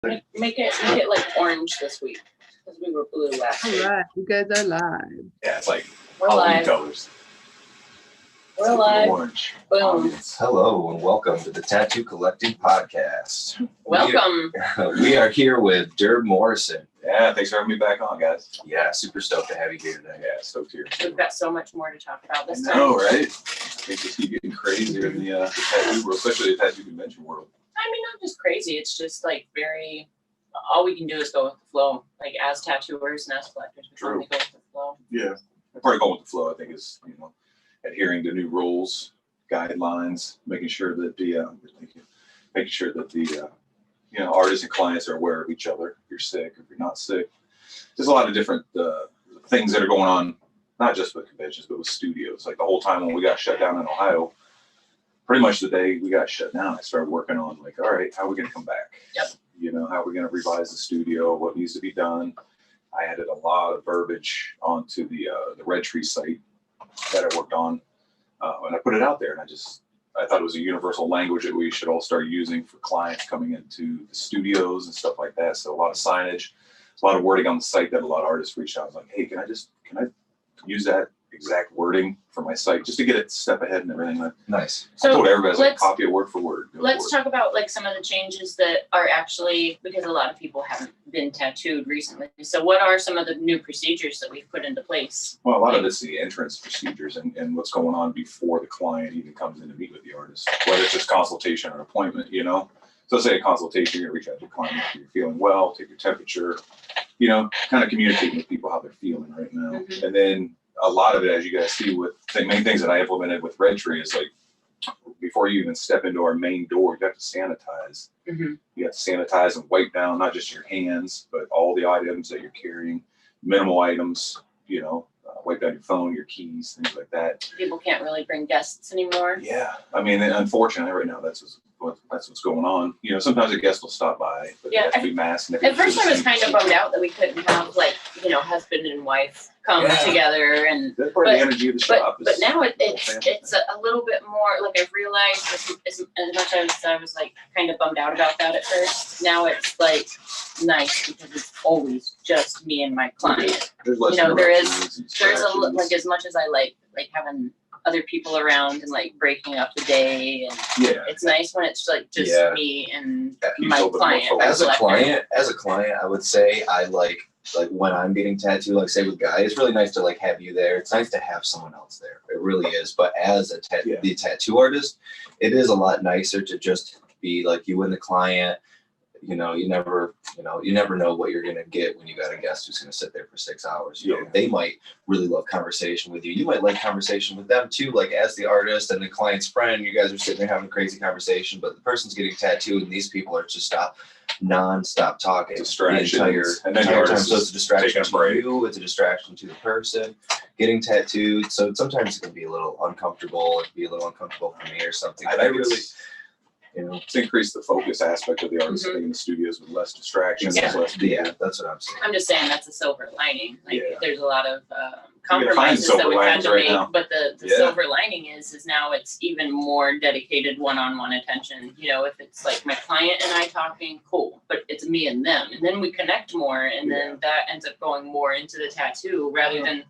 Make it like orange this week because we were blue last week. All right, you guys are live. Yeah, it's like We're Halloween live. colors. We're live. Orange. Boom. Hello and welcome to the Tattoo Collecting Podcast. Welcome. We are here with Durb Morrison. Yeah, thanks for having me back on, guys. Yeah, super stoked to have you here today. Yeah, stoked here. We've got so much more to talk about this I time. know, right? Things just keep getting crazier in the tattoo world, especially the tattoo convention world. I mean, not just crazy. It's just like very. All we can do is go with the flow. Like as tattooers and as collectors, we can only go with the flow. Yeah, part of going with the flow, I think, is adhering to new rules, guidelines, making sure that the artists and clients are aware of each other. If you're sick, if you're not sick, there's a lot of different things that are going on, not just with conventions, but with studios. Like the whole time when we got shut down in Ohio, pretty much the day we got shut down, I started working on like, all right, how are we going to come back? Yep. How are we going to revise the studio? What needs to be done? I added a lot of verbiage onto the Red Tree site that I worked on, and I put it out there. And I thought it was a universal language that we should all start using for clients coming into the studios and stuff like that. So a lot of signage, a lot of wording on the site that a lot of artists reached out. I was like, hey, can I use that exact wording for my site just to get it a step ahead and everything? Nice. So I told everybody, like, copy it word for word. Let's talk about like some of the changes that are actually, because a lot of people haven't been tattooed recently. So what are some of the new procedures that we've put into place? Well, a lot of it's the entrance procedures and what's going on before the client even comes in to meet with the artist, whether it's just consultation or appointment, So say a consultation, you're reaching out to your client, if you're feeling well, take your temperature, kind of communicating with people how they're feeling right now. Mm-hmm. And then a lot of it, as you guys see, with the main things that I implemented with Red Tree is like, before you even step into our main door, you have to sanitize. Mm-hmm. You have to sanitize and wipe down not just your hands, but all the items that you're carrying, minimal items, wipe down your phone, your keys, things like that. People can't really bring guests anymore. Yeah, I mean, unfortunately, right now that's what's going on. Sometimes a guest will stop by, but they have to be masked. At first, I was kind of bummed out that we couldn't have husband and wife come together, and that's part of the energy of the shop. But now it's a little bit more like I've realized as much as I was like kind of bummed out about that at first. Now it's like nice because it's always just me and my client. There's there's like as much as I like having other people around and like breaking up the day, and it's nice when it's like just me and my client. As a client, I would say I like when I'm getting tattooed, like say with guys, it's really nice to like have you there. It's nice to have someone else there. It really is. But as the tattoo artist, it is a lot nicer to just be like you and the client. You never know what you're gonna get when you got a guest who's gonna sit there for 6 hours. They might really love conversation with you. You might like conversation with them too. Like as the artist and the client's friend, you guys are sitting there having a crazy conversation, but the person's getting tattooed, and these people are just non-stop talking distractions the entire time. So it's a distraction to you. It's a distraction to the person getting tattooed. So sometimes it can be a little uncomfortable. It can be a little uncomfortable for me or something. But I really. To increase the focus aspect of the artist sitting in the studios with less distractions. Yeah. That's what I'm saying. I'm just saying that's a silver lining. There's a lot of compromises that we've had to make, but the silver lining is now it's even more dedicated one-on-one attention. If it's like my client and I talking, cool, but it's me and them, and then we connect more, and then that ends up going more into the tattoo rather than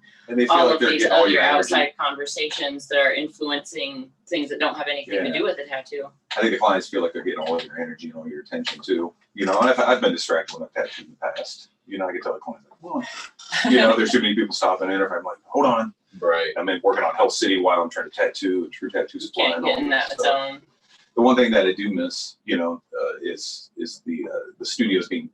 all of these other outside conversations that are influencing things that don't have anything to do with the tattoo. I think the clients feel like they're getting all your energy and all your attention too. And I've been distracted when I've tattooed in the past. I can tell the client, like, hold on. There's too many people stopping in, or if I'm like, hold on. Right. I'm working on Health City while I'm trying to tattoo and True Tattoo Supply. Can't get in that zone. The one thing that I do miss, is the studios being,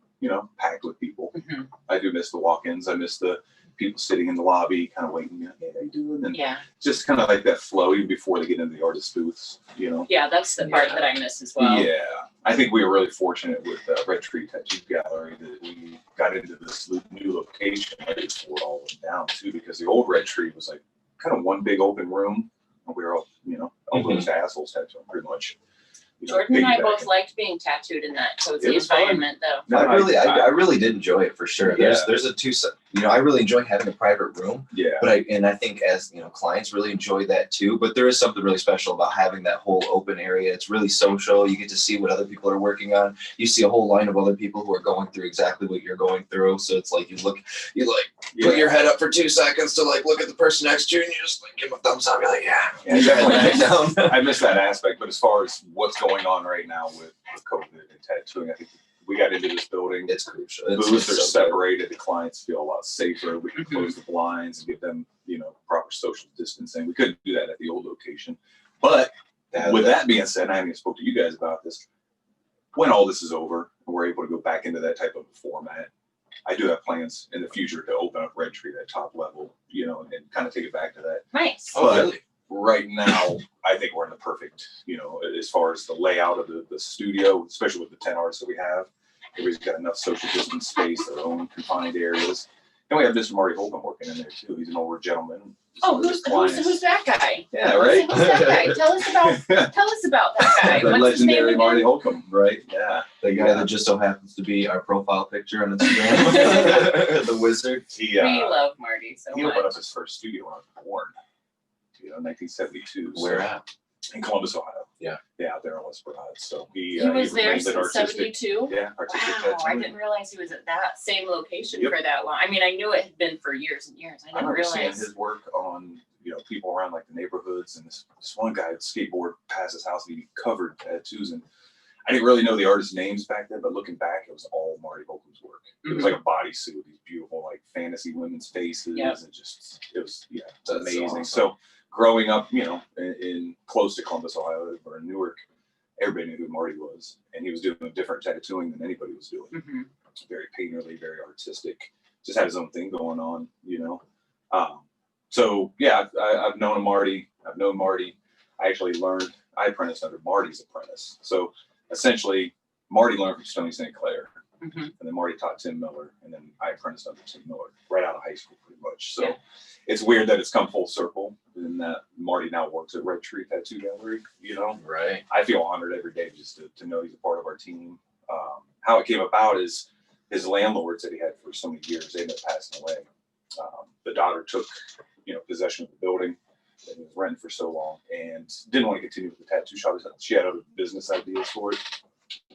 packed with people. Mm-hmm. I do miss the walk-ins. I miss the people sitting in the lobby kind of waiting, hey, how you doing? And just kind of like that flow even before they get into the artist booths, Yeah, that's the part that I miss as well. Yeah, I think we were really fortunate with Red Tree Tattoo Gallery that we got into this new location right before it all went down too, because the old Red Tree was like kind of one big open room, and we were all, all those assholes tattooing pretty much, Jordan and I both liked being tattooed in that cozy environment, though. No, I really did enjoy it for sure. There's a I really enjoy having a private room. Yeah. But I think as clients really enjoy that too. But there is something really special about having that whole open area. It's really social. You get to see what other people are working on. You see a whole line of other people who are going through exactly what you're going through. So it's like you put your head up for 2 seconds to look at the person next to you, and you just give them a thumbs up. You're like, yeah. Definitely. I miss that aspect. But as far as what's going on right now with COVID and tattooing, I think we got into this building. It's crucial. Booths are separated. The clients feel a lot safer. We can close the blinds and give them, proper social distancing. We couldn't do that at the old location. But with that being said, I haven't even spoke to you guys about this. When all this is over and we're able to go back into that type of format, I do have plans in the future to open up Red Tree, that top level, and kind of take it back to that. Nice. But really? Right now, I think we're in the perfect, as far as the layout of the studio, especially with the 10 artists that we have. Everybody's got enough social distance space, their own confined areas. And we have Mr. Marty Holcomb working in there too. He's an older gentleman. Oh, who's that guy? Yeah, right. Who's that guy? Tell us about that guy. The What's his name legendary again? Marty Holcomb, right? Yeah. The guy that just so happens to be our profile picture on Instagram. The wizard. We love Marty so much. He opened up his first studio when I was born. 1972. Where at? In Columbus, Ohio. Yeah. Yeah, out there in West Broad. So he was there remained an since artistic. 72? Yeah, artistic Wow, tattoo. I didn't realize he was at that same location for that long. I mean, I knew it had been for years and years. I remember seeing realize. his work on, people around like the neighborhoods, and this one guy would skateboard past his house and he'd be covered in tattoos. And I didn't really know the artists' names back then, but looking back, it was all Marty Holcomb's work. It was like a bodysuit, these beautiful like fantasy women's faces. Yep. And it was amazing. Awesome. So growing up, in close to Columbus, Ohio, or in Newark, everybody knew who Marty was, and he was doing different tattooing than anybody was doing. Very painterly, very artistic. Just had his own thing going on, So yeah, I've known Marty. I've known Marty. I actually I apprenticed under Marty's apprentice. So essentially, Marty learned from Stoney St. Clair, and then Marty taught Tim Miller, and then I apprenticed under Tim Miller right out of high school, pretty much. So it's weird that it's come full circle, and that Marty now works at Red Tree Tattoo Gallery. Right. I feel honored every day just to know he's a part of our team. How it came about is his landlords that he had for so many years, they ended up passing away. The daughter took, possession of the building that he was renting for so long, and didn't want to continue with the tattoo shop. She had other business ideas for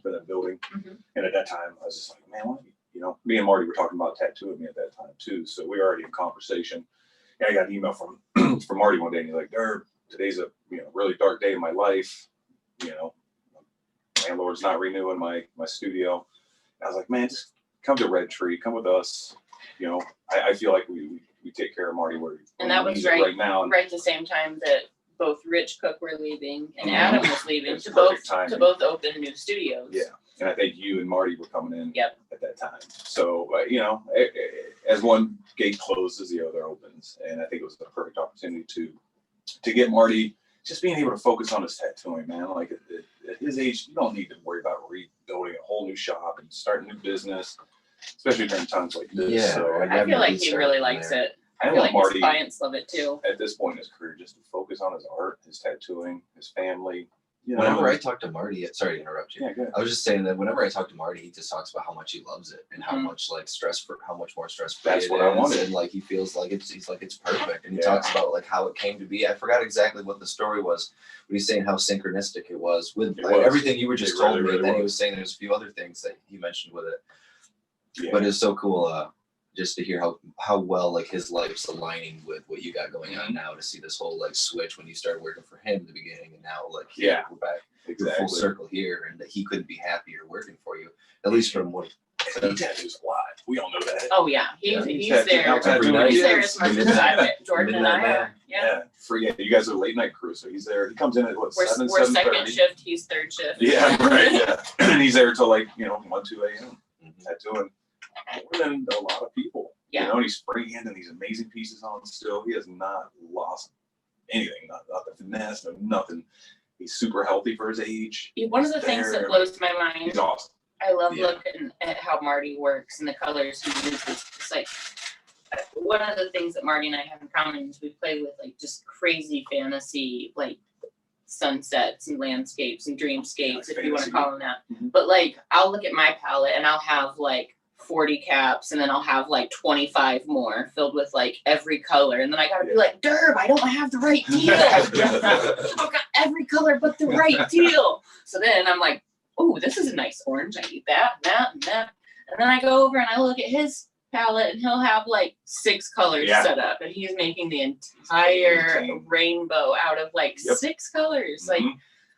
that building. And at that time, I was just like, man, me and Marty were talking about tattooing me at that time too. So we were already in conversation. And I got an email from Marty one day, and he's like, Durb, today's a really dark day in my life. Landlord's not renewing my studio. And I was like, man, just come to Red Tree, come with us. I feel like we take care of Marty and that was right now. Right at the same time that both Rich Cook were leaving and Adam was leaving to both open new studios. Yeah. And I think you and Marty were coming in at that time. So, as one gate closes, the other opens. And I think it was the perfect opportunity to get Marty just being able to focus on his tattooing, man. Like at his age, you don't need to worry about rebuilding a whole new shop and starting a new business, especially during times like this. Yeah, so I feel like he really likes it. I feel like Marty, his clients love it too. At this point in his career, just to focus on his art, his tattooing, his family. Whenever I talk to Marty, sorry to interrupt you. Yeah, go ahead. I was just saying that whenever I talk to Marty, he just talks about how much he loves it and how much how much more stress free That's what I wanted. And he feels like it's perfect. And he talks about how it came to be. I forgot exactly what the story was, but he's saying how synchronistic it was with everything you were just told me. And then he was saying there's a few other things that he mentioned with it. Yeah. But it's so cool just to hear how well his life's aligning with what you got going on now, to see this whole switch when you started working for him in the beginning, and now we're back full circle here, and that he couldn't be happier working for you, at least from what he tattoos a lot. We all know that. Oh yeah, he's there. He's there as much as Jordan and I are. Yeah. You guys are late night crew, so he's there. He comes in at what, we're 7:30? Second shift, he's third shift. Yeah, right. Yeah, and he's there till 1, 2 a.m. tattooing more than a lot of people. Yeah. And he's freehanding these amazing pieces on still. He has not lost anything, not the finesse, nothing. He's super healthy for his age. One of the things that blows my mind. He's awesome. I love looking at how Marty works and the colors he uses. It's like one of the things that Marty and I have in common is we play with just crazy fantasy sunsets and landscapes and dreamscapes, Like if you want to fantasy. call them that. Mhm. But like, I'll look at my palette and I'll have like 40 caps, and then I'll have like 25 more filled with like every color, and then I gotta be like, Durb, I don't have the right deal. I've got every color but the right deal. So then I'm like, oh, this is a nice orange. I need that, and that, and that. And then I go over and I look at his palette, and he'll have like 6 colors set up, and he's making the entire rainbow out of like 6 colors. Like,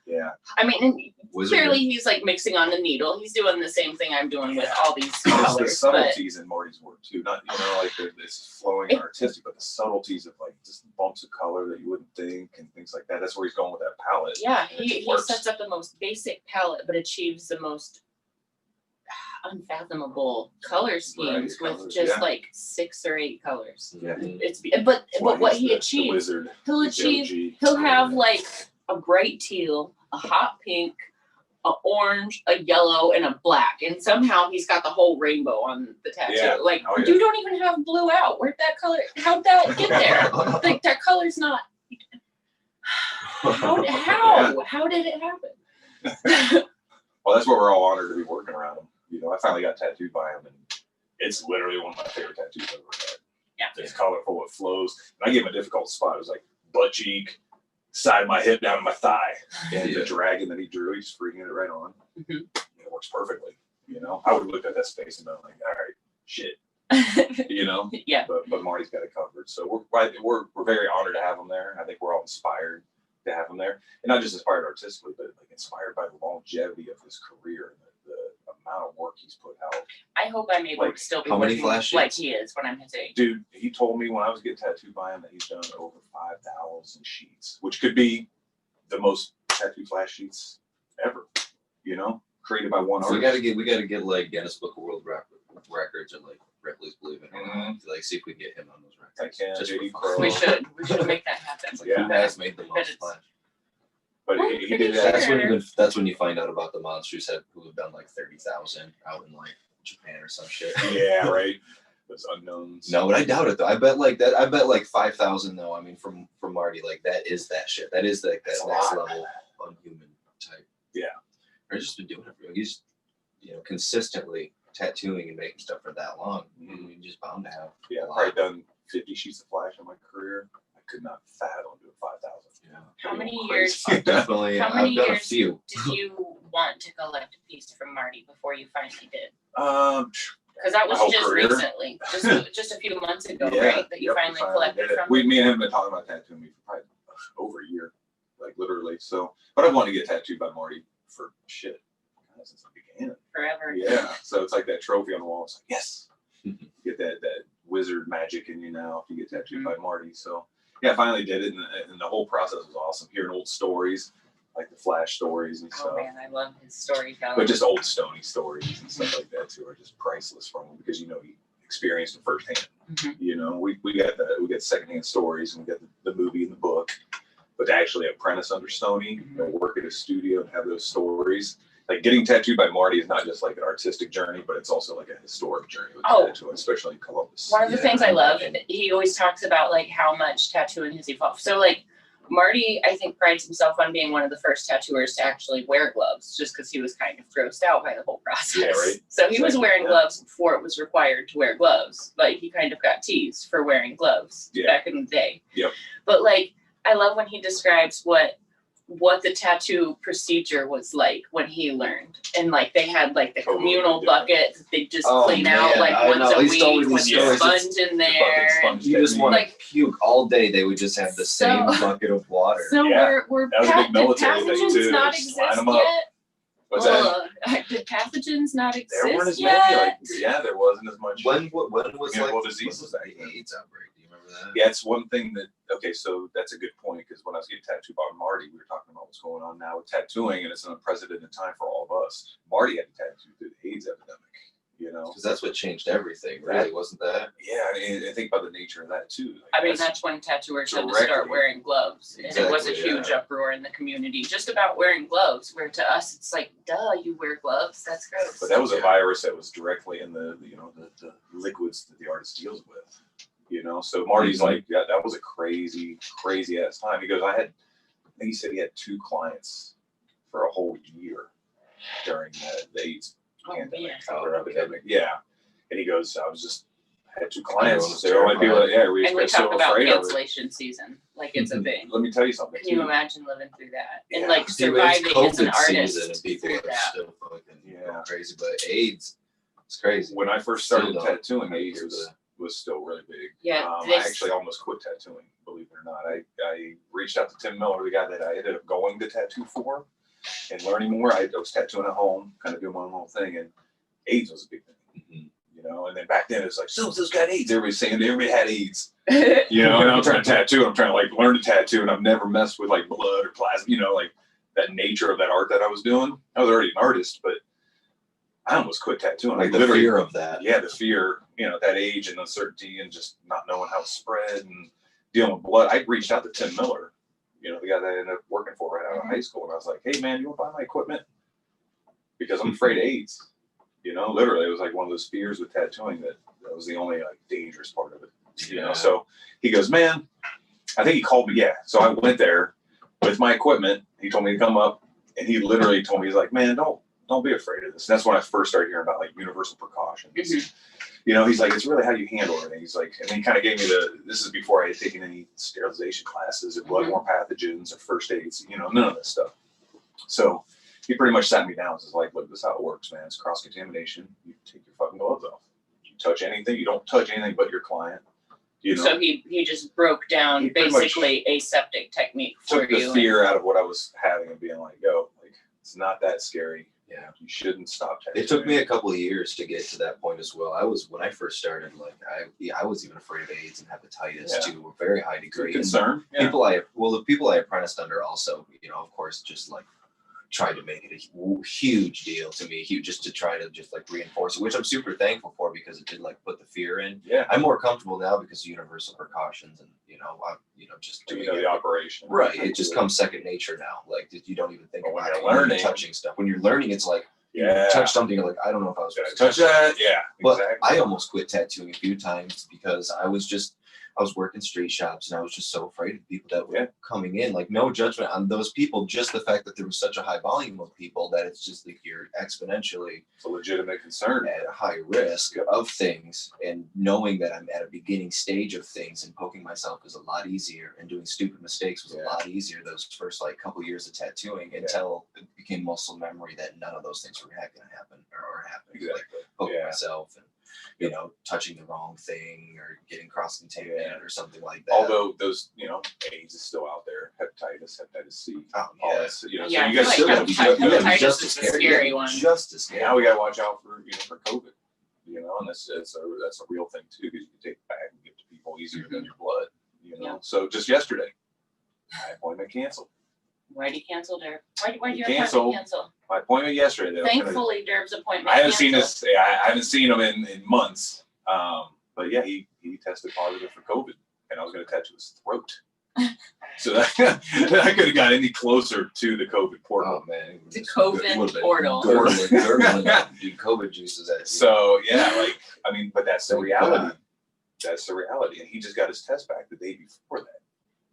yeah. I mean, and clearly he's like mixing on the needle. He's doing the same thing I'm doing with all these colors. The subtleties in Marty's work too. Not like this flowing artistic, but the subtleties of like just bumps of color that you wouldn't think and things like that. That's where he's going with that palette. Yeah, he sets up the most basic palette, but achieves the most unfathomable color schemes with just like 6 or 8 colors. Yeah. But what he achieves, wizard, he'll have like a bright teal, a hot pink, a orange, a yellow, and a black, and somehow he's got the whole rainbow on the tattoo. Yeah. Like, you don't even have blue out. Where'd that color? How'd that get there? Like, that color's not. How did it happen? Well, that's what we're all honored to be working around him. You know, I finally got tattooed by him, and it's literally one of my favorite tattoos I've ever had. Yeah. It's colorful, it flows. And I gave him a difficult spot. It was like butt cheek, side of my hip, down to my thigh. And the dragon that he drew, he's freaking it right on. Mm-hmm. It works perfectly. You know, I would have looked at that space and been like, all right, shit. You know? Yeah. But Marty's got it covered. So we're very honored to have him there. I think we're all inspired to have him there. And not just inspired artistically, but like inspired by the longevity of his career and the amount of work he's put out. I hope I'm able to still be how many working flash like sheets? he is when I'm his age. Dude, he told me when I was getting tattooed by him that he's done over 5,000 sheets, which could be the most tattoo flash sheets ever, you know, created by one So artist. we gotta get like Guinness Book of World Records or like Ripley's Believe It or Not. Like see if we can get him on those records. I can, Just JD for Crow. fun. We should make that happen. Like, who has made the Bet most it's- flash? But Well, he pretty did sure. that. That's when you find out about the monsters who have done like 30,000 out in like Japan or some shit. Yeah, right. Those unknowns. No, but I doubt it though. I bet like 5,000 though. I mean, from Marty, like that is that shit. That is like that That's a next lot. level unhuman type. Yeah. Or just been doing it for he's consistently tattooing and making stuff for that long. Mhm. You're just bound to have. Yeah, I've probably done 50 sheets of flash in my career. I could not fathom doing 5,000. Yeah. How many Crazy. years Definitely. How many I've done a years few. did you want to collect a piece from Marty before you finally did? Because Because that was My whole just career? recently, just a few months ago, Yeah, right? That you yep, finally we collected did it. from. Me and him have been talking about tattooing me for probably over a year, like literally. So, but I've wanted to get tattooed by Marty for shit since I began. Forever. Yeah, so it's like that trophy on the wall. It's like, yes, get that wizard magic in you now if you get tattooed by Marty. So yeah, I finally did it, and the whole process was awesome. Hearing old stories, like the Flash stories and Oh stuff. man, I love his storytelling. But just old Stony stories and stuff like that too are just priceless from him because he experienced it firsthand. Mhm. You know, we got secondhand stories and we got the movie and the book, but to actually apprentice under Stony, work at a studio and have those stories. Like getting tattooed by Marty is not just like an artistic journey, but it's also like a historic journey with tattooing, especially in Columbus. One of the things I love, he always talks about like how much tattooing has evolved. So like Marty, I think, prides himself on being one of the first tattooers to actually wear gloves, just because he was kind of grossed out by the whole process. Yeah, right. So he was wearing gloves before it was required to wear gloves, but he kind of got teased for wearing gloves back in the day. Yep. But like, I love when he describes what the tattoo procedure was like when he learned, and like they had like the communal bucket that they just clean out like once a week with the sponge in there. You just want to puke all day. They would just have the same bucket of water. So we're that was a big military thing pathogens too. not Just line exist 'em up. yet? What's that? Did pathogens not There exist weren't as yet? many. There wasn't as much. When was communicable like diseases the back then. AIDS outbreak? Do you remember that? Yeah, it's one thing that, okay, so that's a good point, because when I was getting tattooed by Marty, we were talking about what's going on now with tattooing, and it's an unprecedented time for all of us. Marty had to tattoo through the AIDS epidemic, Because that's what changed everything, really, wasn't that? Yeah, I think about the nature of that too. Like, I mean, that's when tattooers had to start directly- wearing gloves. And it was a Exactly, huge uproar in the community just about wearing gloves, where to us it's like, duh, you wear gloves. That's gross. But that was a virus that was directly in the liquids that the artist deals with. So Marty's like, yeah, that was a crazy ass time. He goes, I had think he said he had 2 clients for a whole year during the AIDS pandemic or epidemic. Yeah. And he goes, I had 2 clients. They're only people that, we and we just got talk so about afraid of it. cancellation season, like it's a thing. Let me tell you something. Can you imagine living through that? And Yeah. like surviving as an artist and people through are that. still fucking going crazy, but AIDS, it's crazy. When I first started Still tattooing, AIDS was still really big. Yeah, I actually almost quit tattooing, believe it or not. I reached out to Tim Miller, the guy that I ended up going to tattoo for and learning more. I was tattooing at home, kind of doing my own little thing, and AIDS was a big thing. You know, and then back then it was like, so-and-so's got AIDS. Everybody's saying everybody had AIDS. You know, and I'm trying to tattoo. I'm trying to like learn to tattoo, and I've never messed with like blood or plasma. You know, like that nature of that art that I was doing. I was already an artist, but I almost quit tattooing. Like the fear of that. Yeah, the fear. You know, that age and uncertainty, and just not knowing how to spread and dealing with blood. I reached out to Tim Miller, you know, the guy that I ended up working for right out of high school, and I was like, hey man, you want to buy my equipment? Because I'm afraid of AIDS. You know, literally, it was like one of those fears with tattooing that was the only like dangerous part of it. You know, so he goes, man, I think he called me. Yeah, so I went there with my equipment. He told me to come up, and he literally told me, he's like, man, don't be afraid of this. And that's when I first started hearing about like universal precautions. You know, he's like, it's really how you handle everything. He's like, and then he kind of gave me this is before I had taken any sterilization classes or bloodborne pathogens or first aids. You know, none of this stuff. So he pretty much sat me down and was like, look, this is how it works, man. It's cross-contamination. You take your fucking gloves off. You touch anything. You don't touch anything but your client. You know? So he just broke down basically aseptic technique for you. Took the fear out of what I was having and being like, yo, like, it's not that scary. Yeah. You shouldn't stop tattooing. It took me a couple of years to get to that point as well. When I first started, like I was even afraid of AIDS and hepatitis to a very high degree. Concern. The people I apprenticed under also, you know, of course, just like tried to make it a huge deal to me, just to try to just like reinforce it, which I'm super thankful for because it did like put the fear in. Yeah. I'm more comfortable now because of universal precautions and, you know, just doing the operation. Right. It just comes second nature now. Like you don't even think about it. Learning. Touching stuff. When you're learning, it's like, you touch something, you're like, I don't know if I was supposed to touch that. Yeah. But I almost quit tattooing a few times because I was working street shops and I was just so afraid of people that were coming in. Like no judgment on those people, just the fact that there was such a high volume of people that it's just like you're exponentially it's a legitimate concern at a high risk of things. And knowing that I'm at a beginning stage of things and poking myself is a lot easier and doing stupid mistakes was a lot easier those first like couple years of tattooing until it became muscle memory that none of those things were going to happen or happen. Exactly. Like poking myself and you know, touching the wrong thing or getting cross-contaminated or something like that. Although those, you know, AIDS is still out there, hepatitis C. Oh, all this, you know, yeah, so you guys still like gotta be hepatitis just is as a scary. scary one. Just as scary. Now we gotta watch out for for COVID, you know, and that's a real thing too, because you can take it back and give it to people easier than your blood, you know. So just yesterday, my appointment canceled. Why did you cancel, Durb? Why did your Cancel. appointment cancel? My appointment yesterday. Thankfully, Durb's appointment. I haven't canceled. seen this. I haven't seen him in months. But yeah, he tested positive for COVID, and I was going to tattoo his throat. So that I could have got any closer to the COVID portal. Oh man, The COVID portal. Dude, COVID juices at you. So yeah, like I mean, but that's the reality. That's the reality, and he just got his test back the day before that.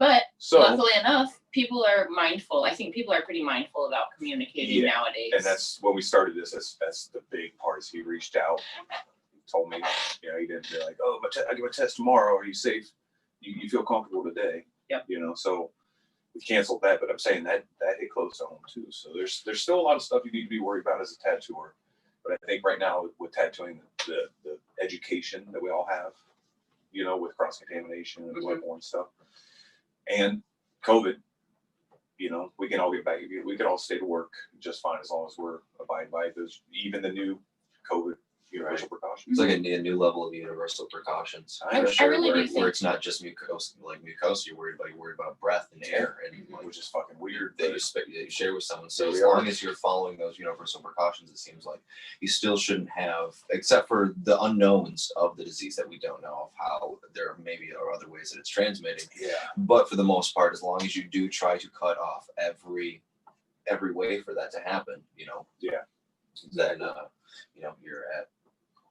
But so, luckily enough, people are mindful. I think people are pretty mindful about communicating nowadays. And that's when we started this. That's the big part. Is he reached out, he told me, you know, he didn't be like, oh, I do a test tomorrow. Are you safe? You feel comfortable today? Yep. You know, so we canceled that. But I'm saying that hit close to home too. So there's still a lot of stuff you need to be worried about as a tattooer. But I think right now with tattooing, the education that we all have, you know, with cross contamination and bloodborne stuff. And COVID, you know, we can all get back. We can all stay to work just fine as long as we're abiding by those, even the new COVID universal precautions. It's like a new level of universal precautions. I really do think where it's not just mucosa, you're worried about breath and air, and which is fucking weird that you share with someone. So as long as you're following those universal precautions, it seems like you still shouldn't have, except for the unknowns of the disease that we don't know of how there maybe are other ways that it's transmitting. Yeah. But for the most part, as long as you do try to cut off every way for that to happen, you know. Yeah. Then you know, you're at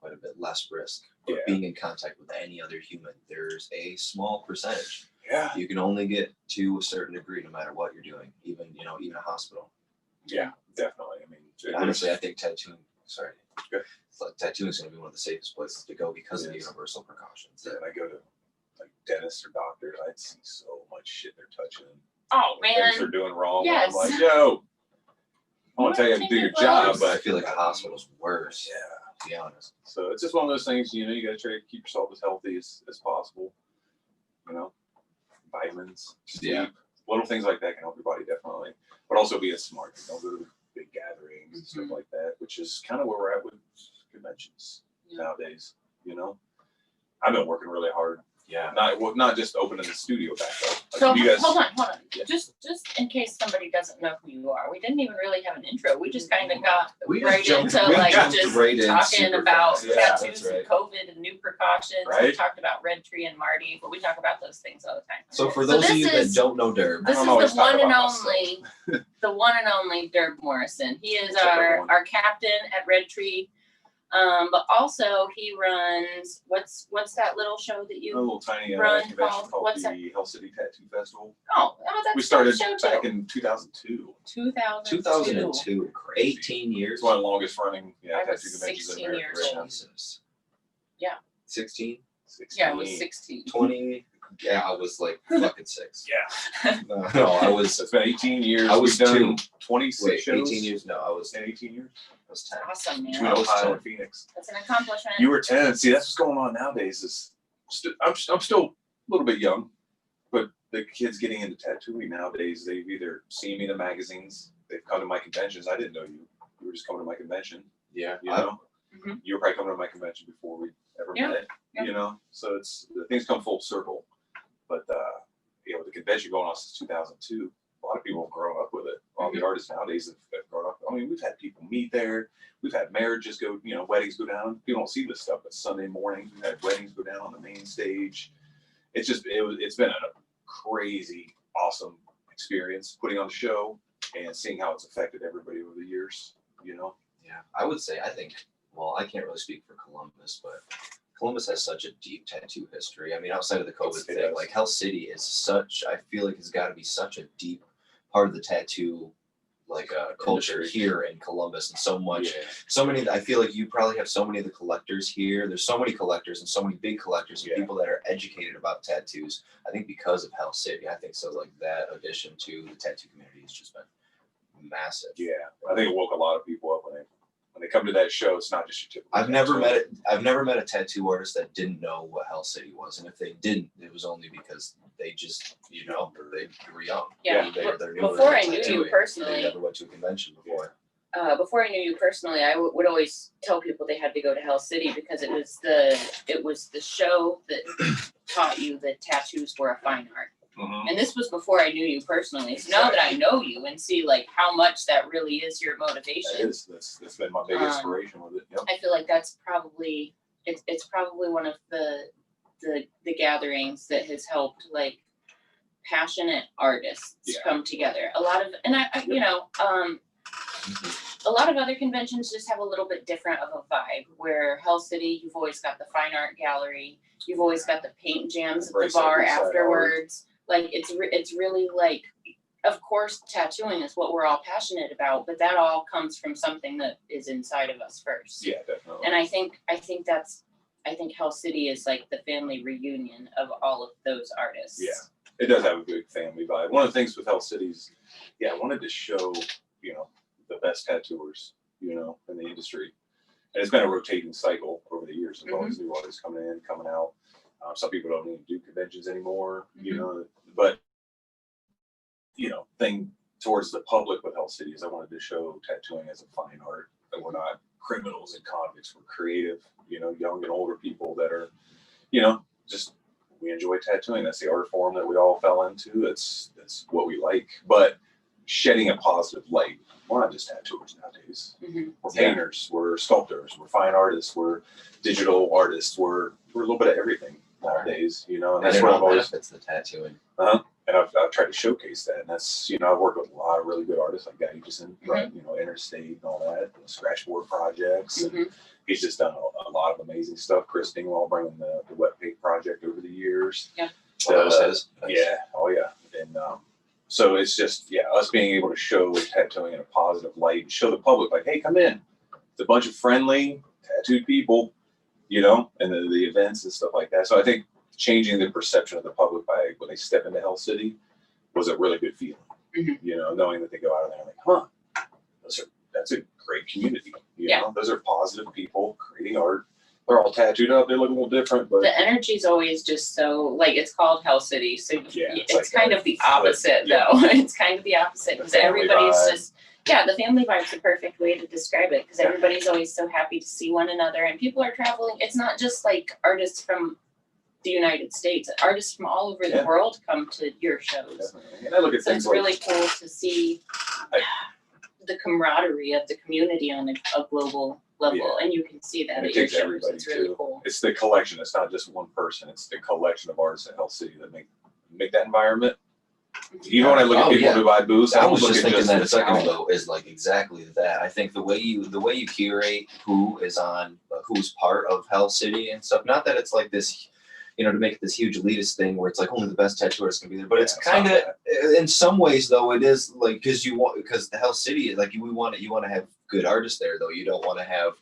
quite a bit less risk of being in contact with any other human. There's a small percentage Yeah. You can only get to a certain degree no matter what you're doing, even a hospital. Yeah, definitely. I mean, And honestly, I think tattooing is going to be one of the safest places to go because of the universal precautions. And I go to like dentists or doctors, I'd see so much shit they're touching. Oh man, Things they're doing wrong. Yes. I'm like, yo, I want to tell you how to do your job, but I feel like a hospital's worse. Yeah. To be honest. So it's just one of those things, you got to try to keep yourself as healthy as possible. Vitamins, sleep, little things like that can help your body definitely. But also be smart. Don't go to big gatherings and stuff like that, which is kind of where we're at with conventions nowadays. I've been working really hard. Yeah. Not just opening the studio back up. So hold on. Yeah. Just in case somebody doesn't know who you are, we didn't even really have an intro. We just kind of got talking about tattoos and COVID and new precautions. Right. We talked about Red Tree and Marty, but we talk about those things all the time. So for those of you that don't know Durb, this is the one and only Durb Morrison. He is our captain at Red Tree. But also he runs what's that little show that you a little tiny run convention called what's the Hell City Tattoo Festival. That's we started show back too. in 2002. 2002, 18 years. It's one of the longest running I tattoo was conventions 16 in America. years old. Jesus. Yeah. 16? 16. Yeah, I was 16. 20. Yeah, I was like fucking 6. Yeah. No, I was. It's been 18 years. I was We've done 2. 26 shows. 18 years? No, I was 18 years. I was 10. Awesome, man. Between Ohio and Phoenix. That's an accomplishment. You were 10. See, that's what's going on nowadays. I'm still a little bit young, but the kids getting into tattooing nowadays, they've either seen me in the magazines, they've come to my conventions. I didn't know you. You were just coming to my convention. Yeah. You were probably coming to my convention before we ever met. Yeah. So the things come full circle. But with the convention going on since 2002, a lot of people have grown up with it. All the artists nowadays have grown up. I mean, we've had people meet there. We've had marriages go, weddings go down. People don't see this stuff, but Sunday mornings we've had weddings go down on the main stage. It's been a crazy, awesome experience putting on the show and seeing how it's affected everybody over the years. Yeah, I would say I can't really speak for Columbus, but Columbus has such a deep tattoo history. I mean, outside of the COVID thing, like Hell City is I feel like it's got to be such a deep part of the tattoo, culture here in Columbus, and so many. I feel like you probably have so many of the collectors here. There's so many collectors and so many big collectors and people that are educated about tattoos. I think because of Hell City, I think so. Like that addition to the tattoo community has just been massive. Yeah, I think it woke a lot of people up when they come to that show. It's not just your typical. I've never met a tattoo artist that didn't know what Hell City was, and if they didn't, it was only because they just they were young. Yeah. They're before I knew you personally, they never went to a convention before. Before I knew you personally, I would always tell people they had to go to Hell City because it was the show that taught you that tattoos were a fine art. Mm-hmm. And this was before I knew you personally. So now that I know you and see how much that really is your motivation. That's been my big inspiration with it. Yep. I feel like that's probably it's probably one of the gatherings that has helped passionate artists come together. A lot of a lot of other conventions just have a little bit different of a vibe. Where Hell City, you've always got the fine art gallery, you've always got the paint jams at the bar afterwards. It's really of course, tattooing is what we're all passionate about, but that all comes from something that is inside of us first. Yeah, definitely. And I think Hell City is the family reunion of all of those artists. Yeah, it does have a big family vibe. One of the things with Hell City's, I wanted to show, the best tattooers, in the industry. And it's been a rotating cycle over the years. There's always new artists coming in, coming out. Some people don't even do conventions anymore, but thing towards the public with Hell City is I wanted to show tattooing as a fine art, that we're not criminals and convicts. We're creative, young and older people that are, just we enjoy tattooing. That's the art form that we all fell into. It's what we like, but shedding a positive light. We're not just tattooers nowadays. Mm-hmm. We're painters, we're sculptors, we're fine artists, we're digital artists, we're a little bit of everything nowadays, and that's what I've always benefits the tattooing. And I've tried to showcase that, and that's I've worked with a lot of really good artists like Delegation, Interstate and all that, scratchboard projects. And he's just done a lot of amazing stuff. Chris Dingwall bringing the wet paint project over the years. Yeah. Yeah, oh yeah. And so it's just, us being able to show tattooing in a positive light and show the public, like, hey, come in. It's a bunch of friendly, tattooed people, and the events and stuff like that. So I think changing the perception of the public by when they step into Hell City was a really good feeling. Knowing that they go out of there and like, that's a great community. Those are positive people creating art. They're all tattooed up. They look a little different, but the energy's always just so, like, it's called Hell City, so it's like kind of the opposite though. It's kind of the opposite because everybody's just the family vibe's the perfect way to describe it because everybody's always so happy to see one another and people are traveling. It's not just like artists from the United States. Artists from all over the world come to your shows. Definitely. And I look at So things it's really cool to see the camaraderie of the community on a global level, and you can see that and at it your takes shows. everybody It's really too. cool. It's the collection. It's not just one person. It's the collection of artists at Hell City that make that environment. Even when I look at people who buy booths, I was just thinking that a second talent. ago is like exactly that. I think the way you curate who is on, who's part of Hell City and stuff. Not that it's like this, to make it this huge elitist thing where it's like only the best tattoo artists can be there, but it's kind of in some ways though it is like because the Hell City like you want to have good artists there though. You don't want to have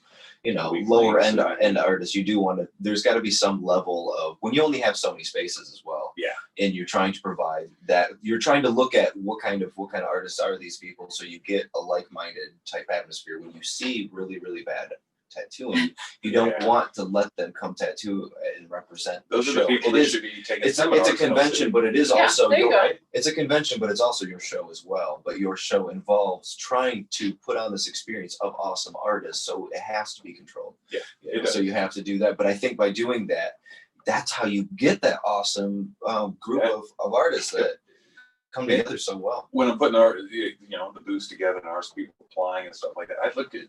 lower end artists. You do want to. There's got to be some level of when you only have so many spaces as well. Yeah. And you're trying to provide that. You're trying to look at what kind of artists are these people, so you get a like-minded type atmosphere. When you see really really bad tattooing, you don't want to let them come tattoo and represent. Those are the people that should be taking. It's a convention, but it is also there you go. It's a convention, but it's also your show as well. But your show involves trying to put on this experience of awesome artists, so it has to be controlled. Yeah. So you have to do that. But I think by doing that, that's how you get that awesome group of artists that come together so well. When I'm putting the booths together and artists people applying and stuff like that, I look at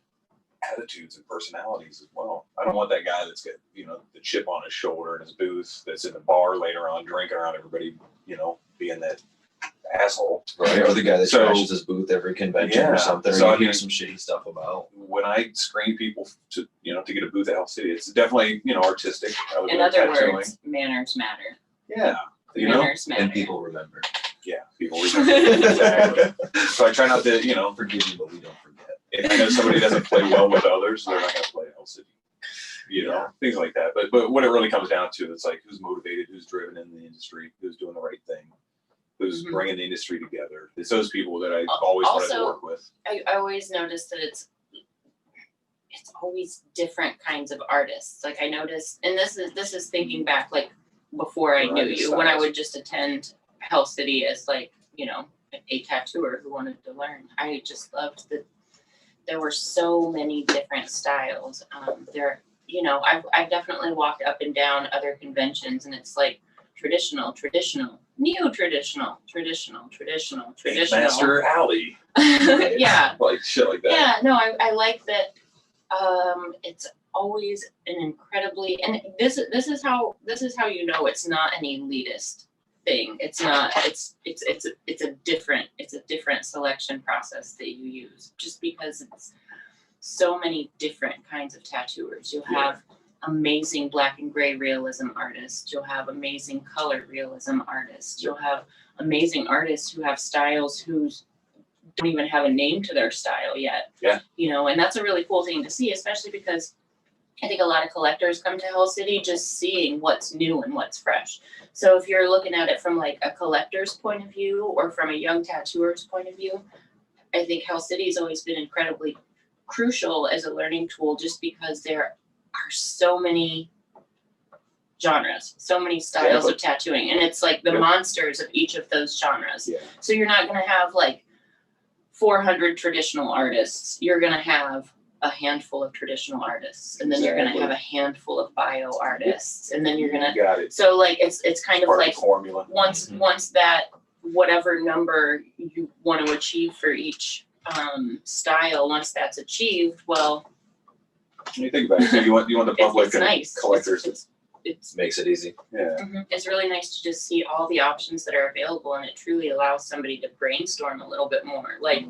attitudes and personalities as well. I don't want that guy that's got the chip on his shoulder in his booth that's in the bar later on drinking around everybody, being that asshole, right? Or the guy that trashes his booth every convention or something. So you hear some shitty stuff about. When I screen people to get a booth at Hell City, it's definitely artistic. In other words, manners matter. Yeah, Manners matter. And people remember. Yeah, people remember. Exactly. So I try not to forgive you, but we don't forget. If I know somebody doesn't play well with others, they're not going to play at Hell City. Things like that. But what it really comes down to, it's like who's motivated, who's driven in the industry, who's doing the right thing, who's bringing the industry together. It's those people that I always wanted to work with. I always noticed that it's always different kinds of artists. Like I noticed, and this is thinking back like before I knew you, when I would just attend Hell City as like a tattooer who wanted to learn. I just loved that there were so many different styles. I've definitely walked up and down other conventions and it's like traditional, new traditional. Master Alley. Yeah. Like shit like that. Yeah, no, I like that. It's always an incredibly, and this is how it's not an elitist thing. It's not. It's a different selection process that you use, just because it's so many different kinds of tattooers. You'll have amazing black and gray realism artists. You'll have amazing color realism artists. You'll have amazing artists who have styles whose don't even have a name to their style yet. Yeah. And that's a really cool thing to see, especially because I think a lot of collectors come to Hell City just seeing what's new and what's fresh. So if you're looking at it from like a collector's point of view or from a young tattooer's point of view, I think Hell City's always been incredibly crucial as a learning tool, just because there are so many genres, so many styles of tattooing, and it's like the monsters of each of those genres. Yeah. So you're not going to have like 400 traditional artists. You're going to have a handful of traditional artists, and then you're going to have a handful of bio artists, and then you're going to. Got it. So like it's kind of like formula. Once that whatever number you want to achieve for each style, once that's achieved, well. When you think about it, so you want the public and nice. collectors. It makes it easy. Yeah. It's really nice to just see all the options that are available, and it truly allows somebody to brainstorm a little bit more. Like,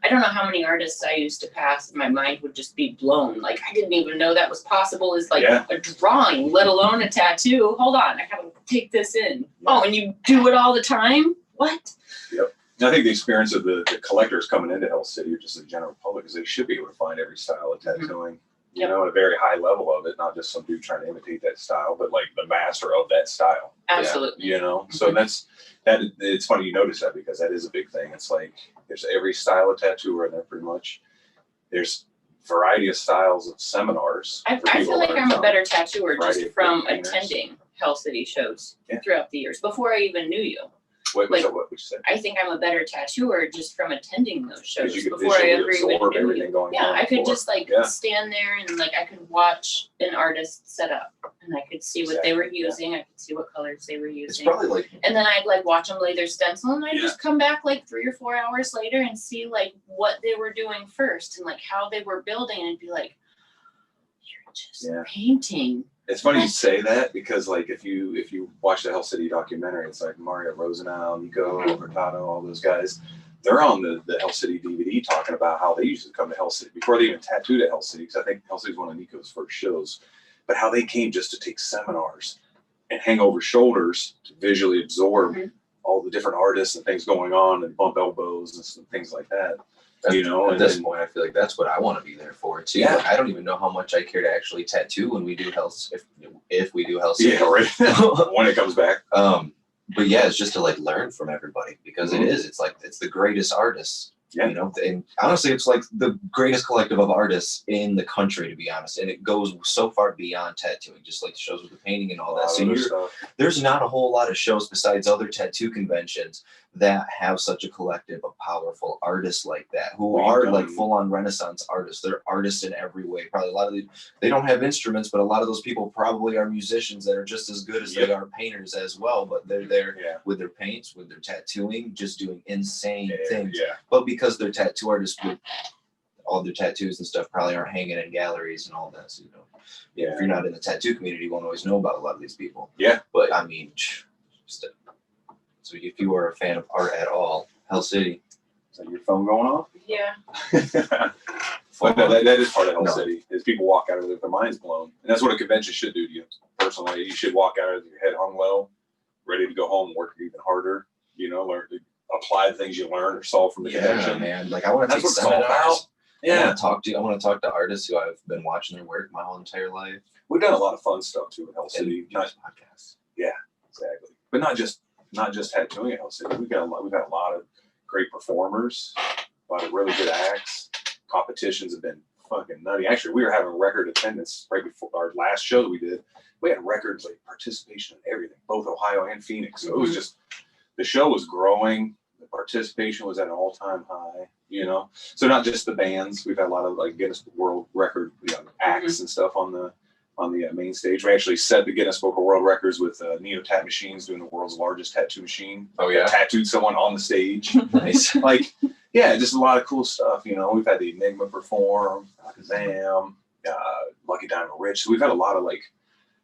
I don't know how many artists I used to pass, and my mind would just be blown. Like, I didn't even know that was possible as like a drawing, let alone a tattoo. Hold on, I gotta take this in. Oh, and you do it all the time? What? Yep. And I think the experience of the collectors coming into Hell City, or just the general public, is they should be able to find every style of tattooing, you know, at a very high level of it, not just some dude trying to imitate that style, but like the master of that style. Absolutely. You know, so it's funny you notice that, because that is a big thing. It's like there's every style of tattooer in there pretty much. There's variety of styles of seminars. I feel like I'm a better tattooer just from attending Hell City shows throughout the years, before I even knew you. What you said? I think I'm a better tattooer just from attending those shows You could before I ever even absorb knew everything you. going Yeah, on I could before. just stand there and like I could watch an artist set up, and I could see what they were using. I could see what colors they were using. It's probably like, and then I'd like watch them lay their stencil, and I'd just come back like 3 or 4 hours later and see like what they were doing first and like how they were building, and be like, you're just painting. It's funny you say that, because like if you watch the Hell City documentary, it's like Mario Rosenau, Nico Hurtado, all those guys. They're on the Hell City DVD talking about how they used to come to Hell City before they even tattooed at Hell City, because I think Hell City was one of Nico's first shows. But how they came just to take seminars and hang over shoulders to visually absorb all the different artists and things going on, and bump elbows and some things like that. You know, at this point, I feel like that's what I want to be there for too. Yeah. Like, I don't even know how much I care to actually tattoo when we do if we do Hell City. Yeah, right. When it comes back. But yeah, it's just to like learn from everybody, because it's like it's the greatest artists. Yeah. You know, and honestly, it's like the greatest collective of artists in the country, to be honest. And it goes so far beyond tattooing, just like the shows with the painting and all that. So there's not a whole lot of shows besides other tattoo conventions that have such a collective of powerful artists like that, who are like full-on Renaissance artists. They're artists in every way. Probably a lot of they don't have instruments, but a lot of those people probably are musicians that are just as good as they are painters as well. But they're there with their paints, with their tattooing, just doing insane things. Yeah. But because they're tattoo artists, with all their tattoos and stuff probably aren't hanging in galleries and all that. So, you know, if you're not in the tattoo community, you won't always know about a lot of these people. Yeah. But I mean, so if you are a fan of art at all, Hell City. Is that your phone going off? Yeah. But no, that is part of Hell City, is people walk out of there with their minds blown. And that's what a convention should do to you. Personally, you should walk out with your head hung low, ready to go home and work even harder, you know, learn to apply the things you learn or solve from the convention. Man. Like I want to take seminars. I want to talk to artists who I've been watching their work my whole entire life. We've done a lot of fun stuff too in Hell City. Nice podcasts. Yeah, exactly. But not just tattooing at Hell City. We've got a lot of great performers, a lot of really good acts. Competitions have been fucking nutty. Actually, we were having record attendance right before our last show that we did. We had records like participation in everything, both Ohio and Phoenix. So it was just, the show was growing. The participation was at an all-time high, you know. So not just the bands. We've had a lot of like Guinness World Record acts and stuff on the main stage. We actually set the Guinness Book of World Records with Neo Tat Machines doing the world's largest tattoo machine. Oh yeah, tattooed someone on the stage. Nice. Like, yeah, just a lot of cool stuff. You know, we've had the Enigma perform, Alakazam, Lucky Diamond Rich. So we've had a lot of like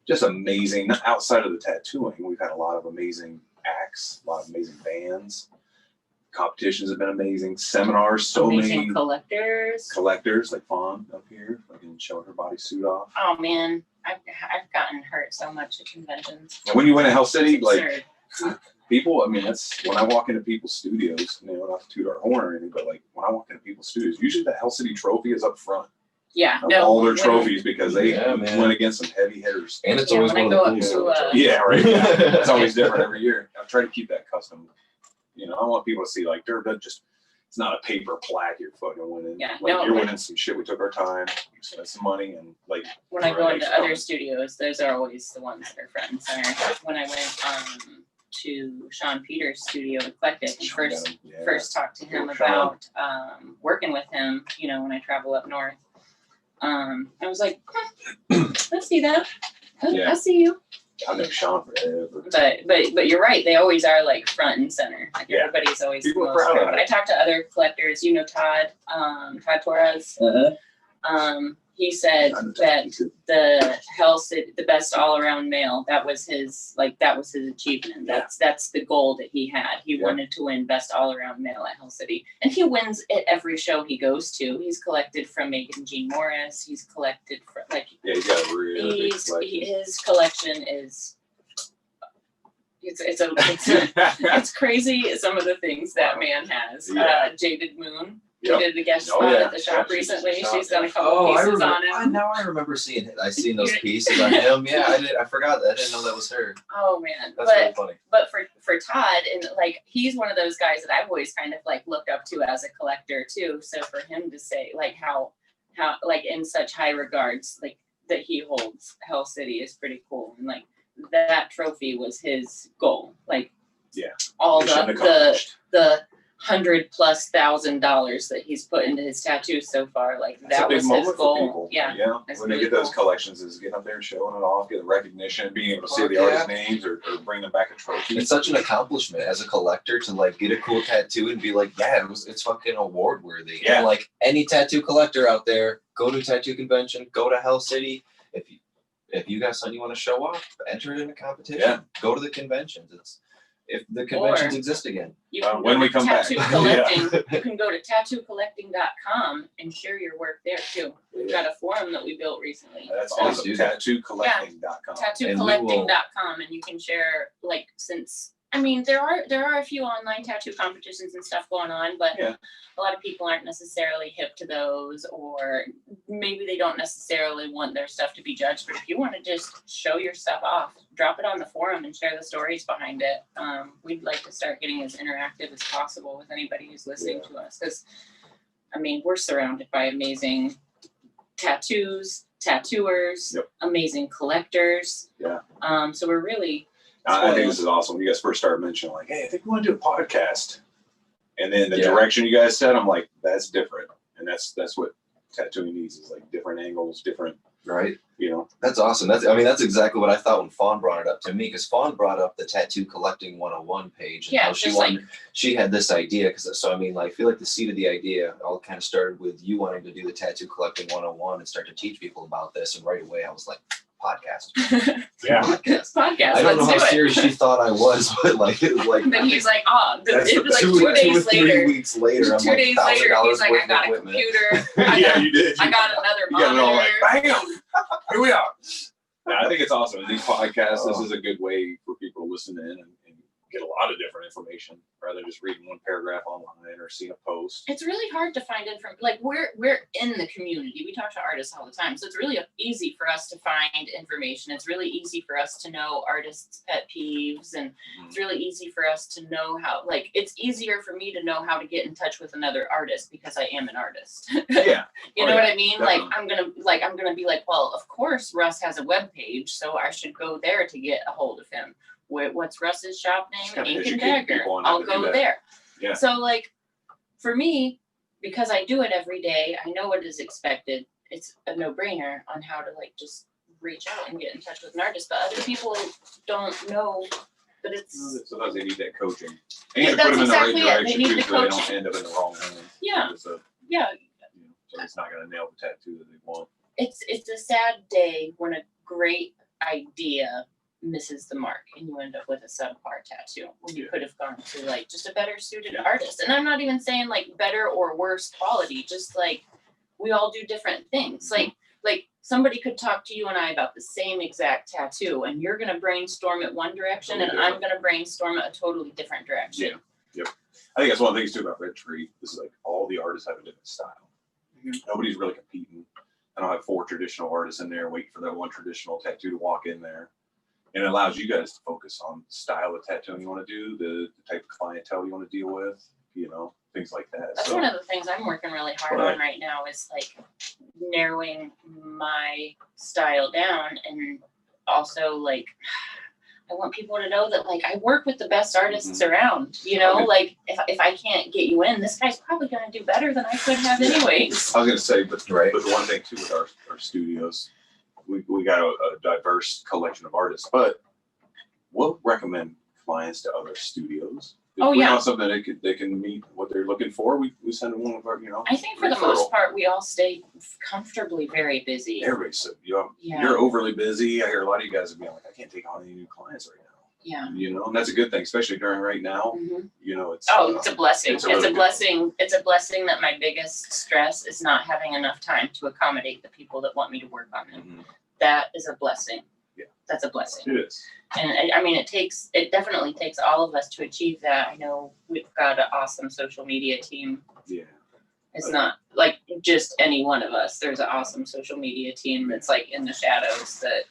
just amazing. Outside of the tattooing, we've had a lot of amazing acts, a lot of amazing bands. Competitions have been amazing. Seminars, so amazing many collectors like Fawn up here, fucking showing her bodysuit off. Oh man, I've gotten hurt so much at conventions. And when you went to Hell City, like people, I mean, that's when I walk into people's studios. You know, not to toot our horn or anything, but like when I walk into people's studios, usually the Hell City trophy is up front. Yeah, all their trophies, because they went against some heavy hitters. And it's always one of the cool right. It's always different every year. I try to keep that custom. You know, I want people to see like Durb, it's not a paper plaque you're fucking winning. Yeah, like, you're winning some shit. We took our time, we spent some money, and like when I go into other studios, those are always the ones that are front and center. When I went to Sean Peters' studio Eclectic and first talked to him about working with him, you know, when I travel up north. I was like, I see that. I see you. I've known Sean forever. But you're right. They always are like front and center. Like everybody's always the most proud. But I talked to other collectors. You know Todd Torres. He said that the Hell City, the best all around male, that was his achievement. That's the goal that he had. He wanted to win best all around male at Hell City, and he wins at every show he goes to. He's collected from Megan Jean Morris. He's collected from he's got a really big collection. His collection is It's crazy some of the things that man has. Yeah. Jaded Moon. Yep. We did the guest Oh, spot yeah. at the shop Yeah, recently. she's She's done a couple pieces on him. Now I remember seeing it. I seen those pieces on him. Yeah, I did. I forgot that. I didn't know that was her. Oh man, That's really funny. But for Todd, and like he's one of those guys that I've always kind of like looked up to as a collector too. So for him to say like how like in such high regards like that he holds Hell City is pretty cool. And like that trophy was his goal. Like all the $100,000+ that he's put into his tattoos so far, like that was his goal. Yeah. When they get those collections, is getting up there and showing it off, getting recognition, being able to see the artist names or bring them back a trophy. It's such an accomplishment as a collector to like get a cool tattoo and be like, yeah, it's fucking award worthy. Yeah. And like any tattoo collector out there, go to a tattoo convention, go to Hell City. If you got something you want to show off, enter it in a competition. Yeah. Go to the conventions. If the conventions exist again. You can when go we to come back. tattoo collecting. You can go to tattoocollecting.com and share your work there too. We've got a forum that we built recently. That's So- awesome. Tattoocollecting.com. Tattoocollecting.com, and you can share like since I mean there are a few online tattoo competitions and stuff going on, but a lot of people aren't necessarily hip to those, or maybe they don't necessarily want their stuff to be judged. But if you want to just show your stuff off, drop it on the forum and share the stories behind it. We'd like to start getting as interactive as possible with anybody who's listening to us, because I mean we're surrounded by amazing tattoos, tattooers, amazing collectors. So we're really I think this is awesome. When you guys first started mentioning like, hey, I think we want to do a podcast. And then the direction you guys said, I'm like, that's different. And that's what tattooing needs, is like different angles, different, right? You know. That's awesome. That's exactly what I thought when Fawn brought it up to me, because Fawn brought up the Tattoo Collecting 101 page. And how she had this idea. So I mean, like, I feel like the seed of the idea all kind of started with you wanting to do the Tattoo Collecting 101 and start to teach people about this. And right away I was like, podcast. Podcast. I don't know how serious she thought I was, but like it was like. Then he's like, it was like 2 days later. 3 weeks later. I'm 2 days later, he's like, I got a computer. You did. I got another You got it all like, monitor. bam! Here we are. No, I think it's awesome. These podcasts, this is a good way for people to listen in and get a lot of different information rather than just reading one paragraph online or seeing a post. It's really hard to find information. Like we're in the community. We talk to artists all the time, so it's really easy for us to find information. It's really easy for us to know artists' pet peeves, and it's really easy for us to know how. Like it's easier for me to know how to get in touch with another artist because I am an artist. Yeah, you know what I mean? Definitely. Like I'm gonna be like, well, of course Russ has a web page, so I should go there to get a hold of him. What's Russ's shop name? Ink and Dagger. I'll go there. Yeah. So like for me, because I do it every day, I know what is expected. It's a no-brainer on how to like just reach out and get in touch with an artist. But other people don't know that it's. Sometimes they need that coaching. And you have to That's put them in the right exactly it. They direction need too, the so they don't coaching. end up in the wrong hands. Yeah. So it's not going to nail the tattoo that they want. It's a sad day when a great idea misses the mark and you end up with a subpar tattoo when you could have gone to like just a better suited artist. And I'm not even saying like better or worse quality, just like we all do different things. Like somebody could talk to you and I about the same exact tattoo, and you're gonna brainstorm it one direction and I'm gonna brainstorm it a totally different direction. Yep. I think that's one of the things too about Red Tree. This is like all the artists have a different style. Nobody's really competing. I don't have 4 traditional artists in there waiting for that one traditional tattoo to walk in there. And it allows you guys to focus on the style of tattooing you want to do, the type of clientele you want to deal with, things like that. That's one of the things I'm working really hard on right now, is like narrowing my style down, and also like I want people to know that like I work with the best artists around, like if I can't get you in, this guy's probably going to do better than I could have anyways. I was going to say, but the one thing too with our studios, we got a diverse collection of artists, but we'll recommend clients to other studios. If we know something they can meet what they're looking for, we send them one of our, I think for the most part, we all stay comfortably very busy. Everybody's so, you're overly busy. I hear a lot of you guys are being like, I can't take on any new clients right now. Yeah. And that's a good thing, especially during right now. It's it's a blessing. It's really a blessing. It's a blessing that my biggest stress is not having enough time to accommodate the people that want me to work on them. That is a blessing. that's a blessing. It is. And I mean, it definitely takes all of us to achieve that. I know we've got an awesome social media team. Yeah. It's not like just any one of us. There's an awesome social media team that's like in the shadows that.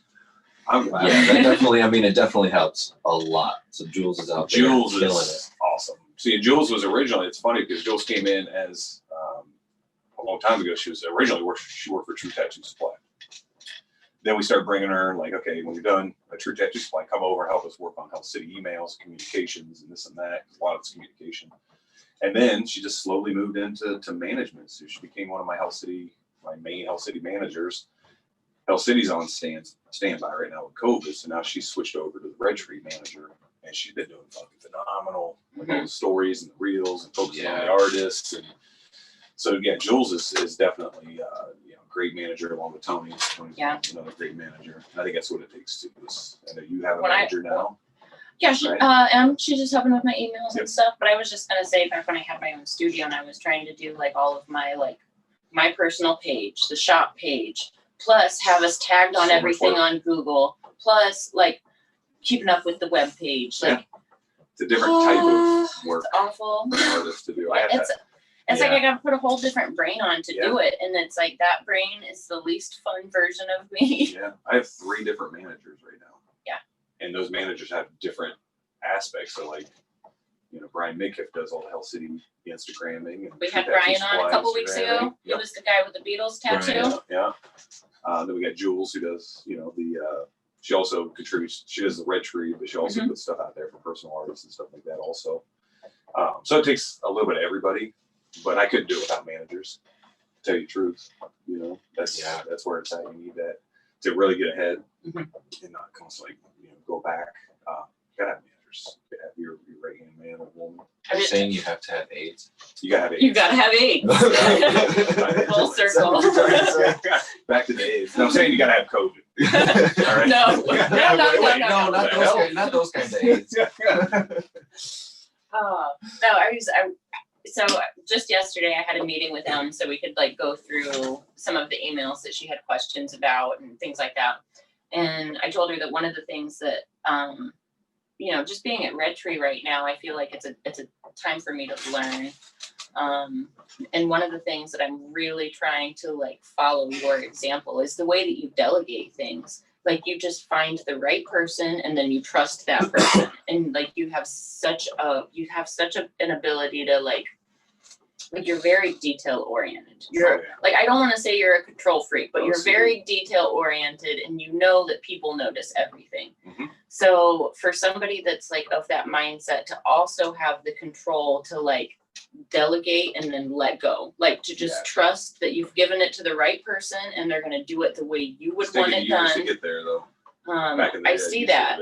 I'm glad. Yeah, that definitely. I mean, it definitely helps a lot. So Jules is out there Jules killing is awesome. See, Jules was originally, it's funny because Jules came in as, a long time ago, she worked for True Tattoo Supply. Then we started bringing her, like, okay, when you're done at True Tattoo Supply, come over, help us work on Health City emails, communications, and this and that. A lot of it's communication. And then she just slowly moved into management. So she became one of my main Health City managers. Health City's on standby right now with COVID, so now she's switched over to the Red Tree manager, and she's been doing fucking phenomenal with all the stories and the reels and focusing on the artists. And so yeah, Jules is definitely great manager along with Tony. Tony's another great manager. And I think that's what it takes too. I know you have a manager now. Yeah, she's just helping with my emails and stuff. But I was just gonna say, back when I had my own studio and I was trying to do like all of my personal page, the shop page, plus have us tagged on everything on Google, plus like keeping up with the web page. Like it's a different type of work. It's awful. For artists to do. It's like I gotta put a whole different brain on to do it, and it's like that brain is the least fun version of me. Yeah, I have 3 different managers right now. Yeah, and those managers have different aspects. So like, Brian Midkiff does all the Health City Instagramming. And we had Brian on a couple weeks ago. He was the guy with the Beatles tattoo. Yeah. Then we got Jules, who does she also contributes. She does the Red Tree, but she also puts stuff out there for personal artists and stuff like that also. So it takes a little bit of everybody. But I couldn't do it without managers. To tell you the truth, that's where it's at. You need that to really get ahead and not constantly go back. You gotta have managers. You gotta have your right hand man or woman. Are you saying you have to have AIDS? You gotta have AIDS. You gotta have AIDS. Full circle. Back to the AIDS. No, I'm saying you gotta have COVID. All right. No, not those kinds of AIDS. So just yesterday I had a meeting with them so we could like go through some of the emails that she had questions about and things like that. And I told her that one of the things that, just being at Red Tree right now, I feel like it's a time for me to learn. And one of the things that I'm really trying to like follow your example is the way that you delegate things. Like you just find the right person and then you trust that person. And like you have such an ability to like you're very detail oriented. Like, I don't want to say you're a control freak, but you're very detail oriented and you know that people notice everything. So for somebody that's like of that mindset to also have the control to like delegate and then let go, like to just trust that you've given it to the right person and they're going to do it the way you would want it done. To get there, though. I see that.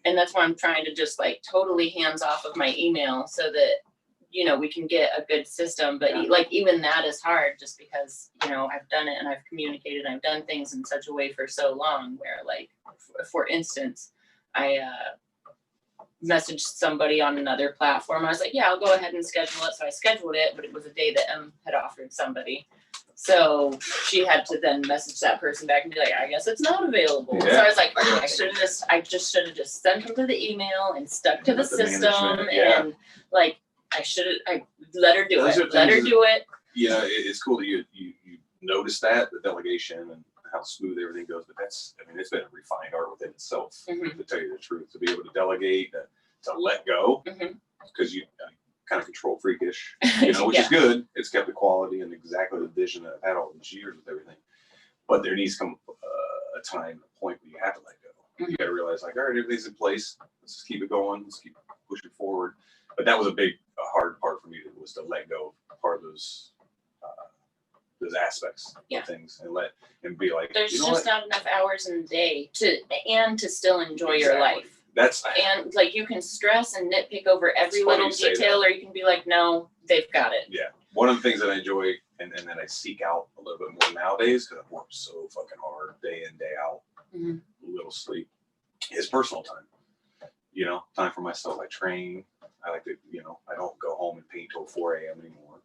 And that's why I'm trying to just like totally hands off of my email so that, we can get a good system. But like even that is hard just because, I've done it and I've communicated and I've done things in such a way for so long where like, for instance, I messaged somebody on another platform. I was like, yeah, I'll go ahead and schedule it. So I scheduled it, but it was a day that M had offered somebody. So she had to then message that person back and be like, I guess it's not available. So I was like, I just should have just sent them to the email and stuck to the system and like, I let her do it. Let her do it. It's cool that you notice that, the delegation and how smooth everything goes, but it's been a refined art within itself, to tell you the truth, to be able to delegate, to let go, because you kind of control freakish, which is good. It's kept the quality and exactly the vision that I've had all these years with everything. But there needs to come a point where you have to let go. You got to realize, like, all right, everything's in place. Let's just keep it going. Let's keep pushing forward. But that was a hard part for me was to let go of part of those aspects of things and be like, there's just not enough hours in the day to still enjoy your life. And like you can stress and nitpick over every little detail, or you can be like, no, they've got it. Yeah. One of the things that I enjoy and that I seek out a little bit more nowadays, because I've worked so fucking hard day in, day out, little sleep, is personal time. Time for myself. I train. I like to, I don't go home and paint till 4 a.m. anymore.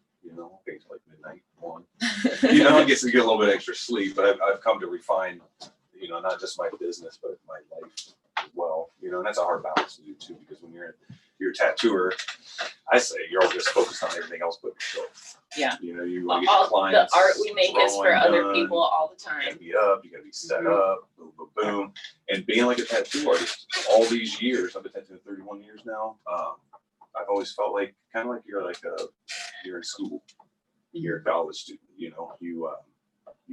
Paint till like midnight, 1. I guess to get a little bit extra sleep, but I've come to refine, not just my business, but my life as well. You know, and that's a hard balance to do too, because when you're a tattooer, I say you're all just focused on everything else but yourself. Yeah. You know, you want to get All your clients. the art we make is for other done. people all the You time. gotta be up, you gotta be set up, boom, boom, boom. And being like a tattoo artist all these years, I've been tattooing 31 years now. I've always felt like kind of like you're in school. You're a college student, you know, you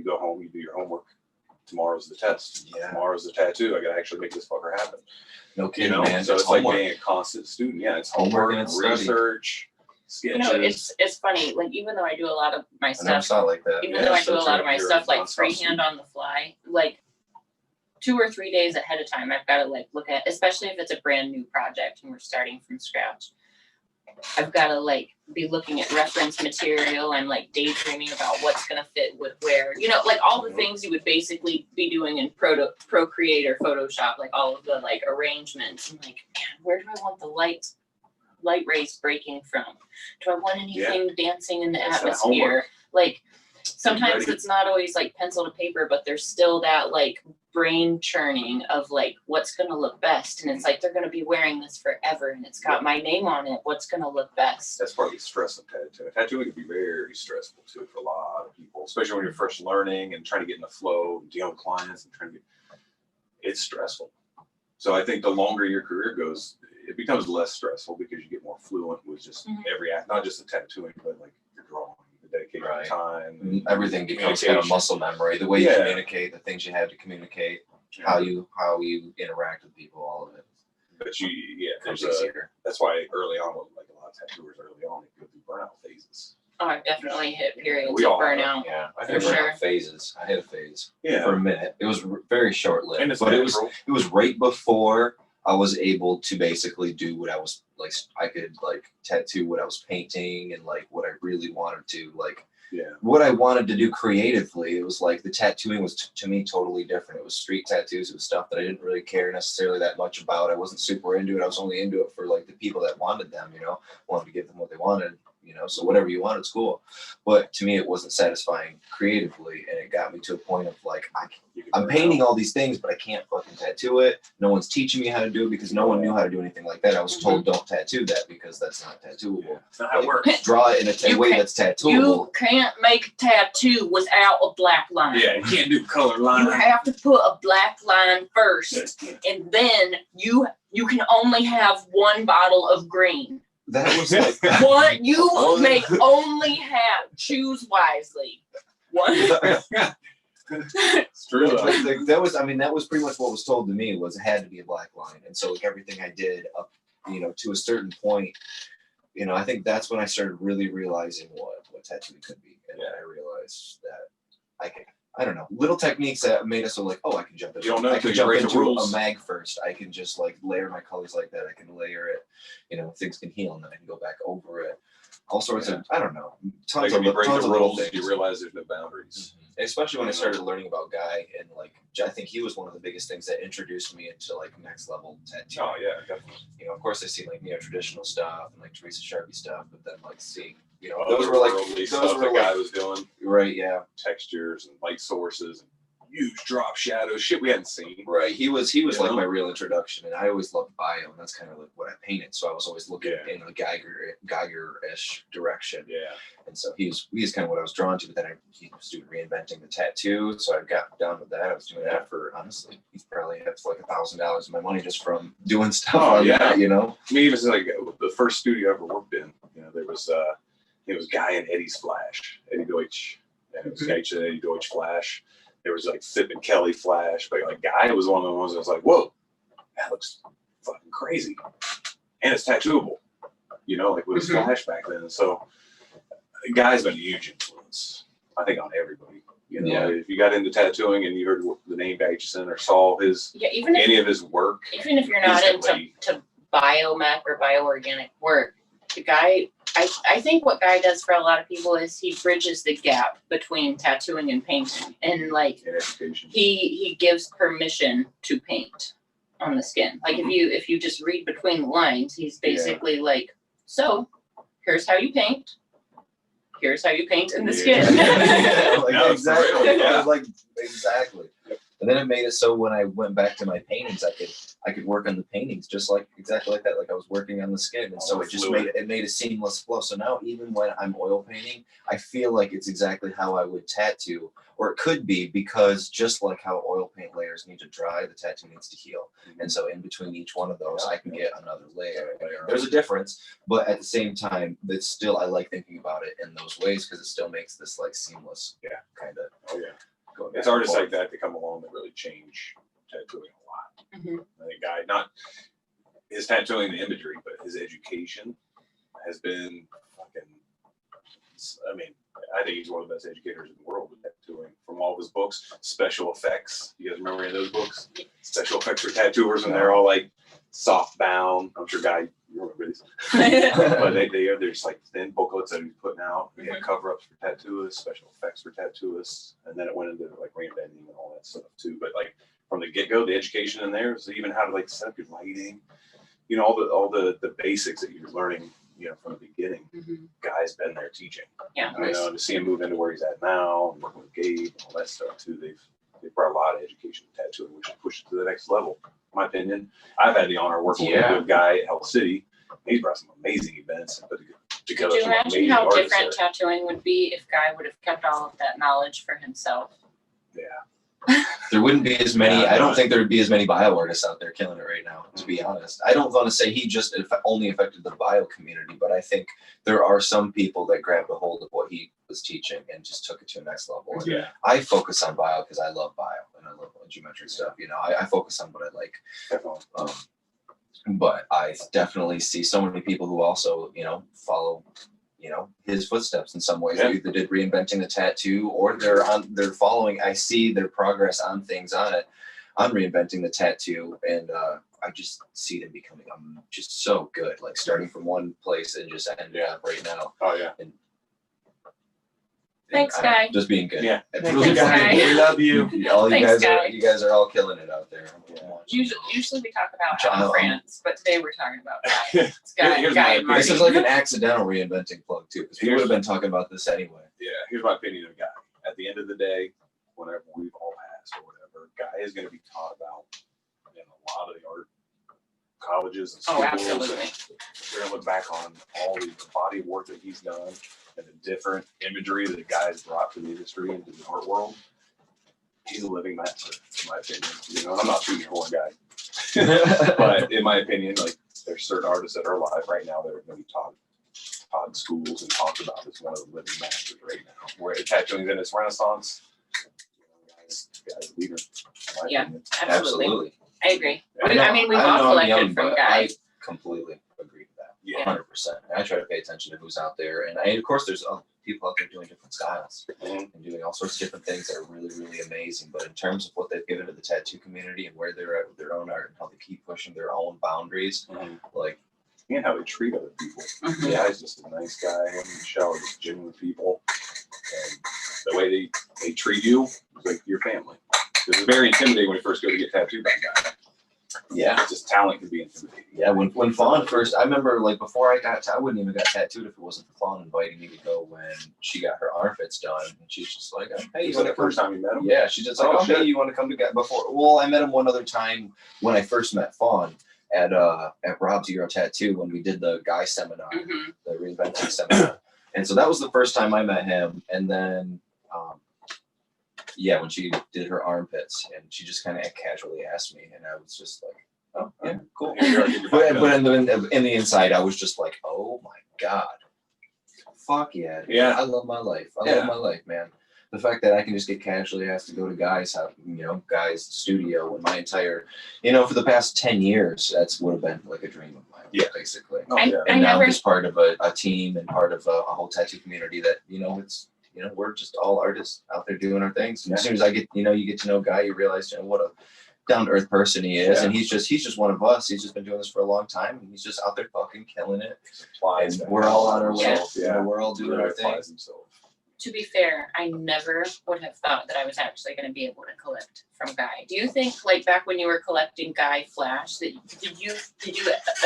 go home, you do your homework. Tomorrow's the test. Yeah. Tomorrow's the tattoo. I gotta actually make this fucker happen. No kidding, You know, man. so It's it's like homework. being a constant student. Yeah, it's Homework homework and and it's study. research, You sketches. know, it's funny, like even though I do a lot of my I never stuff, saw it like that. even Yeah, though I so do a lot of my you're stuff like nonstop freehand student. on the fly, like 2 or 3 days ahead of time, I've got to like look at, especially if it's a brand new project and we're starting from scratch. I've got to like be looking at reference material. I'm like daydreaming about what's gonna fit with where, you know, like all the things you would basically be doing in Procreate or Photoshop, like all of the like arrangements. I'm like, man, where do I want the light rays breaking from? Do I want anything dancing in the It's that atmosphere? homework. Like sometimes ready. it's not always like pencil to paper, but there's still that like brain churning of like what's gonna look best. And it's like they're gonna be wearing this forever and it's got my name on it. What's gonna look best? That's part of the stress of tattooing. Tattooing can be very stressful too for a lot of people, especially when you're first learning and trying to get in the flow, and dealing with clients and trying to get. It's stressful. So I think the longer your career goes, it becomes less stressful because you get more fluent with just every act, not just the tattooing, but like your drawing, the dedication Right. time. Everything becomes kind of muscle memory. The way you Yeah. communicate, the things you have to communicate, how you interact with people, all of it But becomes there's easier. that's why early on, like a lot of tattooers early on, they go through burnout phases. Oh, I've definitely hit periods We of all have. burnout. Yeah, I For had sure. phases. I had a phase for Yeah, a minute. It was very short lived, and it's but natural. it was right before I was able to basically do what I was like. I could like tattoo what I was painting and like what I really wanted to like. Yeah. What I wanted to do creatively, it was like the tattooing was to me totally different. It was street tattoos. It was stuff that I didn't really care necessarily that much about. I wasn't super into it. I was only into it for like the people that wanted them, you know, wanted to give them what they wanted, you know, so whatever you wanted is cool. But to me, it wasn't satisfying creatively. And it got me to a point of like, I'm painting all these things, but I can't fucking tattoo it. No one's teaching me how to do it because no one knew how to do anything like that. I was told don't tattoo that because that's not tattooable. That's not how it works. Draw it in a You way can't- that's tattooable. You can't make a tattoo without a black line. Yeah, you can't do color You line. have to put a black line first, and then you can only have one bottle of green. That was like What you may only have. Choose wisely. One. It's true. though. like, that was, I mean, that was pretty much what was told to me was it had to be a black line. And so like everything I did up, you know, to a certain point, you know, I think that's when I started really realizing what tattooing could be. And then I realized that I don't know, little techniques that made us so like, oh, I can jump into, You don't know I until can you jump break the into rules. a mag first. I can just like layer my colors like that. I can layer it, you know, things can heal and then I can go back over it. All sorts of, I don't know, Like tons if you break of the little rules, things. you realize there's no boundaries. Especially when I started learning about Guy and like I think he was one of the biggest things that introduced me into like next level tattoo. Oh yeah, definitely. You know, of course I see like traditional stuff and like Teresa Sharpie stuff, but then like seeing, you know, Those those were like otherworldly those stuff were the guy like was doing, right, yeah, textures and light sources and huge drop shadows, shit we hadn't seen. right. He was You like know? my real introduction, and I always loved bio, and that's kind of like what I painted. So I was always looking Yeah. in a Geiger-ish direction. Yeah. And so he was kind of what I was drawn to, but then he was doing reinventing the tattoo. So I got down with that. I was doing that for, honestly, he's probably had like $1,000 of my money just from doing stuff on that, you know? I mean, even like the first studio I ever worked in, you know, there was it was Guy and Eddie's Flash, Eddie Deutsch, and it was H and Eddie Deutsch Flash. There was like Sip and Kelly Flash, but like Guy was one of the ones that was like, whoa, that looks fucking crazy. And it's tattooable, you know, like with his Flash back then. So Guy's been a huge influence, I think, on everybody. You know, if you got into tattooing and you heard the name Aitchison or saw his any of his work, even if you're not into biomech or bioorganic work, the Guy, I think what Guy does for a lot of people is he bridges the gap between tattooing and painting, and like in education. he gives permission to paint on the skin. Like if you just read between the lines, he's basically like, so here's how you paint. Here's how you paint in the skin. Yeah, like, No, exactly. for real, yeah. Like exactly. And then it made it so when I went back to my paintings, I could work on the paintings just like exactly like that, like I was working on the skin, and so it just made a seamless flow. So now even when I'm oil painting, I feel like it's exactly how I would tattoo, or it could be, because just like how oil paint layers need to dry, the tattoo needs to heal. And so in between each one of those, I can get another layer. There's a difference, but at the same time, it's still, I like thinking about it in those ways because it still makes this like seamless, kind of. Oh yeah. It's artists like that that come along that really change tattooing a lot. I think guy, not his tattooing, the imagery, but his education has been fucking. I mean, I think he's one of the best educators in the world with tattooing. From all of his books, special effects. You guys remember any of those books? Special effects for tattooers, and they're all like soft bound. I'm sure Guy, you remember these. But they're just like thin booklets that he's putting out. We had cover ups for tattooists, special effects for tattooists, and then it went into like reinventing and all that stuff too. But like from the get go, the education in there is even how to like set up your lighting, you know, all the basics that you're learning, you know, from the beginning. Guy's been there teaching. Yeah. You know, to see him move into where he's at now and working with Gabe and all that stuff too. They've brought a lot of education to tattooing, which should push it to the next level. In my opinion, I've had the honor of working with a guy at Health City. He's brought some amazing events and put together. Could you some imagine amazing how artists different there. tattooing would be if Guy would have kept all of that knowledge for himself? Yeah. There wouldn't be as many. I don't think there would be as many bio artists out there killing it right now, to be honest. I don't want to say he just only affected the bio community, but I think there are some people that grabbed a hold of what he was teaching and just took it to a next level. And Yeah. I focus on bio because I love bio and I love geometry stuff. You know, I focus on what I like. Definitely. But I definitely see so many people who also, you know, follow, you know, his footsteps in some ways. They either did reinventing the tattoo or they're following. I see their progress on things on reinventing the tattoo, and I just see them becoming just so good, like starting from one place and just ending up right now. Oh yeah. And Thanks, Guy. Just being good. Yeah. It's Thanks, Guy. We love you. All Thanks, Guy. you guys are all killing it out there. Usually we talk about Alan France, but today we're talking about Guy. It's Guy, Here's Guy my- and Marty. This is like an accidental reinventing plug too, because we would have been talking about this anyway. Yeah, here's my opinion of Guy. At the end of the day, whenever we've all passed or whatever, Guy is going to be taught about in a lot of the art colleges and schools. Oh, absolutely. And they're going to look back on all the body of work that he's done and the different imagery that the guy's brought to the industry and to the art world. He's a living master, in my opinion. You know, I'm not shooting a horn guy, but in my opinion, like there's certain artists that are alive right now that are going to be taught in schools and talked about as one of the living masters right now. Where tattooing is in its renaissance, guy's a leader. In my opinion. Absolutely. I agree. Yeah. I mean, we've all collected from Guy. I completely agree with that. Yeah. 100%. I try to pay attention to who's out there, and of course, there's people out there doing different styles and doing all sorts of different things that are really, really amazing. But in terms of what they've given to the tattoo community and where they're at with their own art and how they keep pushing their own boundaries, like. And how they treat other people. Mhm. Yeah, he's just a nice guy. Him and Michelle are just genuine people. And the way they treat you is like your family. It's very intimidating when you first go to get tattooed by a guy. Yeah. Just talent can be intimidating. Yeah, when Fawn first, I remember like before I wouldn't even got tattooed if it wasn't for Fawn inviting me to go when she got her armpits done. And she's just like, hey, you Was that want the to come? first time you met him? Yeah, she's just like, Oh, oh, hey, shit. you want to come to get before? Well, I met him one other time when I first met Fawn at Rob's Euro Tattoo when we did the guy seminar, Mhm. the reinventing seminar. And so that was the first time I met him. And then, when she did her armpits and she just kind of casually asked me, and I was just like, oh, yeah, cool. But in the inside, I was just like, oh my God. Fuck yeah. Dude. Yeah. I love my life. I love my life, man. The fact that I can just get casually asked to go to Guy's house, Guy's studio and my entire, for the past 10 years, that's would have been like a dream of mine, basically. Oh, yeah. And now I'm just part of a team and part of a whole tattoo community that, it's, we're just all artists out there doing our things. And as soon as I get, you get to know Guy, you realize, what a down-to-earth person he is. And he's just one of us. He's just been doing this for a long time. And he's just out there fucking killing it. And we're all on our way. Yeah. We're all doing our thing. To be fair, I never would have thought that I was actually going to be able to collect from Guy. Do you think, like back when you were collecting Guy Flash, that did you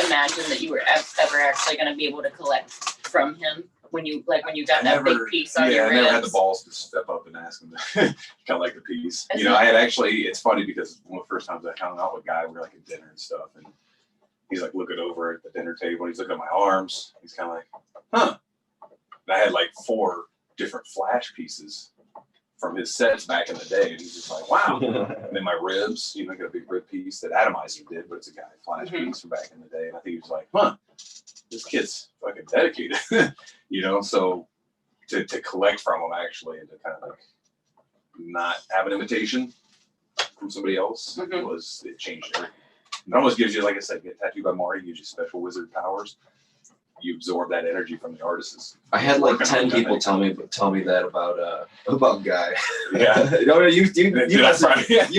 imagine that you were ever actually going to be able to collect from him? when you got that big piece on your I ribs? never had the balls to step up and ask him to kind of like the piece. You know, I had actually. It's funny because one of the first times I hung out with a guy, we were like at dinner and stuff, and he's like looking over at the dinner table. He's looking at my arms. He's kind of like, huh. And I had like 4 different flash pieces from his sets back in the day, and he's just like, wow. And then my ribs, you know, I got a big rib piece that Atomizer did, but it's a guy flash piece from back in the day, and I think he was like, huh, this kid's fucking dedicated, you know. So to collect from him actually, and to kind of like not have an invitation from somebody else it changed everything. It almost gives you, like I said, get tattooed by Marty, gives you special wizard powers. You absorb that energy from the artists. I had like 10 people tell me that about Guy. Yeah. You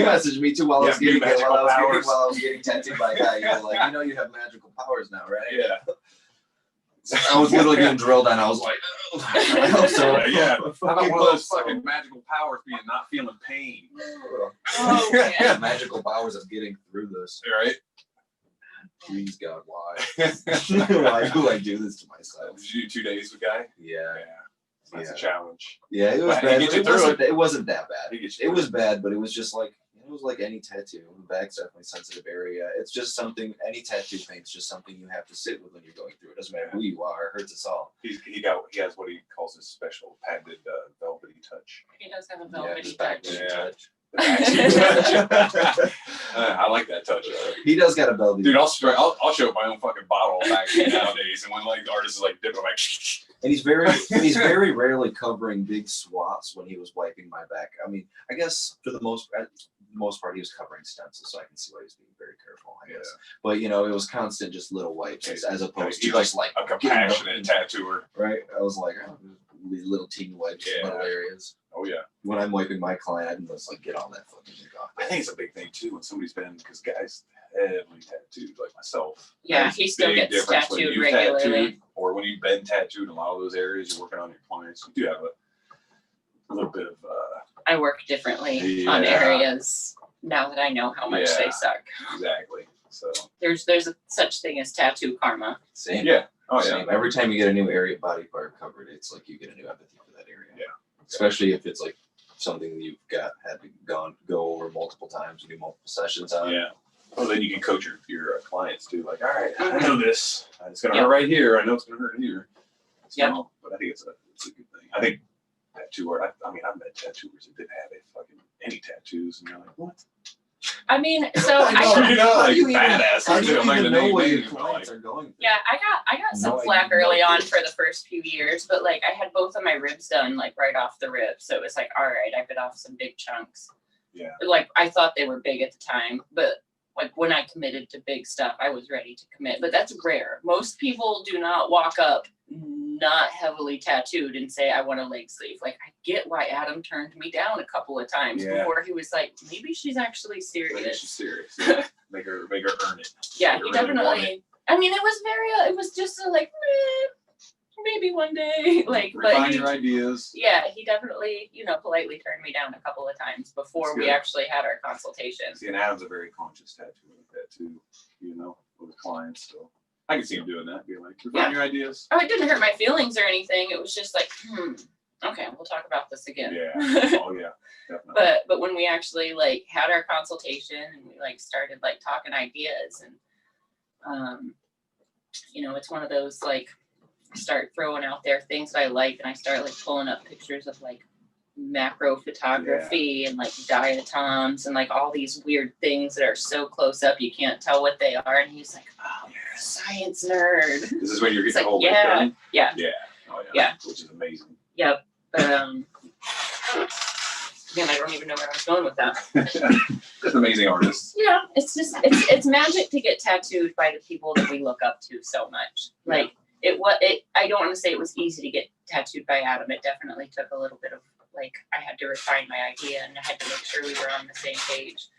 messaged me too while I was getting tattooed by Guy. You were like, you know, you have magical powers now, right? Yeah. I was literally getting drilled on. I was like, I hope so. Yeah. How about one of those fucking magical powers being not feeling pain? Oh, man. Magical powers of getting through this. Right? Please God, why? Why do I do this to myself? Did you do 2 days with Guy? Yeah. That's a challenge. Yeah, it was But bad. he gets you through It wasn't that bad. He gets you It through was bad, but it was just like, it was like any tattoo. The back's definitely a sensitive area. It's just something, any tattoo thing, it's just something you have to sit with when you're going through it. Doesn't matter who you are, it hurts us all. He has what he calls his special patented velvety touch. He does have a velvety just touch. touch. I like that touch. He does got a velvety. Dude, I'll show up my own fucking bottle back nowadays, and when like the artist is like dipping, I'm like, and he's very rarely covering big swaths when he was wiping my back. I mean, I guess for the most part he was covering stencils, so I can see why he was being very careful, I guess. But you know, it was constant just little wipes as opposed to just like a compassionate tattooer. Right? I was like, oh, these little teeny wipes in little areas. Oh yeah. When I'm wiping my client, I can just like get all that fucking shit off. I think it's a big thing too when somebody's been, because guys heavily tattooed like myself. Yeah, he still gets tattooed regularly. Or when you've been tattooed in a lot of those areas, you're working on your clients. You do have a little bit of. I work differently on areas now that I know how much they suck. Exactly. So there's a such thing as tattoo karma. Same. Yeah. Oh yeah. Same. Every time you get a new area body part covered, it's like you get a new empathy for that area. Yeah. Especially if it's like something you've had to go over multiple times, do multiple sessions on. Yeah. Well, then you can coach your clients too. Like, all right, I know this. It's gonna hurt right here. I know it's gonna hurt here. So, but I think it's a good thing. I think tattoo art. I mean, I've met tattooers that didn't have any tattoos, and you're like, what? I mean, so like badass. How do you even know what your names, clients are going through? Yeah, I got some flack early on for the first few years, but like I had both of my ribs done like right off the rib, so it was like, all right, I bit off some big chunks. Yeah. Like I thought they were big at the time, but like when I committed to big stuff, I was ready to commit. But that's rare. Most people do not walk up not heavily tattooed and say, I want a leg sleeve. Like I get why Adam turned me down a couple of times before he was like, maybe she's actually serious. Maybe she's serious. Yeah. make her earn it. Yeah, he definitely. I mean, it was just like, maybe one day. Like, refine your ideas. Yeah, he definitely, politely turned me down a couple of times before we actually had our consultation. See, and Adam's a very conscious tattooer like that too, with clients. So I can see him doing that. Be like, refine your ideas. Oh, it didn't hurt my feelings or anything. It was just like, okay, we'll talk about this again. Yeah. Oh yeah. Definitely. But when we actually like had our consultation and we like started like talking ideas and it's one of those like start throwing out there things that I like and I start like pulling up pictures of like macro photography and like diatoms and like all these weird things that are so close up you can't tell what they are, and he's like, oh, you're a science nerd. This is when you're getting like, the whole done? Yeah. Oh yeah. Yeah. Which is amazing. Yep. But man, I don't even know where I was going with that. Just amazing artists. Yeah, it's just it's magic to get tattooed by the people that we look up to so much. Like I don't want to say it was easy to get tattooed by Adam. It definitely took a little bit of like I had to refine my idea and I had to make sure we were on the same page.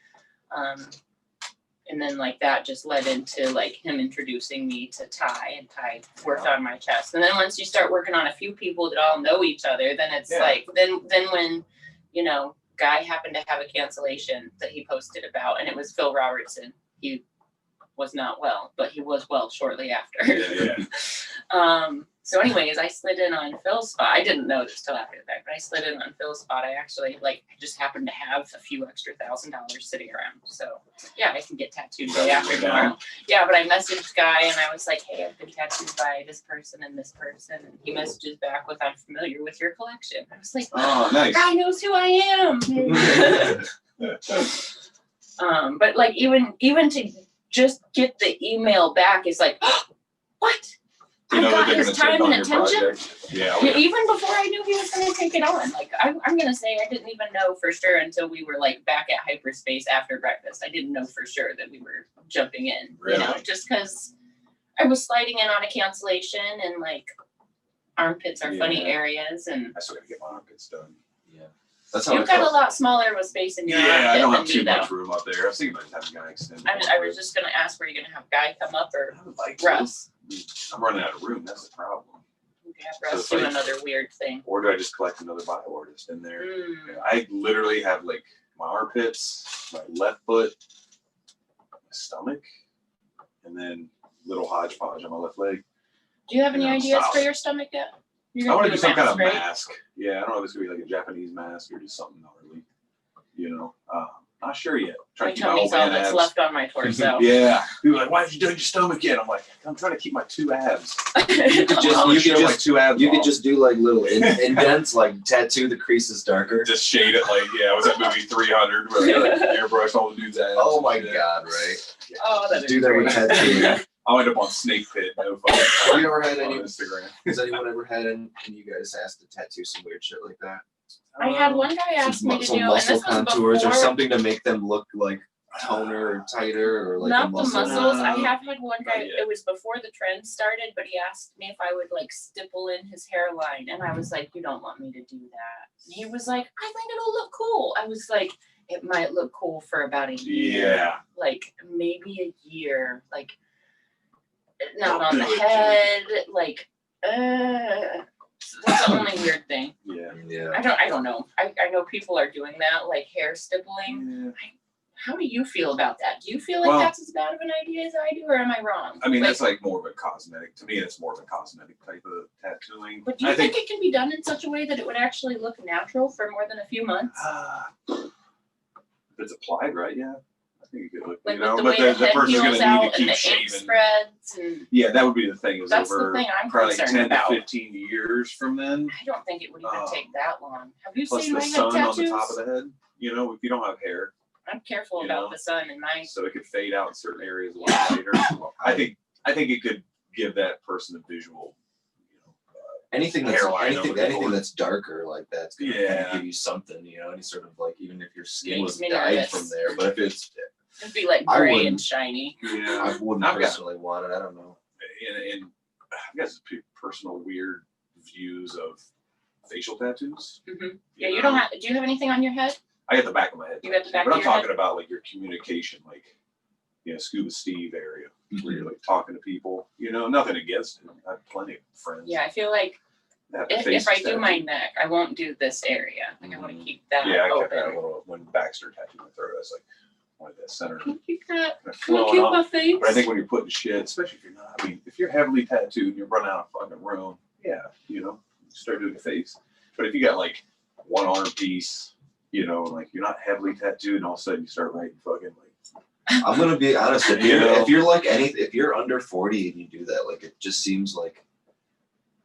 And then like that just led into like him introducing me to Ty, and Ty worked on my chest. And then once you start working on a few people that all know each other, then it's like then when Guy happened to have a cancellation that he posted about, and it was Phil Robertson. He was not well, but he was well shortly after. Yeah. So anyways, I slid in on Phil's spot. I didn't know this till after the fact, but I slid in on Phil's spot. I actually just happened to have a few extra $1,000 sitting around. So yeah, I can get tattooed day after tomorrow. Yeah, but I messaged Guy and I was like, hey, I've been tattooed by this person and this person. And he messages back with, I'm familiar with your collection. I was like, oh, nice. Guy knows who I am. But like even to just get the email back is like, what? I got his time and attention. Yeah. Even before I knew he was going to take it on. Like, I'm going to say I didn't even know for sure until we were like back at hyperspace after breakfast. I didn't know for sure that we were jumping in, really? You know, just because I was sliding in on a cancellation and like armpits are funny areas. And I still got to get my armpits done. Yeah. That's how you've got a lot smaller of a space in your armpit. I don't have than too me, much though. room up there. I was thinking about having a guy extend. I was just going to ask, were you going to have Guy come up or I would like Russ? I'm running out of room. That's the problem. We could have Russ do another weird thing. Or do I just collect another bio artist in there? I literally have like my armpits, my left foot, my stomach, and then little hodgepodge on my left leg. Do you have any ideas for your stomach yet? I want to do some kind of mask. Yeah, I don't know if it's gonna be like a Japanese mask or just something gnarly. You know, not sure yet. My tummy's all that's left on my torso. Yeah, people are like, why did you do your stomach yet? I'm like, I'm trying to keep my 2 abs. You could just do like little indents, like tattoo the creases darker. Just shade it like, yeah, was that movie 300 where they like airbrush all the dudes' abs? Oh my god, right? Yeah. Oh, that is do that with tattoo. I'll end up on Snake Pit. No fun. Have you ever had any? Instagram. Has anyone ever had any? Can you guys ask to tattoo some weird shit like that? I had one guy ask me to do, and muscle this was contours before, or something to make them look like toner or tighter or like not a muscle. the muscles. I have had one guy. Not yet. It was before the trend started, but he asked me if I would like stipple in his hairline, and I was like, "You don't want me to do that." And he was like, "I think it'll look cool." I was like, "It might look cool for about a year, Yeah. like maybe a year, like not on the head, like." That's the only weird thing. Yeah. I don't know. I know people are doing that, like hair stippling. Yeah. How do you feel about that? Do you feel like that's as bad of an idea as I do, or am I wrong? I mean, that's like more of a cosmetic. To me, it's more of a cosmetic type of tattooing. But do you think it can be done in such a way that it would actually look natural for more than a few months? If it's applied right, yeah. I think it could look, Like you know, with the but way the person's heals going to need to out and keep the ink shaving. spreads and Yeah, that would be the thing. Is that's over the thing I'm probably like concerned 10 about. to 15 years from then. I don't think it would even take that long. Have you Plus seen the my head sun tattoos? on the top of the head. You know, if you don't have hair, I'm careful about the sun in my. so it could fade out in certain areas a lot later. I think it could give that person a visual. You know, anything that's darker like that's gonna kind Yeah. of give you something, you know, any sort of like even if your skin Makes was me dyed nervous. from there, but if it's It'd be like I gray and wouldn't- shiny. Yeah, I wouldn't I've got- personally want it. I don't know. and I guess personal weird views of facial tattoos. Mm-hmm. Yeah, you don't have. Do you have anything on your head? I got the back of my head. You got the back but of I'm your talking head? about like your communication, like Scuba Steve area, where Mm-hmm. you're like talking to people. You know, nothing against it. I have plenty of friends. Yeah, I feel like that have if I faces do my tattooed. neck, I won't do this area. Like I want to keep that Yeah, I kept open. that a little when Baxter tattooed my throat. I was like, I wanted that center. Can you keep that? kind of Can you flowing keep up. my face? But I think when you're putting shit, especially if you're not, I mean, if you're heavily tattooed and you're running out of fucking room, yeah, you know, start doing the face. But if you got like one arm piece, you know, like you're not heavily tattooed, and all of a sudden you start writing fucking like. I'm gonna be honest. If you're under 40 and you do that, like it just seems like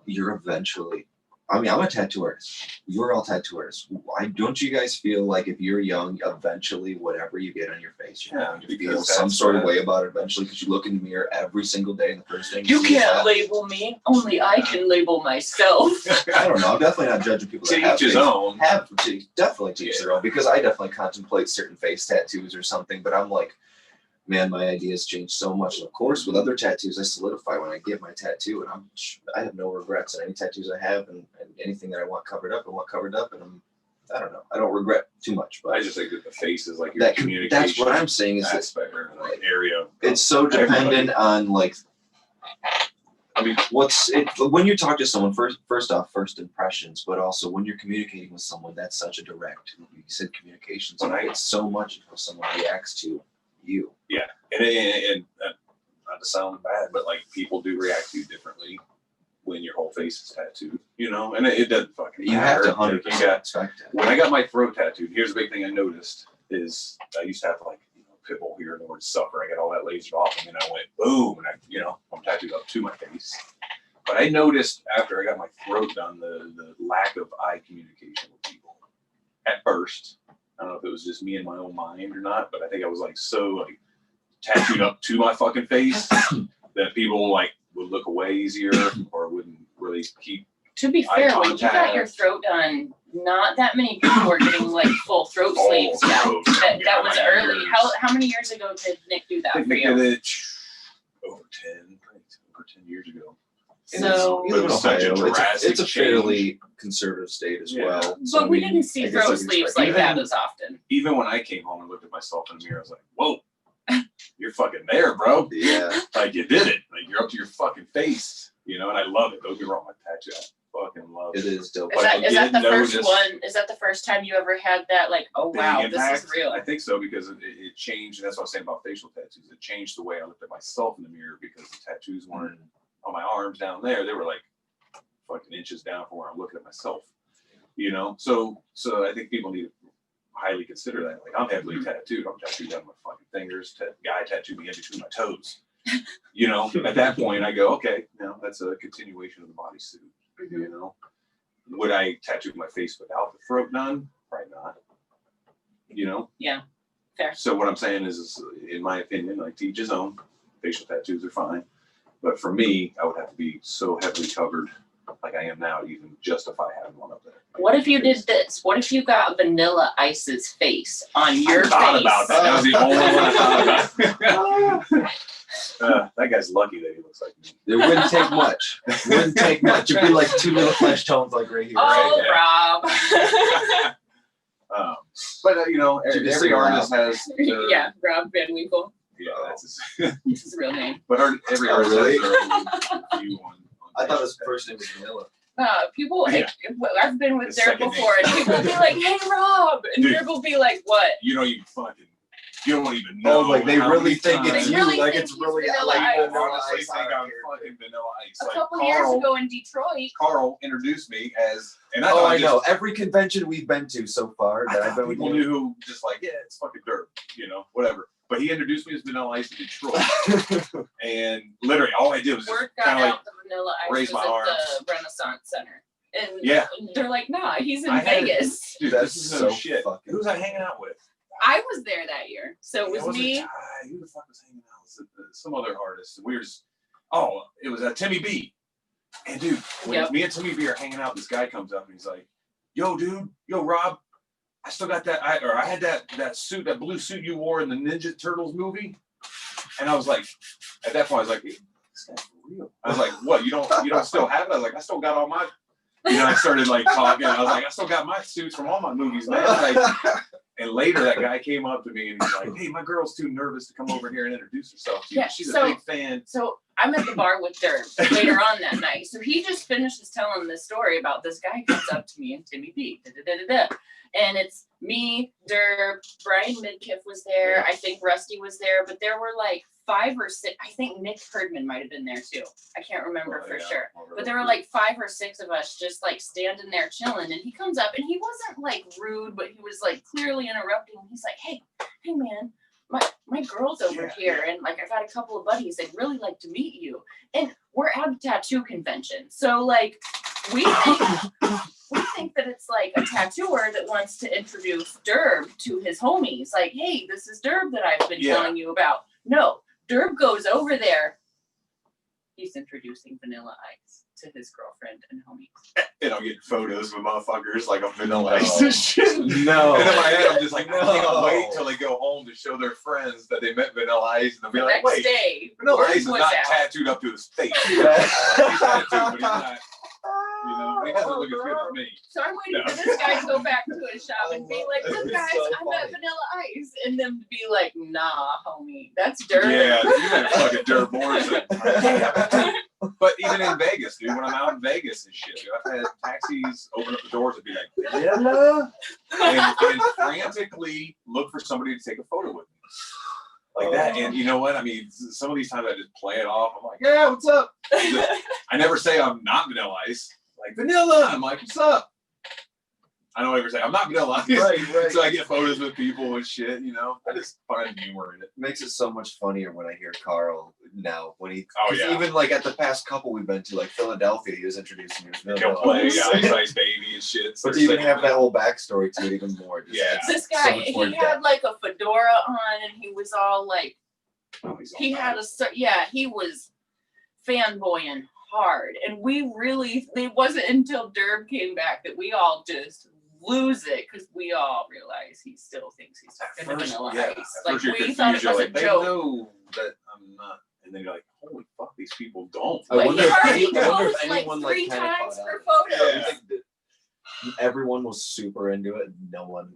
you're eventually. I mean, I'm a tattoo artist. You're all tattoo artists. Why don't you guys feel like if you're young, eventually whatever you get on your face, you're going to feel because some that's sort of what- way about it eventually? Because you look in the mirror every single day, and the first thing You see is can't that. label me. Only I can label myself. I don't know. I'm definitely not judging people that To have each his face- own. definitely to each their own, because I definitely contemplate certain face tattoos or something, but I'm like, man, my ideas change so much. And of course, with other tattoos, I solidify when I get my tattoo, and I have no regrets in any tattoos I have, and anything that I want covered up, and I don't know. I don't regret too much, but I just think that the face is like your communication. that's what I'm saying is that aspect or like area. it's so dependent on like. I mean, when you talk to someone, first off, first impressions, but also when you're communicating with someone, that's such a direct. You said communications, and it's so much of how someone reacts to you. Yeah, and not to sound bad, but like people do react to you differently when your whole face is tattooed, you know, and it doesn't fucking You have to matter. 100% expect it. When I got my throat tattooed, here's the big thing I noticed is I used to have like, you know, pit bull here and the word suffer. I got all that lasered off and then I went boom and I'm tattooed up to my face. But I noticed after I got my throat done, the lack of eye communication with people. At first, I don't know if it was just me in my own mind or not, but I think I was like so like tattooed up to my fucking face that people like would look away easier or wouldn't really keep. To be fair, when you got your throat done, not that many people were getting like full throat sleeves. Yeah, that was early. How many years ago did Nick do that? I think Nick did it over 10 years ago. So it's a fairly conservative state as well. But we didn't see throat sleeves like that as often. Even when I came home and looked at myself in the mirror, I was like, whoa, you're fucking there, bro. Yeah. Like you did it. Like you're up to your fucking face, you know, and I love it. Don't get me wrong, my tattoo. I fucking love it. It is dope. Is that the first one? Is that the first time you ever had that like, oh wow, this is real? I think so because it changed, and that's what I was saying about facial tattoos. It changed the way I looked at myself in the mirror because the tattoos weren't on my arms down there. They were like fucking inches down from where I'm looking at myself. You know? So I think people need to highly consider that. Like I'm heavily tattooed. I'm tattooed down my fucking fingers. Guy tattooed me in between my toes. You know, at that point I go, okay, that's a continuation of the bodysuit. You know, would I tattoo my face without the throat done? Probably not. You know? Yeah, fair. So what I'm saying is in my opinion, like to each his own. Facial tattoos are fine, but for me, I would have to be so heavily covered, like I am now, to even justify having one up there. What if you did this? What if you got Vanilla Ice's face on your face? I thought about that. That was the only one I thought about. That guy's lucky that he looks like me. It wouldn't take much. It wouldn't take much. It'd be like two little flesh tones, like right here. Oh, right? Rob. But you know, every artist has. Yeah, Rob Van Winkle. Yeah, that's his real name. But every artist has their own view on I thought his first name was Vanilla. People, I've been with Durb before, and people will be like, "Hey, Rob," and Durb will be like, "What?" You don't even know. Oh, like they really think it's you. Like it's really like honestly think I'm fucking Vanilla Ice. A couple years ago in Detroit, Carl introduced me as, and I know every convention we've been to so far that I've been with people knew who just like, yeah, it's fucking Durb, you know, whatever. But he introduced me as Vanilla Ice in Detroit, and literally all I did was word just got kind of out the Vanilla Ice raise was my arms. at the Renaissance Center, and yeah, they're like, "Nah, he's in Vegas." Dude, that's this is so shit. Who was I hanging out with? I was there that year, so it was me. Who the fuck was hanging out? Some other artist. We were just. It was Timmy B. And dude, when me and Timmy B are hanging out, this guy comes up and he's like, "Yo, dude, Rob, I still got that. I had that suit, that blue suit you wore in the Ninja Turtles movie." And I was like, at that point, I was like, "This guy's for real." I was like, "What? You don't still have it?" I was like, "I still got all my." You know, I started like talking. I was like, "I still got my suits from all my movies, man." Like, and later, that guy came up to me and he's like, "Hey, my girl's too nervous to come over here and introduce herself to you. She's a big fan." So I'm at the bar with Durb later on that night. So he just finishes telling this story about this guy comes up to me and Timmy B. And it's me, Durb, Brian Midkiff was there. I think Rusty was there, but there were like 5 or 6. I think Nick Herdman might have been there too. I can't remember for sure. But there were like 5 or 6 of us just like standing there chilling. And he comes up and he wasn't like rude, but he was like clearly interrupting. He's like, hey man, my girl's over here. And like, I got a couple of buddies. They'd really like to meet you. And we're at a tattoo convention. So like, we think that it's like a tattooer that wants to introduce Durb to his homies. Like, hey, this is Durb that I've been telling you about. No, Durb goes over there. He's introducing Vanilla Ice to his girlfriend and homies. And I'm getting photos with motherfuckers like I'm Vanilla Ice and shit. No. And in my head, I'm just like, I can't wait till they go home to show their friends that they met Vanilla Ice. And they'll be like, wait, day, Vanilla Ice is not tattooed up to his face. He's tattooed, but he's not. You know, he doesn't look as good as me. So I'm waiting for this guy to go back to his shop and be like, look guys, I met Vanilla Ice. And them to be like, nah, homie, that's Durb. Yeah, you met fucking Durb Morrison. But even in Vegas, dude, when I'm out in Vegas and shit, dude, I've had taxis open up the doors and be like, and frantically look for somebody to take a photo with me. like that. And you know what? I mean, some of these times I just play it off. I'm like, yeah, what's up? I never say I'm not Vanilla Ice. Like, Vanilla. I'm like, what's up? I don't ever say I'm not Vanilla Ice. Right. So I get photos with people and shit, you know. I just find humor in it. Makes it so much funnier when I hear Carl now when he. Oh, yeah. Even like at the past couple we've been to, like Philadelphia, he was introducing you as He'll Vanilla play Ice. Ice Ice Baby and shit. But to even have that whole backstory to it even more. Just Yeah. This so guy, much more he depth. had like a fedora on, and he was all like, Oh, he's all he had he was fanboying hard, and it wasn't until Durb came back that we all just lose it, because we all realize he still thinks he's talking to Vanilla Ice. Like, we thought it was a they joke. know that I'm not. And then you're like, holy fuck, these people don't. I But wonder he if already any- I wonder if posed like anyone, 3 kinda times caught for on. photos. Yeah. Everyone was super into it. No one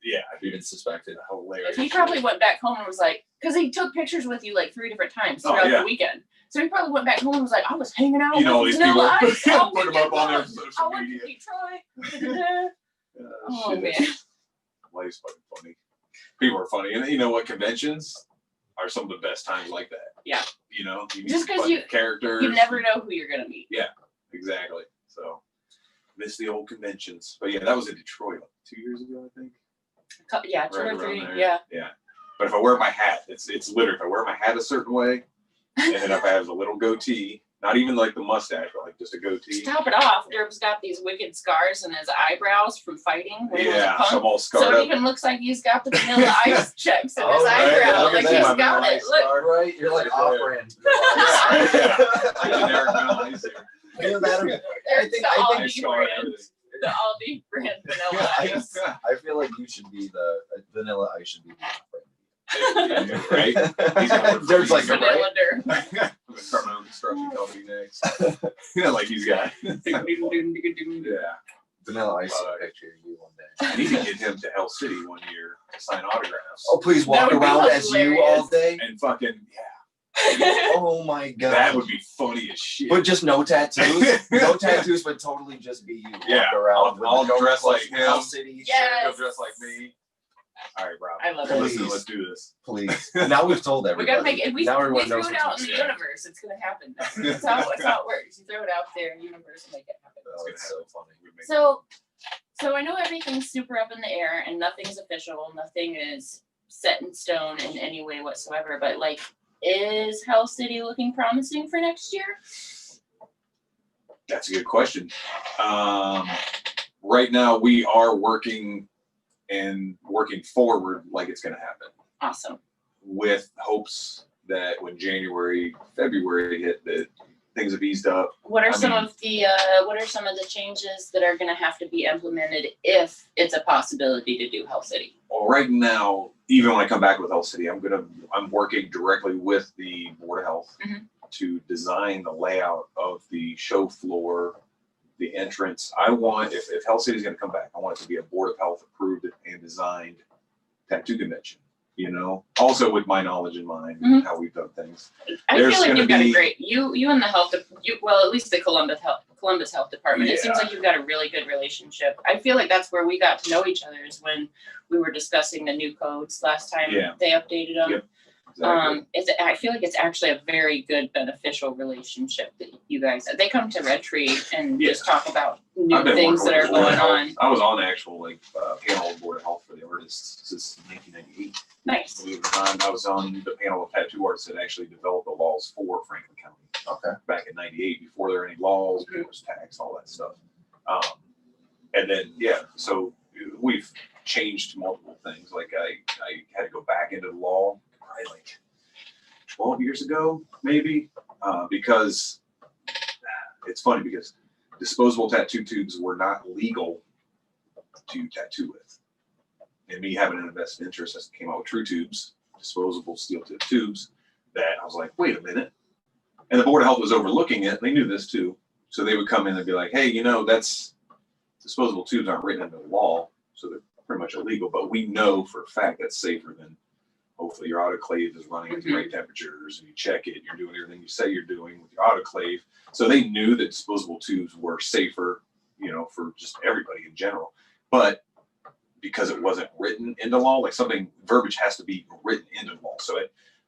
Yeah, even suspected. hilarious. He probably went back home and was like, because he took pictures with you like 3 different times throughout the weekend. So he probably went back home and was like, I was hanging out You know, with these Vanilla people Ice. I put them up on their social I went media. to Detroit. Oh, Shit, man. Life's fucking funny. People are funny, and you know what? Conventions are some of the best times like that. Yeah. You know, you meet Just some 'cause fucking characters. You never know who you're gonna meet. Exactly. So, miss the old conventions. But yeah, that was in Detroit 2 years ago, I think. Yeah, 2 Right or around 3. there. Yeah. Yeah. But if I wear my hat, it's literally if I wear my hat a certain way, and then if I have a little goatee, not even like the mustache, but like just a goatee. To top it off, Durb's got these wicked scars in his eyebrows from fighting when he was a Yeah, punk. so I'm all scarred So it up. even looks like he's got the Vanilla Ice checks in his Oh, right. eyebrow. Look at Like that. he's My got Vanilla it. Ice Look. scar. Right? You're like Right off-brand. Like generic Vanilla Ice. Either that or There's the I Aldi scar brand. everything. The Aldi brand Vanilla Ice. I feel like you should be the Vanilla Ice should be the off-brand. Right? He's gonna work for There's me. like a Vanilla Durb. I'm gonna start my own construction company next. You know, like he's got. Yeah. Vanilla Ice a picture of you one day. I need to get him to Hell City one year to sign autographs. Oh, please walk That would be around as you all hilarious. day. And fucking, Oh my god. that would be funny as shit. But just no tattoos. No tattoos, but totally just be you. Yeah, Walk around with I'll the dress like Gold Coast him. City Yes. He'll dress like me. All right, Rob. I love it. Listen, Please. let's do this. Please. Now we've told We everybody. gotta make it. We now everyone threw knows it what out to in the say. universe. It's gonna happen. That's how it works. You throw it out there, universe will make it happen. Oh, it's so funny. So I know everything's super up in the air and nothing's official. Nothing is set in stone in any way whatsoever. But like, is Hell City looking promising for next year? That's a good question. Right now, we are working forward like it's going to happen, Awesome. with hopes that when January, February hit, that things have eased up. What are I some mean- of the changes that are going to have to be implemented if it's a possibility to do Hell City? Well, right now, even when I come back with Hell City, I'm working directly with the Board of Health Mhm. to design the layout of the show floor, the entrance. I want, if Hell City's going to come back, I want it to be a Board of Health approved and designed tattoo convention. You know, also with my knowledge in mind, Mhm. how we've done things. I There's feel like gonna you've got a be- great you and the health well, at least the Columbus Health Department. It seems Yeah. like you've got a really good relationship. I feel like that's where we got to know each other, is when we were discussing the new codes last time Yeah. they updated them. Yep. Exactly. I feel like it's actually a very good beneficial relationship that you guys they come to Red Tree and Yeah. just talk about I've new been things working that with are the Board going of Health. on. I was on actual panel of Board of Health for the artists since 1998. Nice. Believe it or not, I was on the panel of tattoo artists that actually developed the laws for Franklin County. Okay. Back in '98, before there were any laws, before there was tax, all that stuff. And then so we've changed multiple things. Like I had to go back into the law probably like 12 years ago, maybe, because it's funny because disposable tattoo tubes were not legal to tattoo with. And me having an invested interest, I came out with True Tubes, disposable steel tip tubes, that I was like, wait a minute. And the Board of Health was overlooking it. They knew this too. So they would come in and be like, hey, that's disposable tubes aren't written into the law, so they're pretty much illegal. But we know for a fact that's safer than, hopefully your autoclave is running at the right temperatures and you check it, you're doing everything you say you're doing with your autoclave. So they knew that disposable tubes were safer, for just everybody in general. But because it wasn't written into law, like something verbiage has to be written into law. So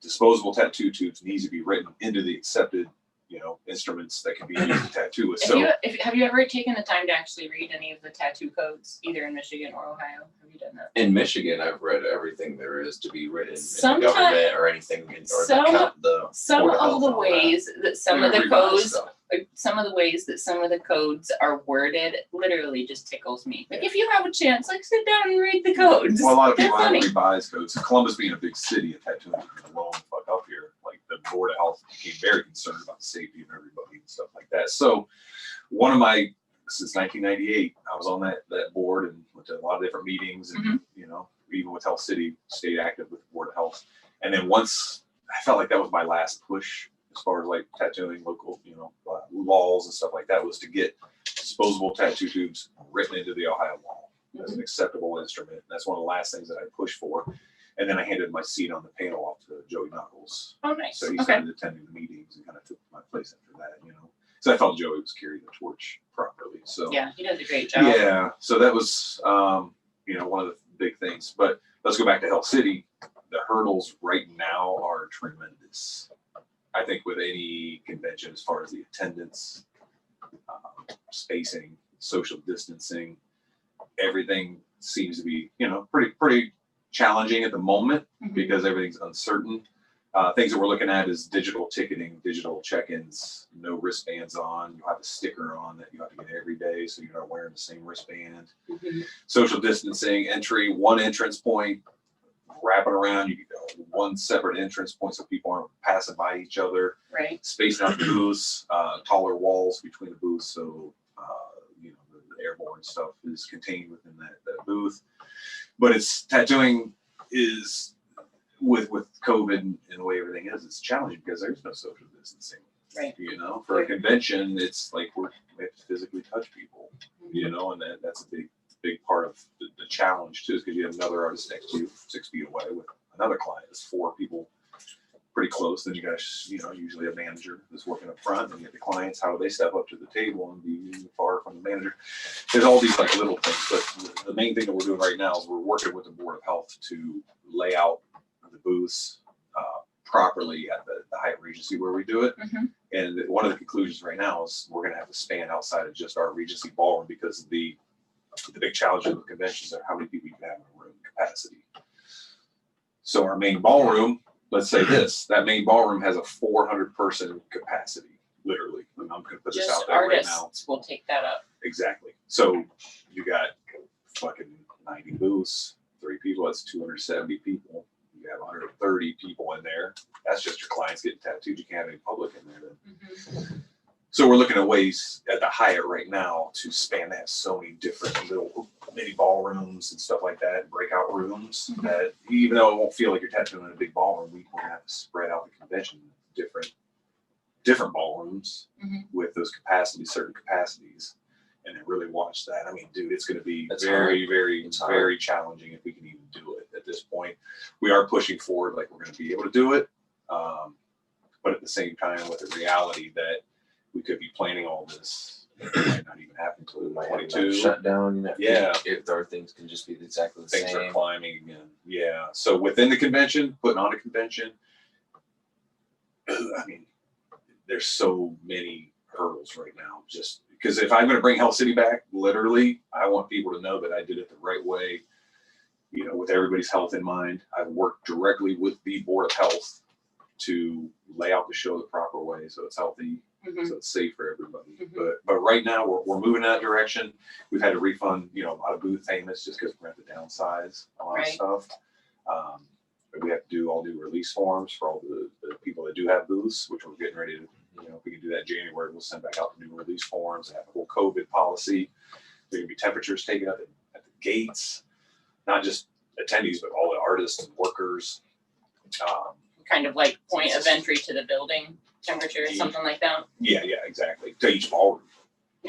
disposable tattoo tubes needs to be written into the accepted, instruments that can be used to tattoo with. So Have you ever taken the time to actually read any of the tattoo codes, either in Michigan or Ohio? Have you done that? In Michigan, I've read everything there is to be written in the Sometimes- government or anything, or some Board of Health the and all ways that some that. of the Revised codes, stuff. some of the ways that some of the codes are worded, literally just tickles me. Like if you have a chance, like sit down and read the codes. well, a lot of They're people have funny. revised codes. Columbus being a big city, a tattooing is blown the fuck up here. Like the Board of Health became very concerned about the safety of everybody and stuff like that. So since 1998, I was on that board and went to a lot of different meetings and, even with Health City, stayed active with the Board of Health. And then once I felt like that was my last push as far as like tattooing local, laws and stuff like that, was to get disposable tattoo tubes written into the Ohio law as an acceptable instrument. That's one of the last things that I pushed for. And then I handed my seat on the panel off to Joey Knuckles. Oh, nice. So he Okay. started attending the meetings and kind of took my place after that, So I felt Joey was carrying the torch properly. So Yeah, he does a great job. yeah, so that was one of the big things. But let's go back to Health City. The hurdles right now are tremendous. I think with any convention, as far as the attendance, spacing, social distancing, everything seems to be pretty challenging at the moment because everything's uncertain. Things that we're looking at is digital ticketing, digital check-ins, no wristbands on. You have a sticker on that you have to get every day, so you're not wearing the same wristband. Social distancing, entry, one entrance point, wrapping around. You get one separate entrance point so people aren't passing by each other. Right. Spacing out the booths, taller walls between the booths, so the airborne stuff is contained within that booth. But tattooing is with COVID and the way everything is, it's challenging because there's no social distancing. Right. For a convention, it's like we have to physically touch people. And that's a big part of the challenge too, is because you have another artist next to you 6 feet away with another client. It's 4 people pretty close. Then you got usually a manager that's working up front, and you get the clients. How do they step up to the table and be far from the manager? There's all these like little things, but the main thing that we're doing right now is we're working with the Board of Health to lay out the booths properly at the Hyatt Regency where we do it. And one of the conclusions right now is we're going to have to span outside of just our Regency ballroom, because the big challenge of the conventions are how many people you can have in a room capacity. So our main ballroom, let's say that main ballroom has a 400-person capacity, literally. I'm going to put this out Just there right now. artists will take that up. Exactly. So you got fucking 90 booths, 3 people, that's 270 people. You have 130 people in there. That's just your clients getting tattooed. You can't have any public in there then. So we're looking at ways at the Hyatt right now to span that. So many different little mini ballrooms and stuff like that, breakout rooms, that even though it won't feel like you're tattooing in a big ballroom, we're going to have to spread out the convention in different ballrooms with those certain capacities, and then really watch that. I mean, dude, it's going to be very challenging if we can even do it at this point. We are pushing forward like we're going to be able to do it, but at the same time with the reality that we could be planning all this, it might not even happen until 2022. Shut down. If our things can just be exactly the same. Things are climbing again. Yeah. So within the convention, putting on a convention, I mean, there's so many hurdles right now. Just because if I'm going to bring Health City back, literally, I want people to know that I did it the right way, with everybody's health in mind. I've worked directly with the Board of Health to lay out the show the proper way so it's healthy. So it's safe for everybody. But right now we're moving in that direction. We've had to refund, a lot of booth payments just because we're going to have to downsize a lot of stuff. We have to do all new release forms for all the people that do have booths, which we're getting ready to, if we can do that in January, we'll send back out the new release forms and have a whole COVID policy. There can be temperatures taken up at the gates, not just attendees, but all the artists and workers. Kind of like point of entry to the building temperature, something like that. Yeah, exactly. To each ballroom.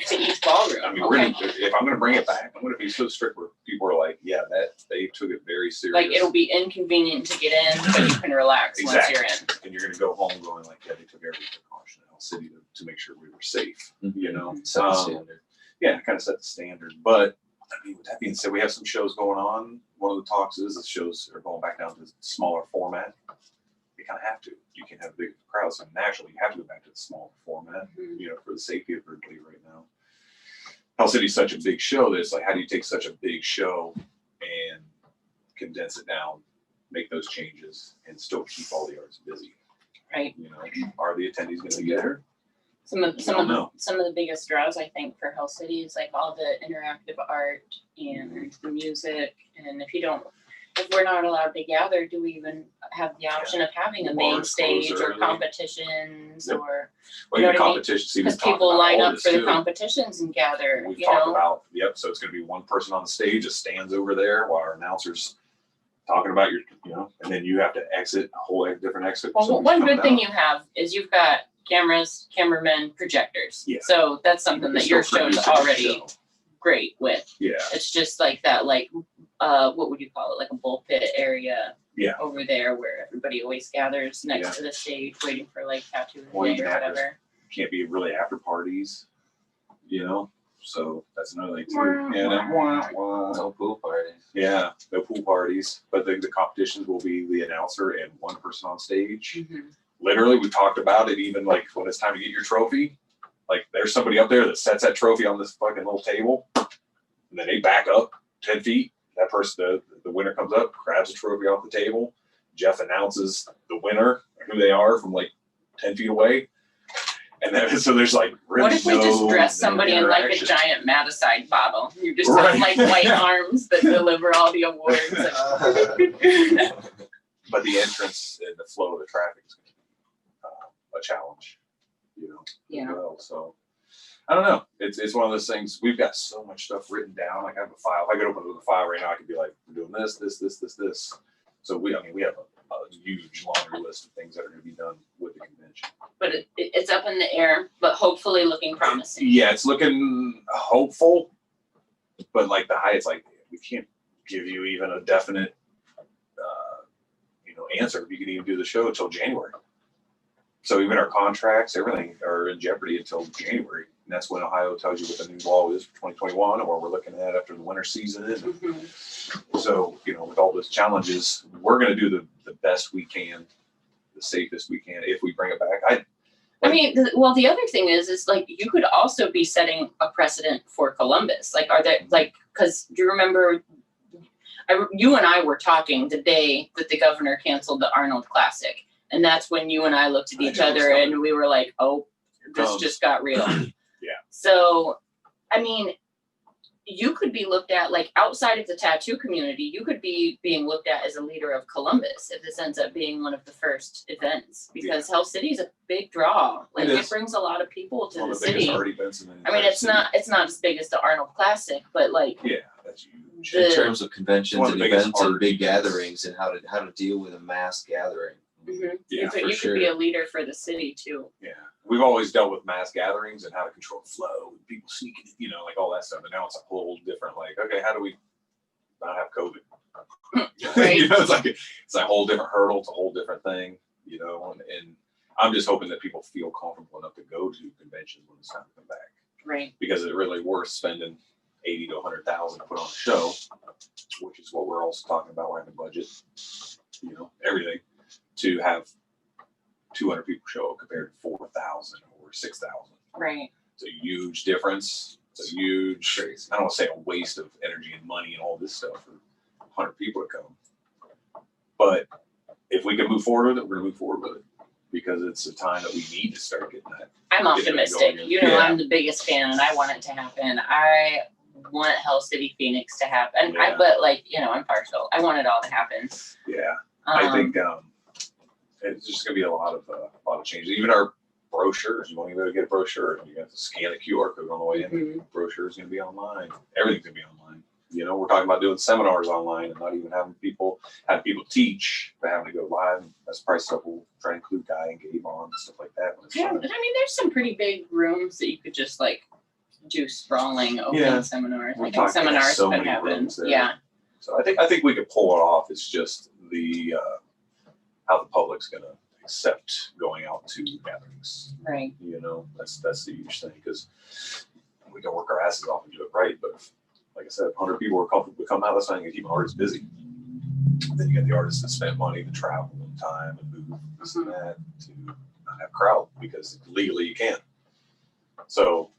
To each ballroom. I mean, if I'm going to bring it back, I'm going to be so strict where people are like, yeah, they took it very serious. Like it'll be inconvenient to get in, but you can relax once you're in. And you're going to go home going like, yeah, they took every precaution in Health City to make sure we were safe. Set the standard. Yeah, kind of set the standard. But I mean, with that being said, we have some shows going on. One of the talks is the shows are going back down to smaller format. You kind of have to. You can't have big crowds, so naturally you have to go back to the smaller format. You know, for the safety of everybody right now. Hell City's such a big show that it's like, how do you take such a big show and condense it down, make those changes, and still keep all the artists busy? Right. You know, are the attendees going to be there? Some of the biggest draws, I think, for Hell City is like all the interactive art and the music. And if we're not allowed to gather, do we even have the option of having a main stage or competitions or? Well, even competitions, because people line up for the competitions and gather. We've talked about, so it's going to be one person on the stage that stands over there while our announcers talking about and then you have to exit a whole different exit. Well, one good thing you have is you've got cameras, cameramen, projectors. Yeah. So that's something that your show's already great with. Yeah. It's just like that, like, what would you call it? Like a bullpit area. Yeah. Over there where everybody always gathers next to the stage waiting for like tattoo day or whatever. Can't be really after parties, so that's another thing too. No pool parties. Yeah, no pool parties. But the competitions will be the announcer and one person on stage. Literally, we talked about it even like when it's time to get your trophy. Like there's somebody up there that sets that trophy on this fucking little table, and then they back up 10 feet. That person, the winner comes up, grabs the trophy off the table. Jeff announces the winner, who they are from like 10 feet away. And then, so there's like really what if we just dress somebody in like a giant Maticide bottle? You just have like white arms that deliver all the awards. But the entrance and the flow of the traffic is going to be a challenge, as well. So I don't know. It's one of those things. We've got so much stuff written down. Like I have a file. If I could open the file right now, I could be like, we're doing this. So we have a huge laundry list of things that are going to be done with the convention. But it's up in the air, but hopefully looking promising. Yeah, it's looking hopeful, but like the heights, like we can't give you even a definite, answer if you can even do the show until January. So even our contracts, everything are in jeopardy until January. And that's when Ohio tells you what the new law is for 2021 or what we're looking at after the winter season. So, with all those challenges, we're going to do the best we can, the safest we can, if we bring it back. The other thing is like, you could also be setting a precedent for Columbus. Like, are there because do you remember, you and I were talking the day that the governor canceled the Arnold Classic. And that's when you and I looked at each other and we were like, oh, this just got real. So, you could be looked at like outside of the tattoo community, you could be being looked at as a leader of Columbus if this ends up being one of the first events, because Hell City is a big draw. Like it brings a lot of people to the city. It's not as big as the Arnold Classic, but like that's huge in terms of conventions and events and big gatherings and how to deal with a mass gathering. You could be a leader for the city too. Yeah, we've always dealt with mass gatherings and how to control flow and people sneaking, like all that stuff. And now it's a whole different, like, okay, how do we not have COVID? Right. It's a whole different hurdle. It's a whole different thing, and I'm just hoping that people feel comfortable enough to go to conventions when it's time to come back. Right. Because it's really worth spending $80,000 to $100,000 to put on a show, which is what we're also talking about. We're having a budget, everything, to have 200 people show up compared to 4,000 or 6,000. Right. It's a huge difference. It's a huge, I don't want to say a waste of energy and money and all this stuff for 100 people to come. But if we can move forward with it, we're going to move forward with it because it's a time that we need to start getting that. I'm optimistic. I'm the biggest fan and I want it to happen. I want Hell City Phoenix to happen. But I'm partial. I want it all to happen. Yeah. I think it's just going to be a lot of changes. Even our brochures, you won't even be able to get a brochure. You have to scan a QR code on the way in. Brochure is going to be online. Everything's going to be online. We're talking about doing seminars online and not even having people teach, but having to go live. That's probably stuff we'll try to include Guy and Gabe on, stuff like that. Yeah, but there's some pretty big rooms that you could just do sprawling open seminars. I think seminars could happen. Yeah. So I think we could pull it off. It's just the how the public's going to accept going out to gatherings. Right. That's the huge thing because we can work our asses off and do it right, but if like I said, 100 people are comfortable to come out. That's not going to keep an artist busy. Then you get the artists that spend money to travel and time and move this and that to not have crowd because legally you can't. So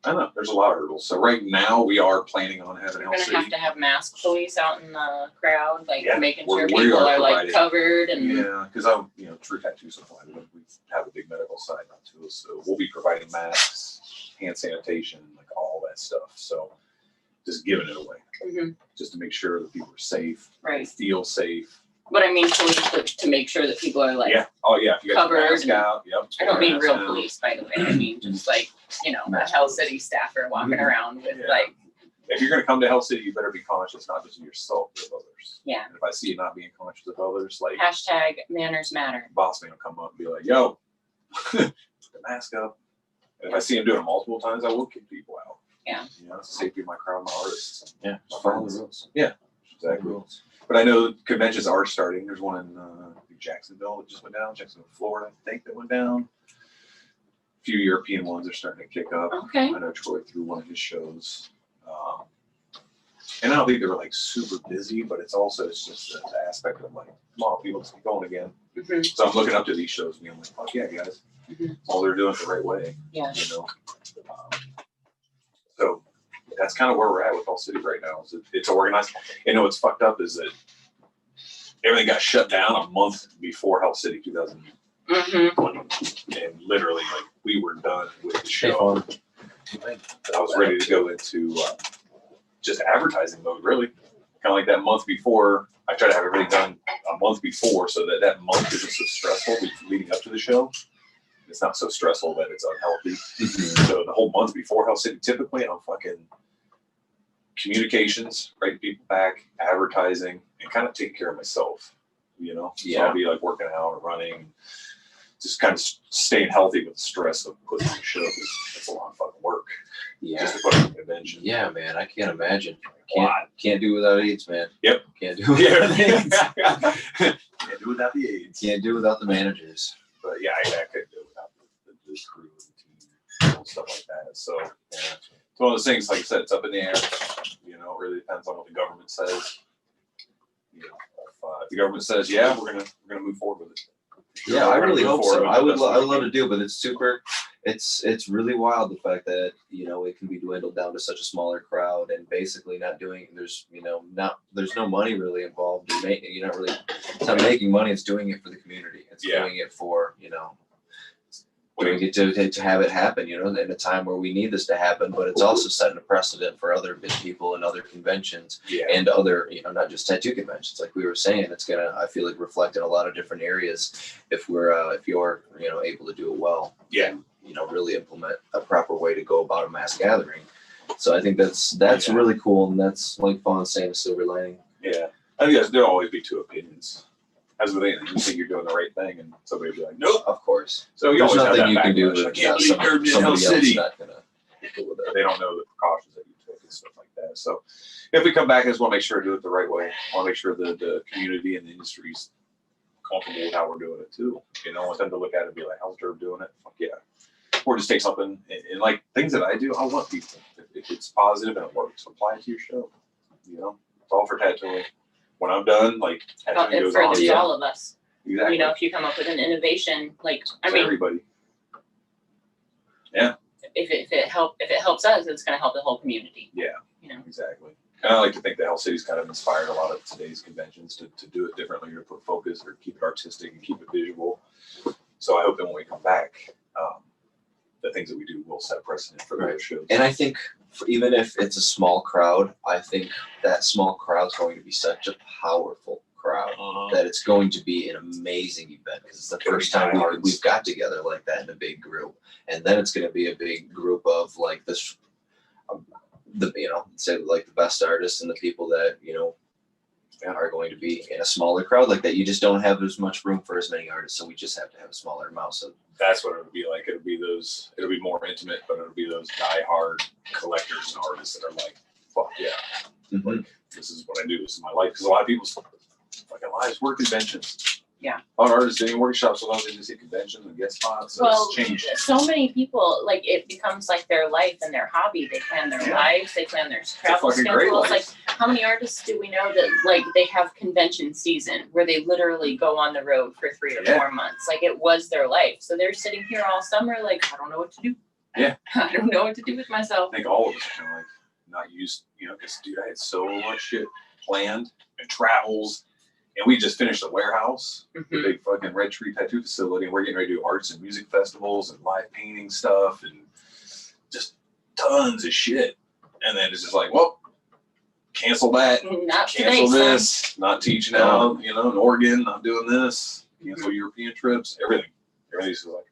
I don't know. There's a lot of hurdles. So right now we are planning on having We're gonna have mask police out in the crowd, like making sure we people are like providing- covered and. Yeah, because I'm, True Tattoo Supply, we have a big medical side now too. So we'll be providing masks, hand sanitation, like all that stuff. So just giving it away, just to make sure that people are safe, Right. feel safe. But I mean police to make sure that people are like. Yeah. Oh yeah. If you got your covered mask and- out, yep. I don't mean real police, by the way. I mean just like, a Hell City staffer walking around with like. If you're going to come to Hell City, you better be conscious, not just of yourself, but of others. Yeah. And if I see you not being conscious of others, like Hashtag manners matter. boss man will come up and be like, "Yo, put the mask up." And if I see him doing it multiple times, I will kick people out. Yeah. It's the safety of my crowd, my artists. Yeah. My friends. Yeah. Exactly. But I know conventions are starting. There's one in Jacksonville that just went down. Jacksonville, Florida, I think, that went down. A few European ones are starting to kick up. Okay. I know Troy threw one of his shows. And I don't think they were like super busy, but it's just the aspect of like, come on, people, let's get going again. So I'm looking up to these shows and being like, fuck yeah, guys. All they're doing it the right way. Yeah. So that's kind of where we're at with Hell City right now. It's organized. What's fucked up is that everything got shut down a month before Hell City 2020. And literally, like, we were done with the show. I was ready to go into just advertising mode, really. Kind of like that month before. I try to have everything done a month before so that month isn't so stressful leading up to the show. It's not so stressful that it's unhealthy. So the whole month before Hell City, typically I'm fucking communications, writing people back, advertising, and kind of taking care of myself, So I'll be like working out or running, just kind of staying healthy with the stress of putting on a show. It's a lot of fucking work. Yeah. Just to put on a convention. Yeah, man. I can't imagine. Can't Can't do without AIDS, man. Yep. Can't do without AIDS. Can't do without the AIDS. Can't do without the managers. But yeah, I couldn't do it without the crew and the team and stuff like that. So it's one of those things, like I said, it's up in the air. It really depends on what the government says. If the government says, yeah, we're gonna move forward with it. Yeah, I really hope so. I would love to do, but it's super. It's really wild the fact that it can be dwindled down to such a smaller crowd and basically not doing. There's no money really involved. It's not making money. It's doing it for the community. It's doing it for doing it to have it happen. In a time where we need this to happen, but it's also setting a precedent for other big people and other conventions and other not just tattoo conventions. Like we were saying, it's gonna I feel like reflect in a lot of different areas if you're able to do it well. Yeah. Really implement a proper way to go about a mass gathering. So I think that's really cool, and that's like Fawn saying, a silver lining. Yeah, I think there'll always be two opinions. As with anything, you think you're doing the right thing, and somebody will be like, nope. Of course. So you There's always have nothing that you can do backlash. with I can't that. believe Durb in Hell Somebody else City. not gonna deal with it. They don't know the precautions that you took and stuff like that. So if we come back, I just want to make sure to do it the right way. I want to make sure the community and the industry's comfortable with how we're doing it too. I want them to look at it and be like, how's Durb doing it? Fuck yeah. Or just take something and like things that I do, I want people, if it's positive and it works, apply it to your show. It's all for tattooing. When I'm done, like tattooing It goes on. furthers all of us. Exactly. If you come up with an innovation, Everybody. Yeah. If it helps us, it's going to help the whole community. Yeah. Exactly. And I like to think that Hell City's kind of inspired a lot of today's conventions to do it differently, or to put focus, or keep it artistic and keep it visual. So I hope that when we come back, the things that we do will set precedent for those shows. And I think even if it's a small crowd, I think that small crowd's going to be such a powerful crowd that it's going to be an amazing event, because it's the first time we've got together like that in a big group. And then it's going to be a big group of like this, say like the best artists and the people that, are going to be in a smaller crowd like that. You just don't have as much room for as many artists. So we just have to have a smaller amount. So that's what it'll be like. It'll be more intimate, but it'll be those diehard collectors and artists that are like, fuck yeah. Like, this is what I do. This is my life. Because a lot of people's fucking lives were conventions. Yeah. On artists doing workshops, so long as they just hit conventions and guest spots, so Well, it's changed. so many people, like, it becomes like their life and their hobby. They plan their lives, they plan their travel schedules. Like, how many artists do we know that, like, they have convention season where they literally go on the road for 3 or 4 months? Like, it was their life. So they're sitting here all summer, like, I don't know what to do. Yeah. I don't know what to do with myself. I think all of us are kind of like not used, because dude, I had so much shit planned and travels. And we just finished the warehouse, the big fucking Red Tree tattoo facility, and we're getting ready to do arts and music festivals and live painting stuff and just tons of shit. And then it's just like, well, cancel that, not cancel today, this, son. Not teaching out, in Oregon, not doing this, cancel European trips, everything. Everybody's just like,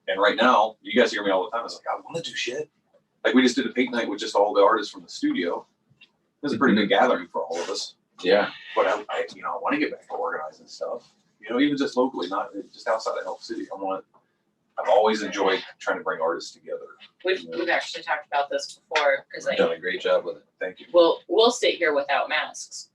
And right now, you guys hear me all the time. It's like, I want to do shit. Like, we just did a paint night with just all the artists from the studio. It was a pretty big gathering for all of us. Yeah. But I want to get back to organizing stuff. Even just locally, not just outside of Elk City. I've always enjoyed trying to bring artists together. We've actually talked about this before because You've done a great job with it. Thank you. We'll sit here without masks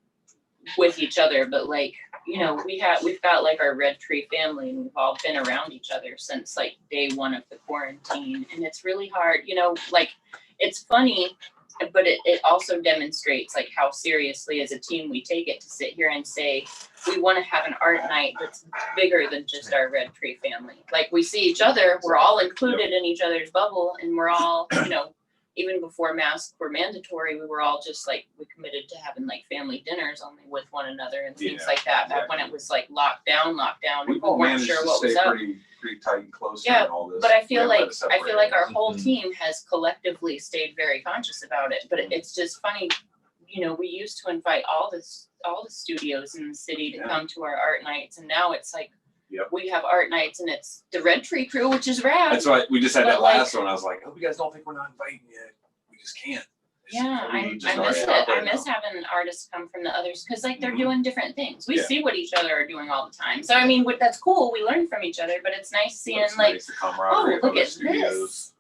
with each other, but like, we've got like our Red Tree family, and we've all been around each other since like day one of the quarantine, and it's really hard, like, it's funny, but it also demonstrates like how seriously as a team we take it to sit here and say we want to have an art night that's bigger than just our Red Tree family. Like, we see each other, we're all included in each other's bubble, and we're all, even before masks were mandatory, we were all just like, we committed to having like family dinners only with one another and things like that. Back when it was like lockdown, we all weren't sure what was up. Pretty tight and close. Yeah, all this. but I feel like our whole team has collectively stayed very conscious about it. But it's just funny, we used to invite all the studios in the city to come to our art nights, and now it's like, we have art nights and it's the Red Tree crew, which is rad. That's why we just had that last one. I was like, I hope you guys don't think we're not inviting yet. We just can't. I miss it. I miss having artists come from the others because like they're doing different things. We see what each other are doing all the time. So I mean, that's cool. We learn from each other, but it's nice seeing like, nice, the camaraderie look at this.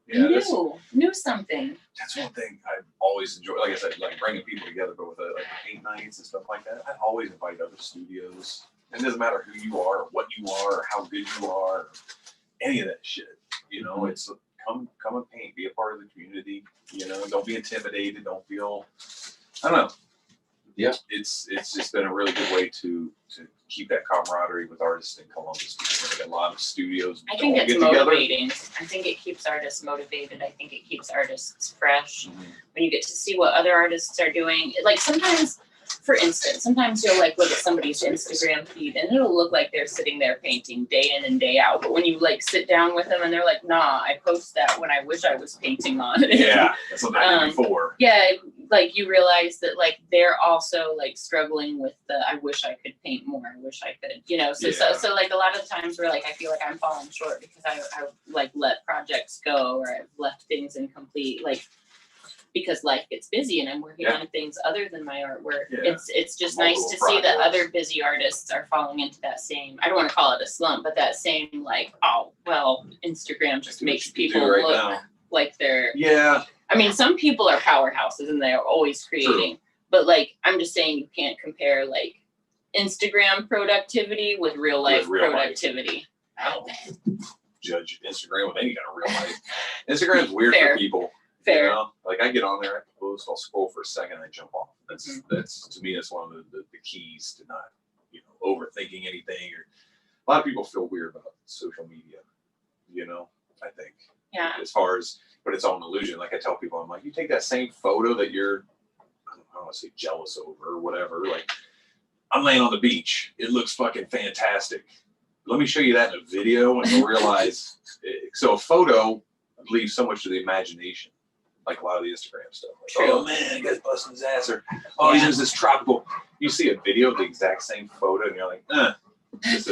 Knew something. That's one thing I've always enjoyed. Like I said, like bringing people together, but with like paint nights and stuff like that. I always invite other studios. And it doesn't matter who you are, or what you are, or how good you are, or any of that shit. It's come and paint, be a part of the community. Don't be intimidated. Don't feel. I don't know. Yeah, it's just been a really good way to keep that camaraderie with artists in Columbus, because a lot of studios. I think it's motivating. I think it keeps artists motivated. I think it keeps artists fresh. When you get to see what other artists are doing, like sometimes. For instance, sometimes you'll like look at somebody's Instagram feed and it'll look like they're sitting there painting day in and day out. But when you like sit down with them and they're like, nah, I post that when I wish I was painting on it. Yeah, that's what I did before. Yeah, like you realize that like they're also like struggling with the I wish I could paint more. I wish I could, So like a lot of the times where like I feel like I'm falling short because I like let projects go or I've left things incomplete. Like, because life gets busy and I'm working on things other than my artwork. It's just nice to see that other busy artists are falling into that same, I don't want to call it a slump, but that same like, oh, well, Instagram just makes people look like they're, I mean, some people are powerhouses and they're always creating, but like, I'm just saying you can't compare like Instagram productivity with real life productivity. I don't judge Instagram with any kind of real life. Instagram's weird for people. Fair. Like I get on there, I post, I'll scroll for a second, and I jump off. That's to me, that's one of the keys to not, overthinking anything. Or a lot of people feel weird about social media. I think. Yeah. As far as, but it's all an illusion. Like I tell people, I'm like, you take that same photo that you're, I don't want to say jealous over or whatever. Like I'm laying on the beach. It looks fucking fantastic. Let me show you that in a video, and you'll realize. So a photo leaves so much to the imagination. Like a lot of the Instagram stuff. Like, oh man, guy's busting his ass, or he's in this tropical. You see a video of the exact same photo, and you're like, it's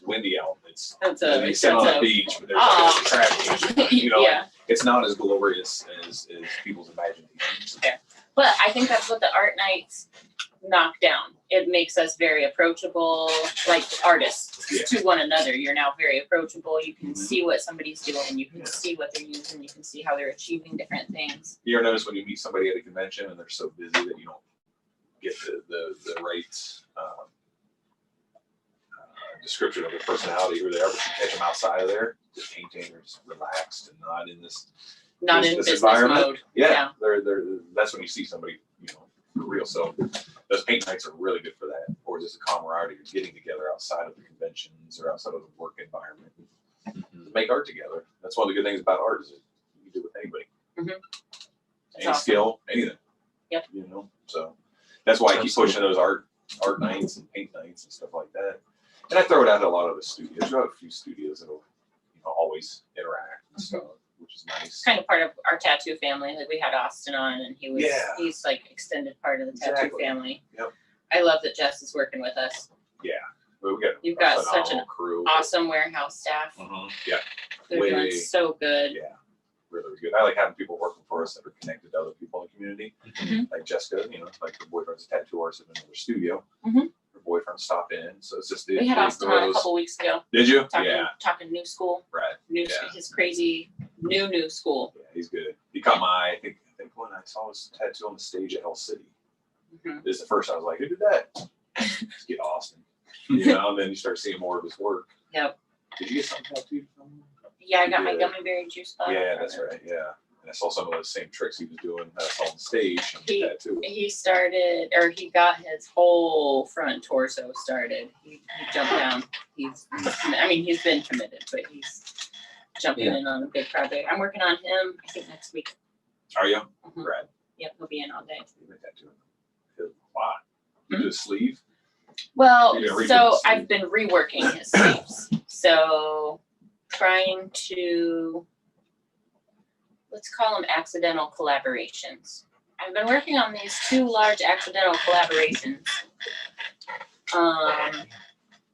windy out. They sit on the beach, but there's like traffic. It's not as glorious as people's imagination. Fair. But I think that's what the art nights knock down. It makes us very approachable, like artists to one another. You're now very approachable. You can see what somebody's doing. You can see what they're using. You can see how they're achieving different things. You ever notice when you meet somebody at a convention and they're so busy that you don't get the right description of their personality, who they are, but you catch them outside of there, just painting or just relaxed and not in this business mode. Yeah, they're that's when you see somebody, you know, for real. So those paint nights are really good for that, or just a camaraderie, getting together outside of the conventions or outside of the work environment to make art together. That's one of the good things about art is you can do it with anybody, any awesome. skill, anything. Yep. You know, so that's why I keep pushing those art nights and paint nights and stuff like that. And I throw it out at a lot of the studios. We have a few studios that'll, you know, always interact and stuff, which is nice. Kind of part of our tattoo family. Like we had Austin on, and he's like extended part of the tattoo family. Yep. I love that Jess is working with us. Yeah. Well, You've got such an crew. Awesome warehouse staff. Yeah. They're doing so good. Yeah. Really good. I like having people working for us that are connected to other people in the community. Like Jessica, you know, like her boyfriend's a tattoo artist in another studio. Her boyfriend stopped in, so it's just we had Austin on a couple weeks ago. Did you? Talking new school. Right. His crazy new school. Yeah, he's good. He caught my eye. I think when I saw his tattoo on the stage at Hell City. This is the first I was like, who did that? Let's get Austin. You know, and then you start seeing more of his work. Yep. Did you get something tattooed from him? Yeah, I got my gummy berry juice box. Yeah, that's right. Yeah. And I saw some of those same tricks he was doing on stage. He started, or he got his whole front torso started. He jumped down. He's been committed, but he's jumping in on a big project. I'm working on him, I think, next week. Are you? Right. Yep, he'll be in all day. Wow. You do a sleeve? Well, so I've been reworking his sleeves. So trying to, let's call them accidental collaborations. I've been working on these 2 large accidental collaborations.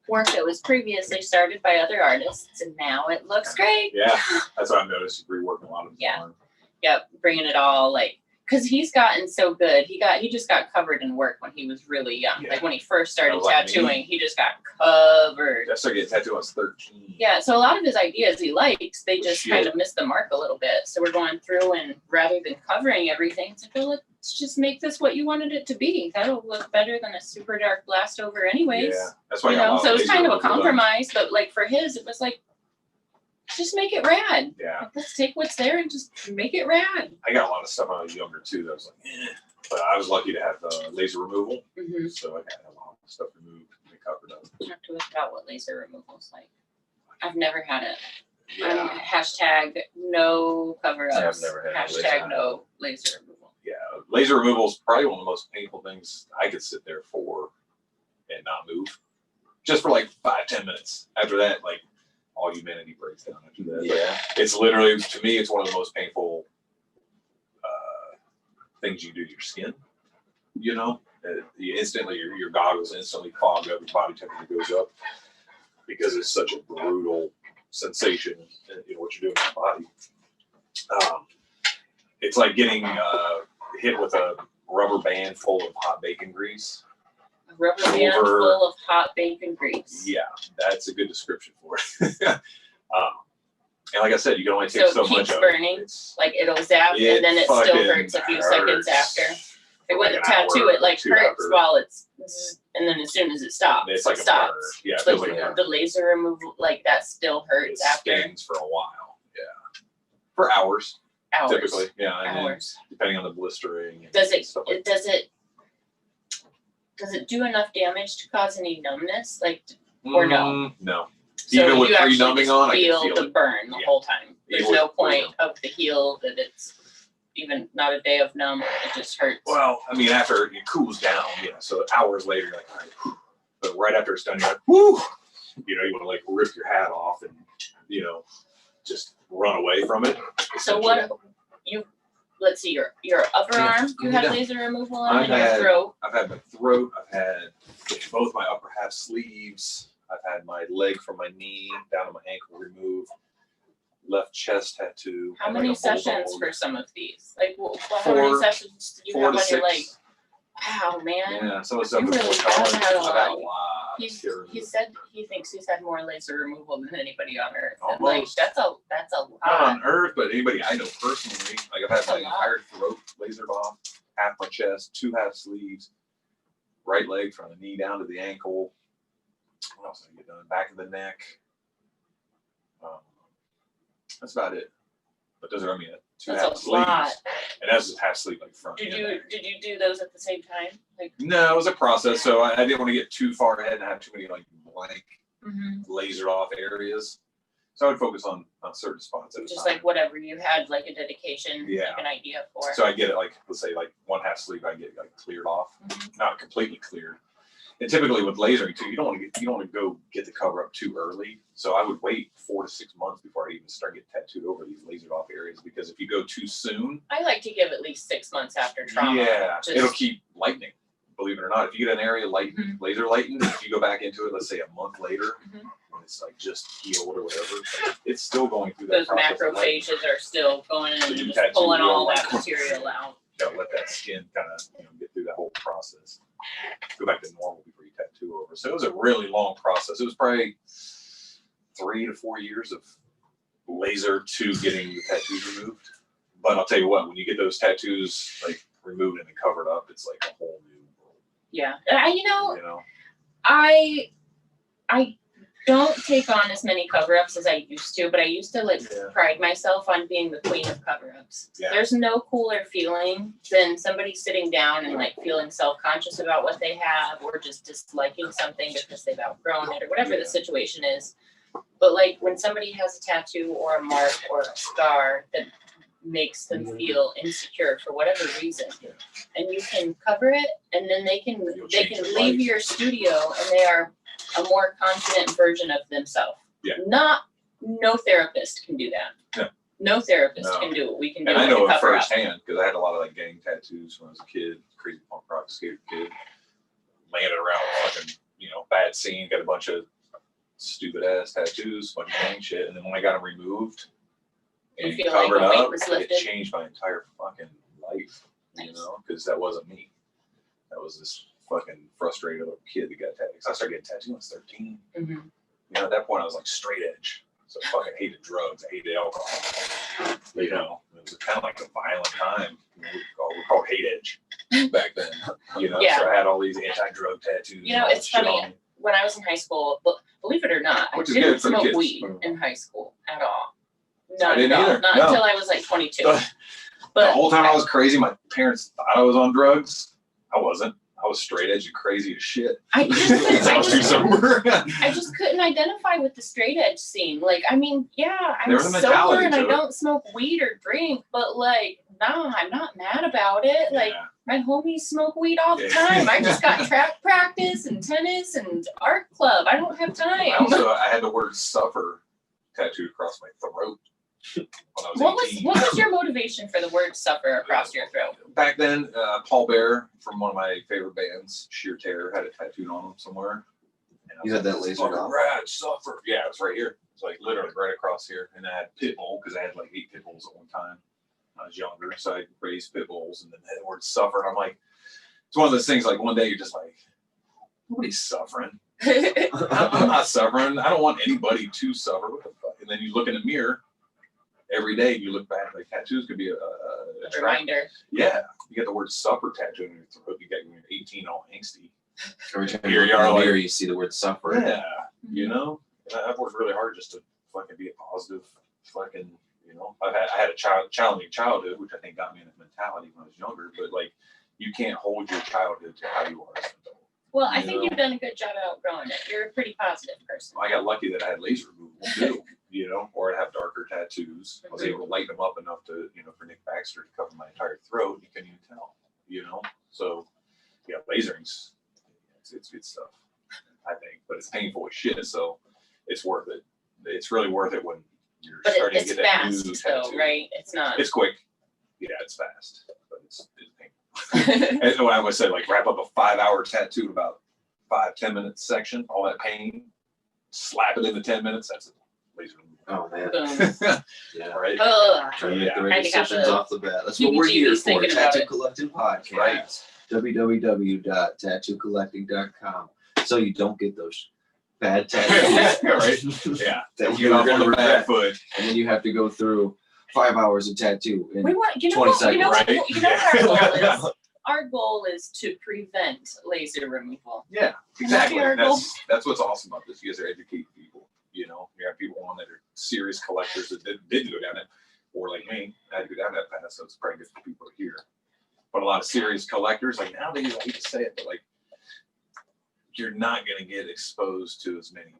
Work that was previously started by other artists, and now it looks great. Yeah, that's what I've noticed. You're reworking a lot of them. Yep, bringing it all, like, because he's gotten so good. He just got covered in work when he was really young. Like when he first started tattooing, he just got covered. I started getting tattooed when I was 13. Yeah, so a lot of his ideas he likes, they just kind of missed the mark a little bit. So we're going through, and rather than covering everything, it's like, well, let's just make this what you wanted it to be. That'll look better than a super dark blast over anyways. Yeah, that's why so it was kind of a compromise, but like for his, it was like, just make it rad. Yeah. Like, let's take what's there and just make it rad. I got a lot of stuff when I was younger too that I was like, but I was lucky to have laser removal. So I had a lot of stuff removed and covered up. Talk to us about what laser removal is like. I've never had it. Yeah. Hashtag no cover-ups. I've never had Hashtag no laser removal. Yeah, laser removal is probably one of the most painful things I could sit there for and not move. Just for like 5-10 minutes. After that, like, all humanity breaks down after that. Yeah. But it's literally, to me, it's one of the most painful things you do to your skin. You know, you instantly, your goggles instantly fog up, your body temperature goes up because it's such a brutal sensation in what you're doing to your body. It's like getting hit with a rubber band full of hot bacon grease. A rubber band full of hot bacon grease. Yeah, that's a good description for it. And like I said, you can only take so much of it. So it keeps burning, like it'll zap, and then it still hurts a few seconds after. It wouldn't tattoo, it like hurts while it's, and then as soon as it stops, it's like it stops. Yeah, but the laser removal, like that still hurts after. It stings for a while, yeah. For hours. Typically, yeah. And hours. Depending on the blistering. Does it do enough damage to cause any numbness, like, or no? No. So even with pre-numbing on, I feel can feel the burn the whole time. There's no point of the heal that it's even not a day of numb. It just hurts. Well, I mean, after it cools down, so hours later, you're like, all right, whew. But right after it's done, you're like, whoo! You know, you want to like rip your hat off and, just run away from it. So what let's see, your upper arm, you had laser removal on, and your throat. I've had my throat, I've had both my upper half sleeves, I've had my leg from my knee down to my ankle removed, left chest tattoo. How many sessions for some of these? Like, how many sessions did you have on your leg? Wow, man. Yeah, some of the stuff You really I've had a lot. lot. He said he thinks he's had more laser removal than anybody on Earth. Almost. Like, that's a lot. Not on Earth, but anybody I know personally. Like, I've had my entire throat lasered off, half my chest, 2 half sleeves, right leg from the knee down to the ankle. What else did I get done? Back of the neck. That's about it. But those are, I mean, 2 half That's a lot. sleeves. And that's just half sleeve, like front. Did you do those at the same time? Like, no, it was a process. So I didn't want to get too far ahead and have too many like blank, lasered off areas. So I would focus on certain spots at a just time. like whatever you had, like a dedication, Yeah. like an idea for. So I get it, like, let's say like 1 half sleeve, I get like cleared off, not completely cleared. And typically with lasering too, you don't want to go get the cover up too early. So I would wait 4 to 6 months before I even start getting tattooed over these lasered off areas, because if you go too soon, I like to give at least 6 months after trauma. yeah, it'll keep lightening. Believe it or not, if you get an area lightened, laser lightened, if you go back into it, let's say a month later, when it's like just healed or whatever, it's still going through that Those process of lightening. macrophages are still going in So and you just tattoo pulling real all like- that material out. You gotta let that skin kind of get through that whole process. Go back to normal before you tattoo over. So it was a really long process. It was probably 3 to 4 years of laser to getting the tattoos removed. But I'll tell you what, when you get those tattoos like removed and then covered up, it's like a whole new world. Yeah, You know? I don't take on as many cover-ups as I used to, but I used to like pride myself on being the queen of cover-ups. Yeah. There's no cooler feeling than somebody sitting down and like feeling self-conscious about what they have, or just disliking something because they've outgrown it, or whatever the situation is. But like when somebody has a tattoo or a mark or a scar that makes them feel insecure for whatever reason, and you can cover it, and then they can leave your studio and they are a more confident version of themselves. Yeah. No therapist can do that. No therapist can do what we can do. And I know it cover up. firsthand because I had a lot of like gang tattoos when I was a kid, crazy punk rock skater kid. Landed around fucking, bad scene, got a bunch of stupid ass tattoos, bunch of gang shit, and then when I got them removed You and feel like covered the weight up, was it lifted? changed my entire fucking life. Nice. Because that wasn't me. That was this fucking frustrated little kid that got tattoos. I started getting tattoos when I was 13. At that point I was like straight edge. So I fucking hated drugs. I hated alcohol. It was kind of like a violent time. We called hate edge back then. Yeah. So I had all these anti-drug tattoos. It's funny. When I was in high school, believe it or not, I didn't smoke weed in high school at all. Not at all. Not until I was like 22. The whole time I was crazy, my parents thought I was on drugs. I wasn't. I was straight edge and crazy as shit. I was too sober. I just couldn't identify with the straight edge scene. Like, I mean, yeah, I'm There's a sober mentality and I to it. don't smoke weed or drink, but like, nah, I'm not mad about it. Like, my homies smoke weed all the time. I just got track practice and tennis and art club. I don't have time. I had the word suffer tattooed across my throat when I was 18. What was your motivation for the word suffer across your throat? Back then, Paul Bear from one of my favorite bands, Sheer Terror, had it tattooed on him somewhere. And You had that laser off? Rad suffer. Yeah, it was right here. It's like literally right across here. And I had pit bull because I had like 8 pit bulls at one time when I was younger. So I raised pit bulls and then had the word suffer. And I'm like, it's one of those things like one day you're just like, nobody's suffering. I'm not suffering. I don't want anybody to suffer. What the fuck? And then you look in the mirror every day, you look back, like tattoos could be a Reminder. Yeah, you get the word suffer tattooed on your throat. You get when you're 18 all angsty. Every time Here you you look are, in the like- mirror, you see the word suffer. Yeah, And I've worked really hard just to fucking be a positive fucking, I had a challenging childhood, which I think got me in the mentality when I was younger, but like, you can't hold your childhood to how you are as an adult. Well, I think you've done a good job outgrowing it. You're a pretty positive person. I got lucky that I had laser removal too, or I'd have darker tattoos. I was able to lighten them up enough to, for Nick Baxter to cover my entire throat. You couldn't even tell, So, yeah, lasering's, it's good stuff, I think, but it's painful as shit. So it's worth it. It's really worth it when you're starting to It's get that new fast, though, tattoo. right? It's not. It's quick. Yeah, it's fast, but it's painful. And when I would say like wrap up a 5-hour tattoo in about 5-10 minute section, all that pain, slap it into 10 minutes. That's a laser Oh man. Boom. Yeah. right? Ugh. Trying to make the I right think I have decisions to- off the bat. That's what we're here heebie-jeebies for. thinking about Tattoo it. Collecting Podcast. Right. www.tattoocollecting.com. So you don't get those bad tattoos. Right? Yeah. That You you're off gonna on the bad regret. foot. And then you have to go through 5 hours of tattoo. We want, 20 seconds, right? what our goal is? our goal is to prevent laser removal. Yeah, Can that be exactly. our goal? That's what's awesome about this. You guys are educating people. You know, you have people on that are serious collectors that didn't go down it, or like me, I had to go down that path, so it's probably good for people here. But a lot of serious collectors, like nowadays, I hate to say it, but like you're not gonna get exposed to as many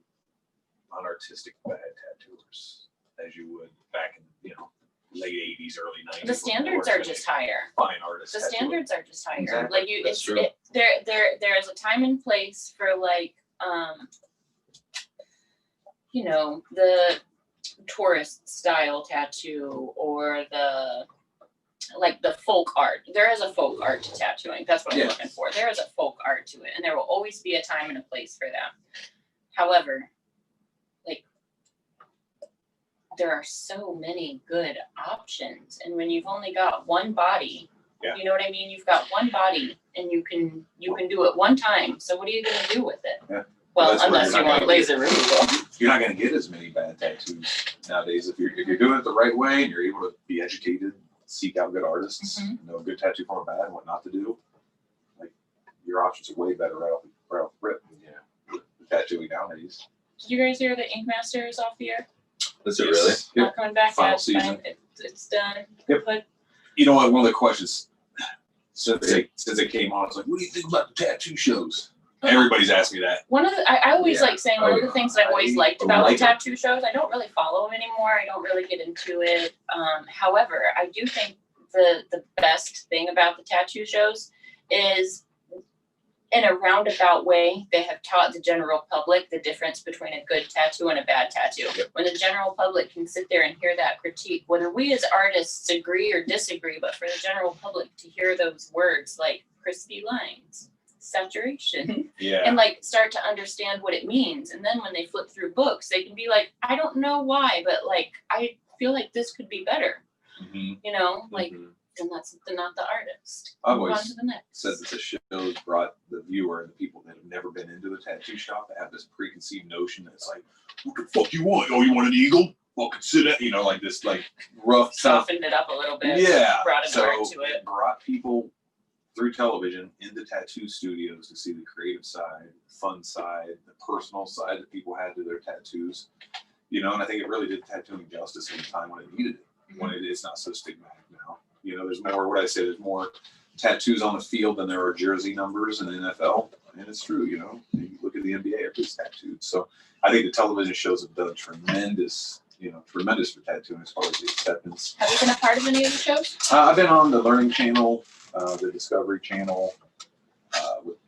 unartistic bad tattooers as you would back in, you know, late 80s, early 90s. The standards are just higher. Fine artists. The standards are just higher. Exactly. Like you, That's it's true. there is a time and place for like you know, the tourist style tattoo or the folk art. There is a folk art to tattooing. That's what I'm looking for. There is a folk art to it, and there will always be a time and a place for that. However, like there are so many good options, and when you've only got one body, you know what I mean? You've got one body, and you can do it one time. So what are you going to do with it? Yeah. Well, unless you want laser removal. You're not going to get as many bad tattoos nowadays if you're doing it the right way and you're able to be educated, seek out good artists, know a good tattoo from a bad, and what not to do. Like your options are way better right off the rip. Yeah, the tattooing nowadays. Did you guys hear the Ink Master is off the air? Is it really? Yep. Not coming back Final yet. season. It's done. Yep. But You know what? One of the questions since it came on, it's like, what do you think about the tattoo shows? Everybody's asked me that. one of the I always Yeah. like saying one of the things that I've always liked I about like the it. tattoo shows. I don't really follow them anymore. I don't really get into it. However, I do think the best thing about the tattoo shows is, in a roundabout way, they have taught the general public the difference between a good tattoo and a bad tattoo. Yep. When the general public can sit there and hear that critique, whether we as artists agree or disagree, but for the general public to hear those words like crispy lines, saturation, Yeah. and like start to understand what it means. And then when they flip through books, they can be like, I don't know why, but like, I feel like this could be better. Mm-hmm. You know, like, Mm-hmm. then that's not the artist. I've Move on always to the next. said that the shows brought the viewer and the people that have never been into a tattoo shop that have this preconceived notion that it's like, what the fuck you want? Oh, you want an eagle? Fucking sit at, you know, like this, like rough stuff. Softened it up a little bit. Yeah. Brought So an art to it. brought people through television into tattoo studios to see the creative side, the fun side, the personal side that people had to their tattoos. You know, and I think it really did tattooing justice in the time when it needed it, when it's not so stigmatic now. You know, there's more, what I say, there's more tattoos on the field than there are jersey numbers in the NFL. And it's true, you know, you look at the NBA, everybody's tattooed. So I think the television shows have done tremendous for tattooing as far as the acceptance. Have you been a part of any of the shows? I've been on the Learning Channel, the Discovery Channel,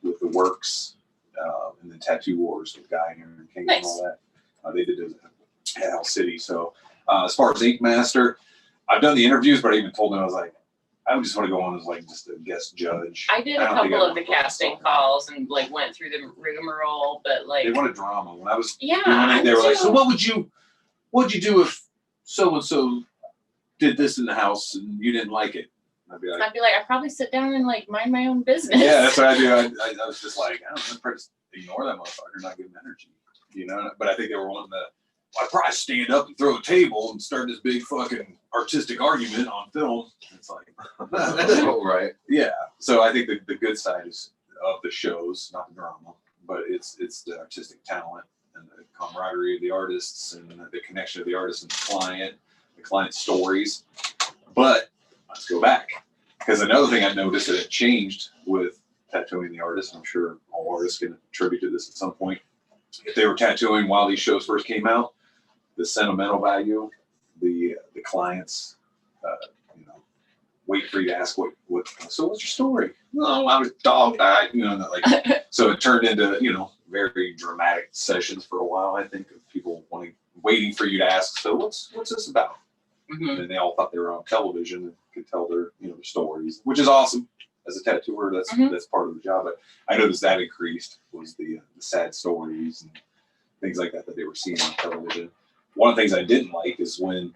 with the Works, and then Tattoo Wars with Guy and Aaron King and all that. They did it at Hell City. So as far as Ink Master, I've done the interviews, but I even told them, I was like, I would just want to go on as like just a guest judge. I did a couple of the casting calls and like went through the rigmarole, but like they wanted drama. When I was yeah, doing it, they were like, too. so what'd you do if so and so did this in the house and you didn't like it? I'd be like, I probably sit down and like mind my own business. yeah, that's what I do. I was just like, I don't know, just ignore that motherfucker, not give him energy, you know. But I think they were wanting to. I'd probably stand up and throw a table and start this big fucking artistic argument on film. It's like, Right. yeah. So I think the good side is of the shows, not the drama, but it's the artistic talent and the camaraderie of the artists and the connection of the artist and the client's stories. But let's go back, because another thing I noticed that it changed with tattooing the artist, I'm sure all artists can attribute to this at some point. If they were tattooing while these shows first came out, the sentimental value, the clients, wait for you to ask what. So what's your story? Oh, I was dog died. You know, like so it turned into very dramatic sessions for a while. I think of people waiting for you to ask. So what's this about? Mm-hmm. And they all thought they were on television and could tell their their stories, which is awesome. As a tattooer, that's part of the job. But I noticed that increased was the sad stories and things like that they were seeing on television. One of the things I didn't like is when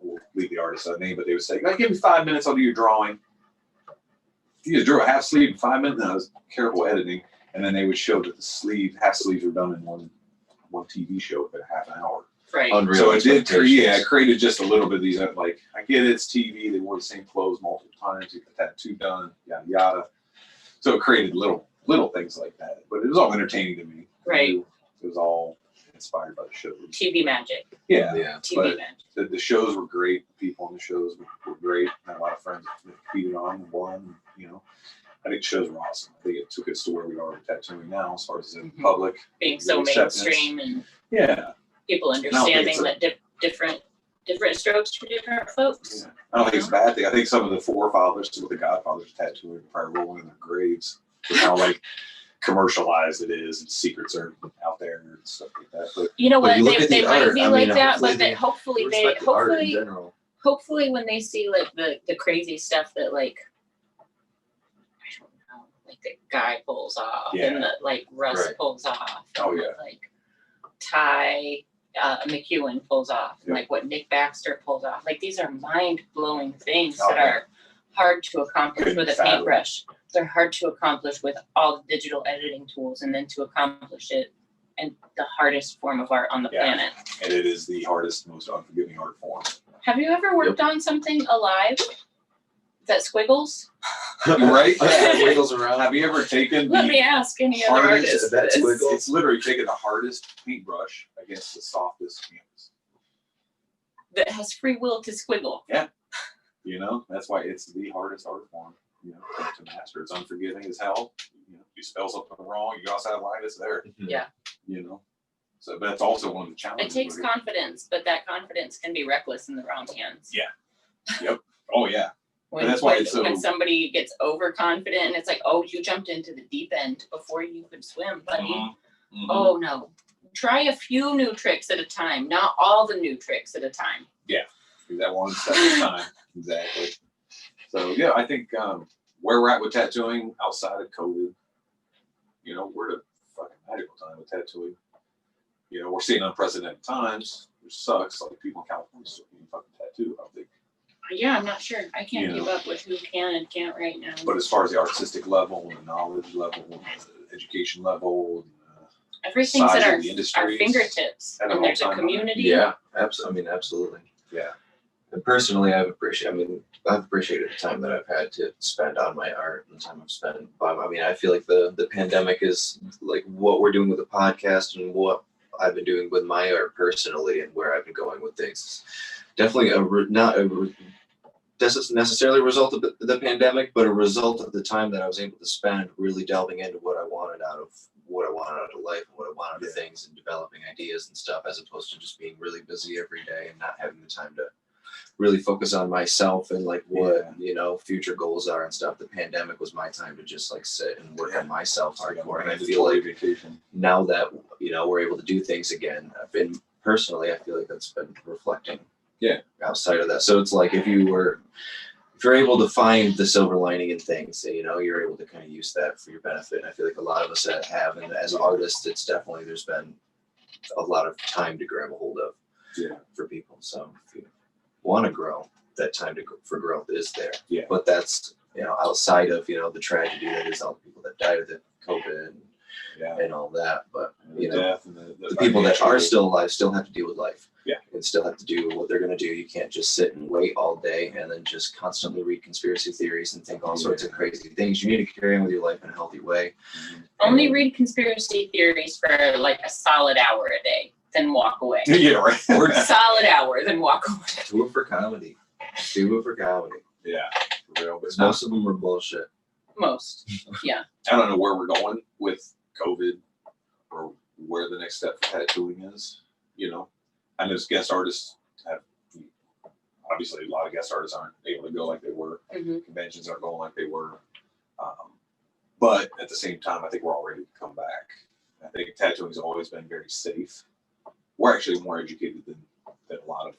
we'll leave the artist name, but they would say, "Give me 5 minutes, I'll do your drawing." You just drew a half sleeve in 5 minutes. And I was careful editing, and then they would show that the half sleeves were done in one TV show for a half an hour. Right. Unreal. So it did created just a little bit of these. Like, I get it, it's TV. They wore the same clothes multiple times to get the tattoo done, yada yada. So it created little things like that, but it was all entertaining to me. Right. It was all inspired by the shows. TV magic. Yeah. TV magic. The shows were great. The people on the shows were great. I had a lot of friends that competed on and won. You know, I think shows were awesome. I think it took us to where we are with tattooing now, as far as in public. Being so mainstream and people understanding that different strokes for different folks. Yeah. I don't think it's a bad thing. I think some of the forefathers, some of the godfathers tattooing, are probably rolling in their graves with how like commercialized it is and secrets are out there and stuff like that. But you know what? you look at They the might art, be I like mean, that, but hopefully that respect the art in general. hopefully when they see like the crazy stuff that like I don't know, like the guy pulls off and the like Russ pulls off. Oh and yeah. Like Ty McEwen pulls off, and like what Nick Baxter pulls off. Like these are mind blowing things that are hard to accomplish with a paintbrush. They're hard to accomplish with all the digital editing tools, and then to accomplish it in the hardest form of art on the planet. And it is the hardest, most unforgiving art form. Have you ever worked on something alive that squiggles? Right? That wiggles around. Have you ever taken Let me ask any other artist. that this. squiggle? It's literally taking the hardest paintbrush against the softest canvas. That has free will to squiggle. You know, that's why it's the hardest art form. You know, to master. It's unforgiving as hell. You know, you spell something wrong, you go outside the line, it's there. Yeah. You know, so but that's also one of the challenges. It takes confidence, but that confidence can be reckless in the wrong hands. Yep. Oh yeah. When, that's why when, it's so. when somebody gets overconfident and it's like, oh, you jumped into the deep end before you could swim, buddy. Mhm. Oh no. Try a few new tricks at a time, not all the new tricks at a time. Do that one step at a time. Exactly. So yeah, I think where we're at with tattooing outside of COVID, you know, we're at a fucking magical time with tattooing. You know, we're seeing unprecedented times, which sucks. Like people in California still getting fucking tattoo. I don't think. Yeah, I'm not sure. I can't You keep know. up with who can and can't right now. But as far as the artistic level, and the knowledge level, and the education level, Everything's size at of the our industry, fingertips, at an and there's a all-time high. community. Yeah, absolutely. I mean, absolutely. Yeah. And personally, I've appreciated the time that I've had to spend on my art and the time I've spent. I mean, I feel like the pandemic is like what we're doing with the podcast and what I've been doing with my art personally and where I've been going with things. Definitely doesn't necessarily a result of the pandemic, but a result of the time that I was able to spend really delving into what I wanted out of life and what I wanted out of things and developing ideas and stuff, as opposed to just being really busy every day and not having the time to really focus on myself and like what future goals are and stuff. The pandemic was my time to just like sit and work on myself hardcore, and I feel like now that we're able to do things again, I feel like that's been reflecting outside of that. So it's like if you're able to find the silver lining in things, you're able to kind of use that for your benefit. And I feel like a lot of us that have, and as artists, it's definitely, there's been a lot of time to grab a hold of for people. So if you want to grow, that time for growth is there. Yeah. But that's, outside of, the tragedy that is all the people that died of the COVID and all that. But, the people that are still alive still have to deal with life. Yeah. And still have to do what they're going to do. You can't just sit and wait all day and then just constantly read conspiracy theories and think all sorts of crazy things. You need to carry on with your life in a healthy way. Only read conspiracy theories for like a solid hour a day, then walk away. Yeah, right. Or solid hour, then walk away. Do it for comedy. Yeah. For real. But most of them are bullshit. Most. Yeah. I don't know where we're going with COVID or where the next step for tattooing is, I know guest artists have, obviously a lot of guest artists aren't able to go like they were. Mm-hmm. Conventions aren't going like they were. But at the same time, I think we're all ready to come back. I think tattooing has always been very safe. We're actually more educated than a lot of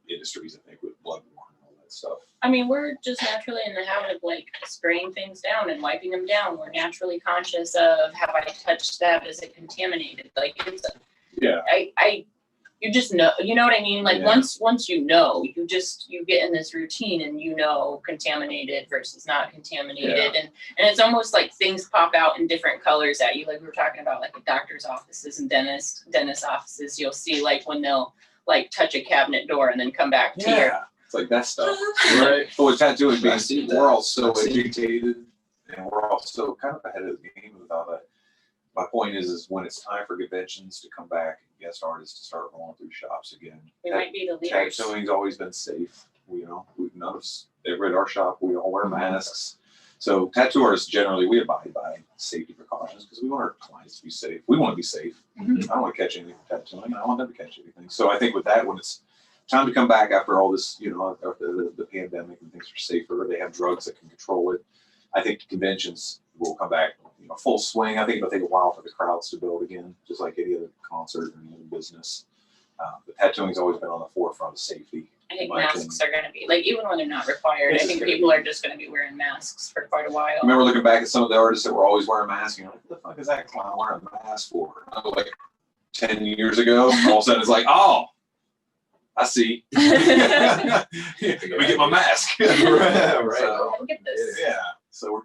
industries, I think, with blood and all that stuff. I mean, we're just naturally in the habit of like spraying things down and wiping them down. We're naturally conscious of, have I touched that? Is it contaminated? Like, it's, you just know, you know what I mean? Like once you get in this routine and contaminated versus not contaminated. And it's almost like things pop out in different colors at you. Like we were talking about like doctor's offices and dentist offices, you'll see like when they'll like touch a cabinet door and then come back to It's like that stuff. Right. But with tattooing, I see that. we're all so educated and we're all so kind of ahead of the game about it. My point is when it's time for conventions to come back and guest artists to start rolling through shops again. We might be the leaders. Tattooing's always been safe. None of us, everybody at our shop, we all wear masks. So tattoo artists generally, we abide by safety precautions because we want our clients to be safe. We want to be safe. I don't want to catch anything from tattooing. I want them to catch anything. So I think with that, when it's time to come back after all this, after the pandemic and things are safer, they have drugs that can control it. I think conventions will come back, full swing. I think it'll take a while for the crowds to build again, just like any other concert or any other business. But tattooing's always been on the forefront of safety. I think masks are going to be, like, even when they're not required, I think people are just going to be wearing masks for quite a while. I remember looking back at some of the artists that were always wearing masks, and you're like, what the fuck is that clown wearing a mask for? Like 10 years ago, all of a sudden it's like, oh, I see. Let me get my mask. Right. So, Get this. yeah. So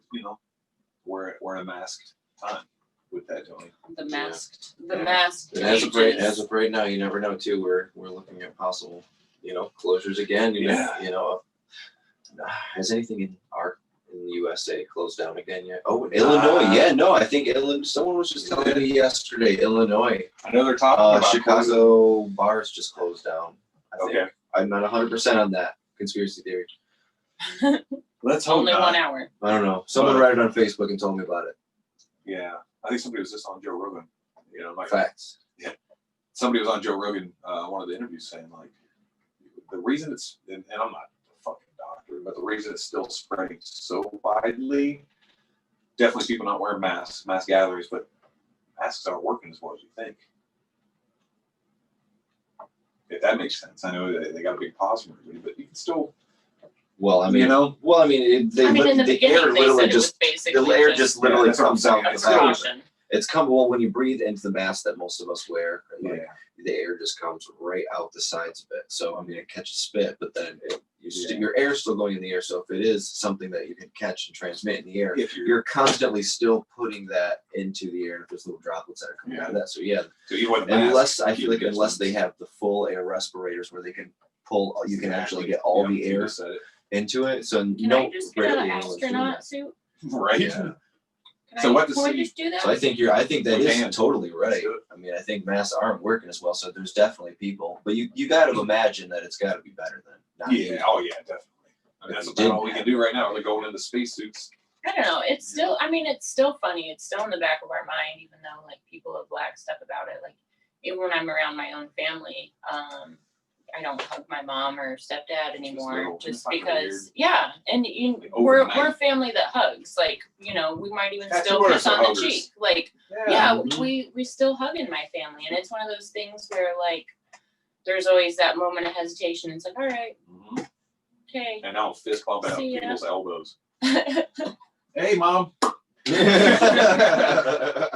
we're in a masked time with that, Tony. The masked. The masked. And as of right now, you never know too. We're looking at possible, closures again. Has anything in the USA closed down again yet? Oh, Illinois. Yeah, no, I think someone was just telling me yesterday, Illinois. I know they're talking about Chicago bars just closed down. I think. Okay. I'm not 100% on that conspiracy theory. Let's hope Only not. 1 hour. I don't know. Someone read it on Facebook and told me about it. Yeah, I think somebody was just on Joe Rogan. Facts. Somebody was on Joe Rogan, one of the interviews, saying like the reason it's and I'm not a fucking doctor, but the reason it's still spreading so widely, definitely people not wearing masks, mass gatherings, but masks aren't working as well as you think. If that makes sense, I know they got a big pause from everybody, but you can still. Well, I mean, in the the beginning, air they literally said it was just basically the air just literally that's what I'm comes out. saying. a It's precaution. It's comfortable when you breathe into the mask that most of us wear. Like, Yeah. the air just comes right out the sides of it. So I mean, it catches spit, but then Yeah. your air's still going in the air. So if it is something that you can catch and transmit in the air, If you're constantly still putting that into the air. And if there's little droplets that are coming out of that, so yeah. So even with a mask, Unless I keep feel like your unless they distance. have the full air respirators where they can pull, you can actually get all the you air just said it. into it. So Can no, I just get rarely an anyone's doing astronaut that. suit? Right. Yeah. So what to Can we see? just do that? So I think that We is can. totally right. Let's do it. I mean, I think masks aren't working as well, so there's definitely people. But you got to imagine that it's got to be better than not. Yeah. Oh yeah, definitely. I mean, that's If about you all we didn't can do right now. We're going into spacesuits. I don't know. It's still, it's still funny. It's still in the back of our mind, even though like people have waxed up about it. Like even when I'm around my own family, I don't hug my mom or stepdad anymore, little- just fucking because, yeah. And Like, we're overnight. a family that hugs. Like, we might even Tattoo still kiss artists are on the huggers. cheek. Like, yeah, we still hug in my family, and it's one of those things where like there's always that moment of hesitation. It's like, all right, Mhm. okay. And now fist bump out See ya. people's elbows. Hey, mom.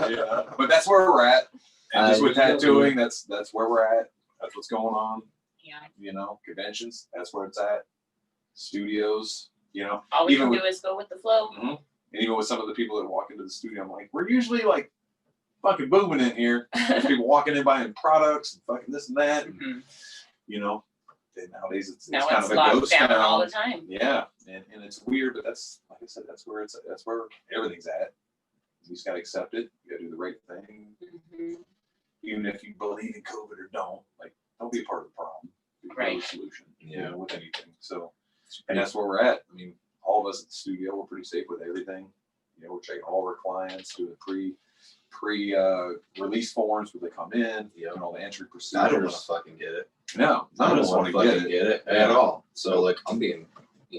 Yeah, but that's where we're at. And just with tattooing, that's where we're at. That's what's going on. Yeah. Conventions, that's where it's at. Studios, All we Even can with- do is go with the flow. and even with some of the people that walk into the studio, I'm like, we're usually like fucking booming in here. There's people walking in buying products and fucking this and that. And, Mhm. and nowadays it's Now kind it's of a locked ghost down town. all the time. Yeah, and it's weird, but that's like I said, that's where everything's at. You just gotta accept it. You gotta do the right thing, Mhm. even if you believe in COVID or don't. Like, don't be a part of the problem. Be part of Right. the solution. Yeah. With anything. So, and that's where we're at. I mean, all of us at the studio, we're pretty safe with everything. We're checking all of our clients, doing pre-release forms where they come in, and all the entry procedures. I don't want to fucking get it. No, I none of don't us want want to to fucking get it. get it at all. So like I'm being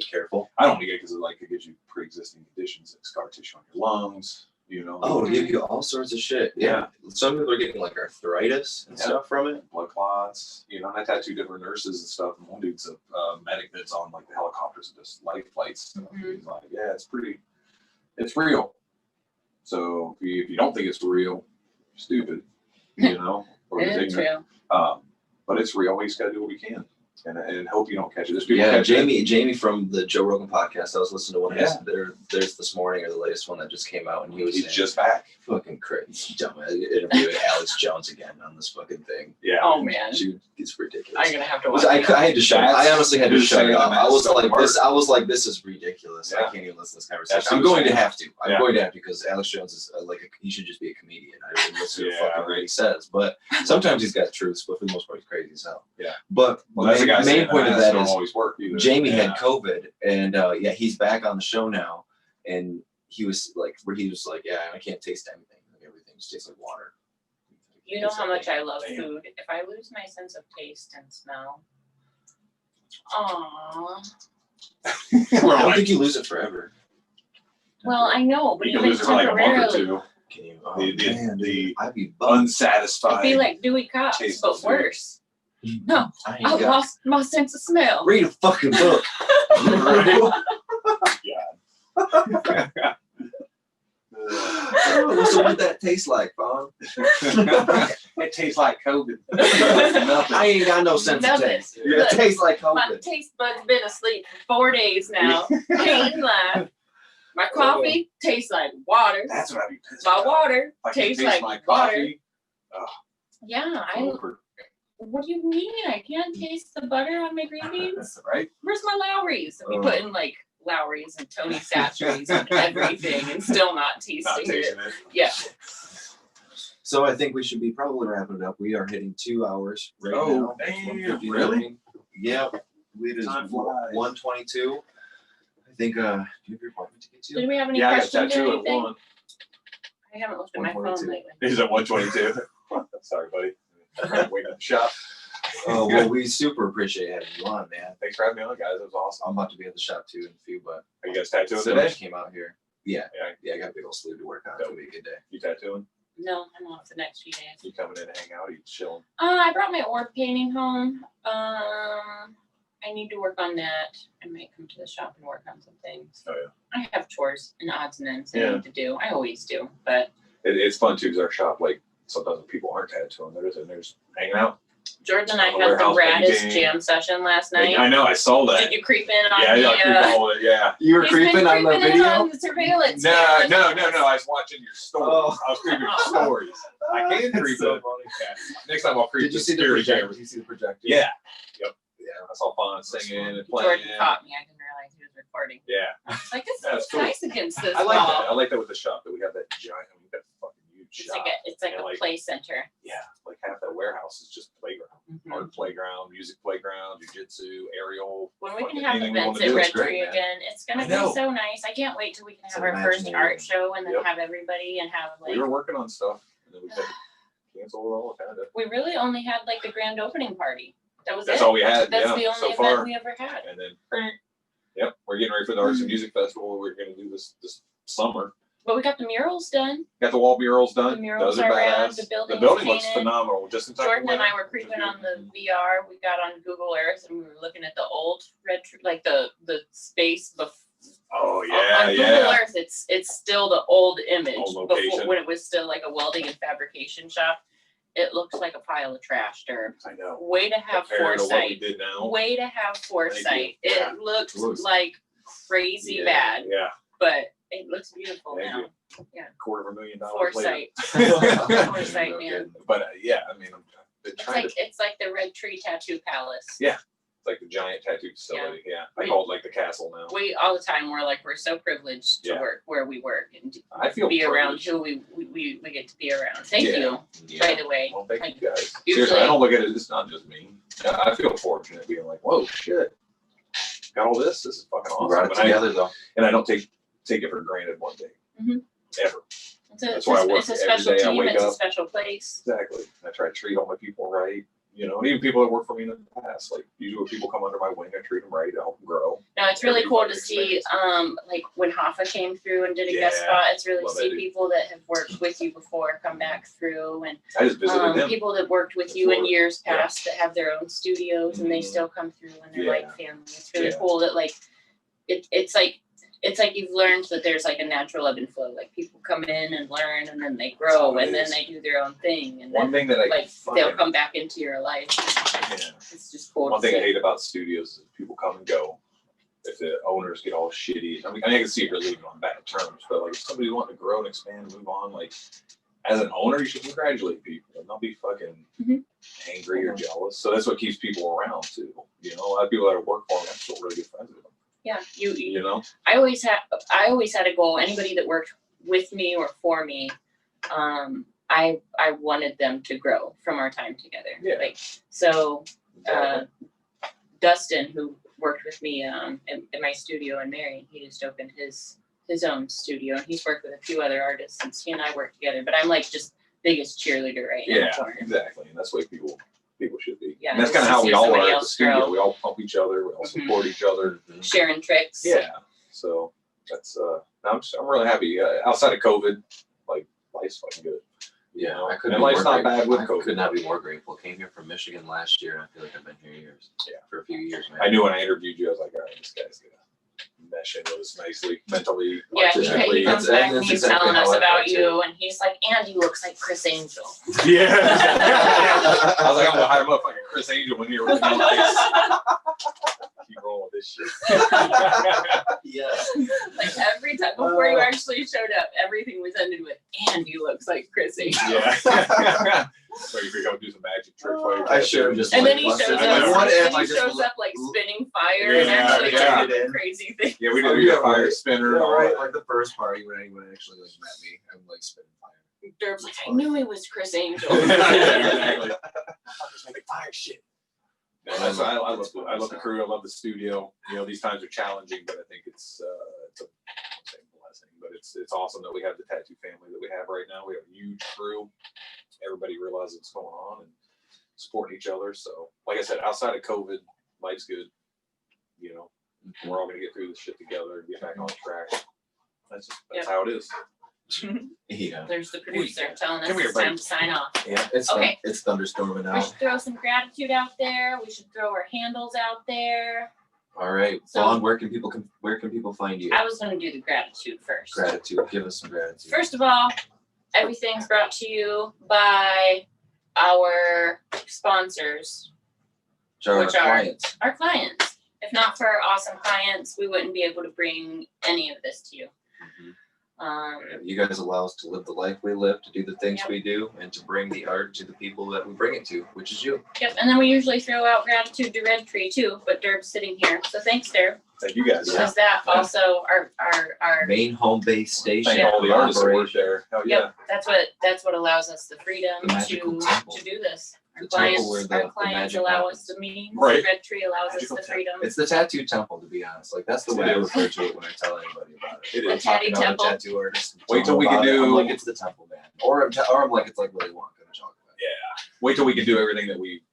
careful. I don't want to get it because it gives you pre-existing conditions like scar tissue on your lungs. Oh, it'll give you all sorts of shit. Yeah. Some people are getting like arthritis and Yeah. stuff from it. blood clots. And I tattoo different nurses and stuff. And one dude's a medic that's on like the helicopters and just life flights. Mhm. He's like, yeah, it's real. So if you don't think it's real, you're stupid. Or It just is ignorant. true. But it's real. We just gotta do what we can. and hope you don't catch it. There's people Yeah, catch it. Jamie from the Joe Rogan podcast. I was listening to one of his. There's this morning or the latest one that just came out, and he was He's saying, just back. fucking crazy. Dumb. I interviewed Alex Jones again on this fucking thing. Yeah. Oh man, Dude, it's ridiculous. I'm gonna have to watch. I had to shut. I honestly had to shut it off. I was so like hard. this. I was like, this is ridiculous. I Yeah. can't even listen to this conversation. That's I'm what going to I'm have to. I'm Yeah. going to have to because Alex Jones is he should just be a comedian. I don't listen to Yeah, fucking what he says, but sometimes he's got truths. But for the most part, he's crazy as hell. Yeah. But Well, that's the guy main point of that don't is always work either. Jamie Yeah. had COVID, and he's back on the show now, and he was like, yeah, I can't taste anything. Like, everything just tastes like water. You know how much I love Damn. food. If I lose my sense of taste and smell, aww. I We're don't like, think you lose it forever. Well, I know, but you can even lose it for like a month or temporarily, two. Can you? The I'd be bummed. unsatisfied. it'd be like Dewey Cox, taste but of food. worse. No, I ain't I've got- lost my sense of smell. Read a fucking book. So what that tastes like, Fawn? It tastes like COVID. I ain't got no sense of Nothing. taste. Yeah. It tastes like My COVID. taste bud's been asleep for 4 days now. Can't lie. My coffee tastes like water. That's what I'd be pissed My about. water I can tastes taste like my water. coffee. Yeah, what do you mean? I can't taste the butter on my green beans? Right? Where's my Lowry's? I'll be putting like Lowry's and Tony Chachere's on everything and still not tasting Not it. tasting it. Yeah. So I think we should be probably wrapping it up. We are hitting 2 hours right Oh, now. damn, It's 1:59. really? Yeah. It is Time flies. 1:22. I think do you have your appointment to get to? Did we have any Yeah, I got questions or tattoo at anything? 1. I haven't looked at my phone 1:22. lately. He's at 122. Sorry, buddy. Waiting at the shop. Oh, well, we super appreciate having you on, man. Thanks for having me on, guys. It was awesome. I'm about to be at the shop too in a few, but Are you guys tattooing so today? much came out here. Yeah, I got a big old sleeve to work on. It'll be a good day. You tattooing? No, I'm off the next few days. You coming in to hang out? Or you chilling? I brought my orb painting home. I need to work on that. I might come to the shop and work on some things. Oh, yeah. I have chores and odds and ends I Yeah. need to do. I always do, but It's fun too, because our shop, like, sometimes when people aren't tattooing, they're just hanging out. Jordan and I The had the warehouse raddest painting. jam session last night. I know, I saw that. Did you creep in on Yeah, the? I creep all it, yeah. You were He's been creeping on the creeping in video? on the surveillance. No, camera. I was watching your stories. Oh. I was creeping your stories. I can That's creep so it. funny. Yeah. Next time I'll creep Did you the see the security projector? cameras. Did you see the projector? Yeah. Yep. Yeah. I saw Fawn singing and playing. Jordan caught me. I didn't realize he was recording. Yeah. Like this That's is cool. nice against this I like wall. that. I like that with the shop that we have that giant, that fucking huge It's shop. like And a like- play center. Yeah. Like half that warehouse is just playground. Mhm. Art playground, music playground, jujitsu, aerial. When we can fucking have anything we events wanna at do. Red It's great, Tree man. again, it's gonna I be know. so nice. I can't wait till we can It's have an our first imaginary art show and then Yep. have everybody and have like We were working on stuff and then we had to cancel it all. Kind of. we really only had like the grand opening party. That was That's it. all we had. That's Yeah, the only so event far. we ever had. And then, yep, we're getting ready for the Arts and Music Festival. We're going to do this summer. But we got the murals done. Got the wall murals done. The murals Those are are around, badass. the building The is building looks painted. phenomenal. Just in time. for Jordan and I winter. were creeping on the VR. We got on Google Earth and we were looking at the old Red Tree, like the space before. Oh On yeah, Google yeah. Earth, it's still the old image Old before location. when it was still like a welding and fabrication shop. It looks like a pile of trash, Durb. I know. Way to have Compared to what we foresight. did now. Way to have foresight. Yeah. It looks It looks- like crazy Yeah, bad, Yeah. but it looks beautiful Thank now. you. Yeah. $250,000 Foresight. later. Foresight, Okay. man. But yeah, I mean, I've been It's trying like to. it's like the Red Tree Tattoo Palace. Yeah. It's like the giant tattoo facility. Yeah. I We- call it like the castle now. We all the time we're so privileged to Yeah. work where we work and to I feel be around privileged. who we get to be around. Thank Yeah. you, Yeah. by the way. Well, thank Like, you guys. usually- Seriously, I don't look at it. It's not just me. I feel fortunate being like, whoa, shit, got all this. This is fucking We awesome. brought it And I, together though. and I don't take it for granted one day, Mhm. ever. It's why I work it's a every special day I team. wake It's a up. special place. Exactly. I try to treat all my people right. You know, and even people that work for me in the past, like usually when people come under my wing, I treat them right. I help them grow. No, it's really cool to Everybody's see. Like when Hoffa came through and did a guest Yeah, spot. It's really love see that dude. people that have worked with you before come back through, and I just visited them. people that worked with you in Before. years Yeah. past that have their own studios and they Mhm. still come through and they're Yeah. like family. It's really Yeah. cool that like it's like you've learned that there's like a natural ebb and flow. Like people come in and learn and then they grow That's how it and then is. they do their own thing and One then thing that I like fucking- they'll come back into your life. It's just cool. One thing I hate about studios is people come and go. If the owners get all shitty, I mean, I can see if you're leaving on bad terms, but like if somebody's wanting to grow and expand and move on, like as an owner, you should congratulate people and not be fucking angry or jealous. So that's what keeps people around too. You know, a lot of people that I work for, I'm still really good friends with them. Yeah, you know, I always had a goal. Anybody that worked with me or for me, I wanted them to grow from our time together. Yeah. Like so, Dustin, who worked with me in my studio in Marion, he just opened his own studio, and he's worked with a few other artists since he and I worked together. But I'm like just biggest cheerleader right now. Yeah, exactly, and that's the way people should be. Yeah, and that's kind of how we all are at the studio. Grow. We all pump each other. We all support each other. Sharing tricks. Yeah, so that's I'm really happy. Outside of COVID, like life's fucking good. Yeah, I and life's not bad with I COVID. could not be more grateful. Came here from Michigan last year, and I feel like I've been here years. Yeah, for a few years, man. I knew when I interviewed you, I was like, all right, this guy's gonna mesh into this nicely, mentally, Yeah, artistically. he comes back and that's he's exactly telling how us I about felt, you, and he's like, Andy looks like Chris Angel. Yeah. I was like, I'm gonna hire him up like a Chris Angel when you're really nice. Keep rolling with this shit. Yeah. Like every time before you actually showed up, everything was ended with Andy looks like Chris Angel. Yeah. So you figure out do some magic tricks while you're I should have just. And then he like, shows busted. up. Like, what if And I he just shows up like spinning fire and Yeah, actually yeah. doing crazy things. Yeah, we did Oh, a yeah, fire right. spinner. Yeah, and all right. that. Like the first party when anyone actually like met me, I'm like spinning fire. Durb's like, I knew it was Chris Angel. Yeah, exactly. Motherfuckers making fire shit. No, that's why I love the crew. I love the studio. You know, these times are challenging, but I think it's a blessing. But it's awesome that we have the tattoo family that we have right now. We have a huge crew. Everybody realizes what's going on and supporting each other. So, like I said, outside of COVID, life's good. You know, we're all gonna get through this shit together and get back on track. That's how it is. Yeah. There's the producer telling us Come here, it's time to sign off. Yeah. Okay. It's thunderstorming We now. should throw some gratitude out there. We should throw our handles out there. All right, So- Fawn, where can people find you? I was going to do the gratitude first. Gratitude. Give us some gratitude. First of all, everything's brought to you by our sponsors, Which which are are- clients. our clients. If not for our awesome clients, we wouldn't be able to bring any of this to you. Mhm. Um, You guys allow us to live the life we live, to do the things Yep. we do, and to bring the art to the people that we bring it to, which is you. yep, and then we usually throw out gratitude to Red Tree too, but Durb's sitting here, so thanks, Durb. Thank you guys. Because that Yeah. also our Main home base station. Thank all the artists that work operation. there. Hell yeah. yep, that's what allows us the freedom The magical to temple. do this. Our The temple where clients, the our clients magic allow happens. us the means. Right. Red Tree allows us Magical the temple. freedom. It's the tattoo temple, to be honest. Like that's the way I It is. refer to it when I tell anybody about it. It I'm is. talking to Temple. other tattoo artists. and Wait till tell we them can about it. I'm do- like it's the temple, man. Or I'm like it's like Willy Wonka in a chocolate factory. Yeah. Wait till we can do everything that we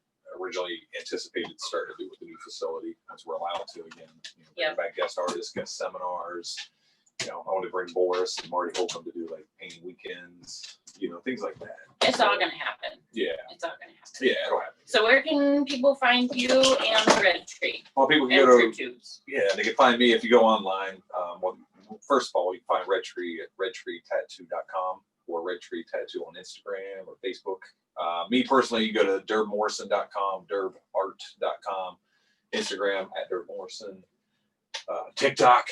originally anticipated starting to do with the new facility, as we're allowed to again. You know, Yep. bring back guest artists, guest seminars. You know, I want to bring Boris and Marty Holcomb to do like painting weekends. You know, things like that. It's all gonna happen. Yeah. It's all gonna happen. Yeah, it'll happen. So where can people find you and the Red Tree Well, people can and go Fruit to Tubes? yeah, they can find me if you go online. Well, first of all, you can find Red Tree at redtreetattoo.com or Red Tree Tattoo on Instagram or Facebook. Me personally, you go to durbmorrison.com, durbart.com, Instagram at Durb Morrison, TikTok,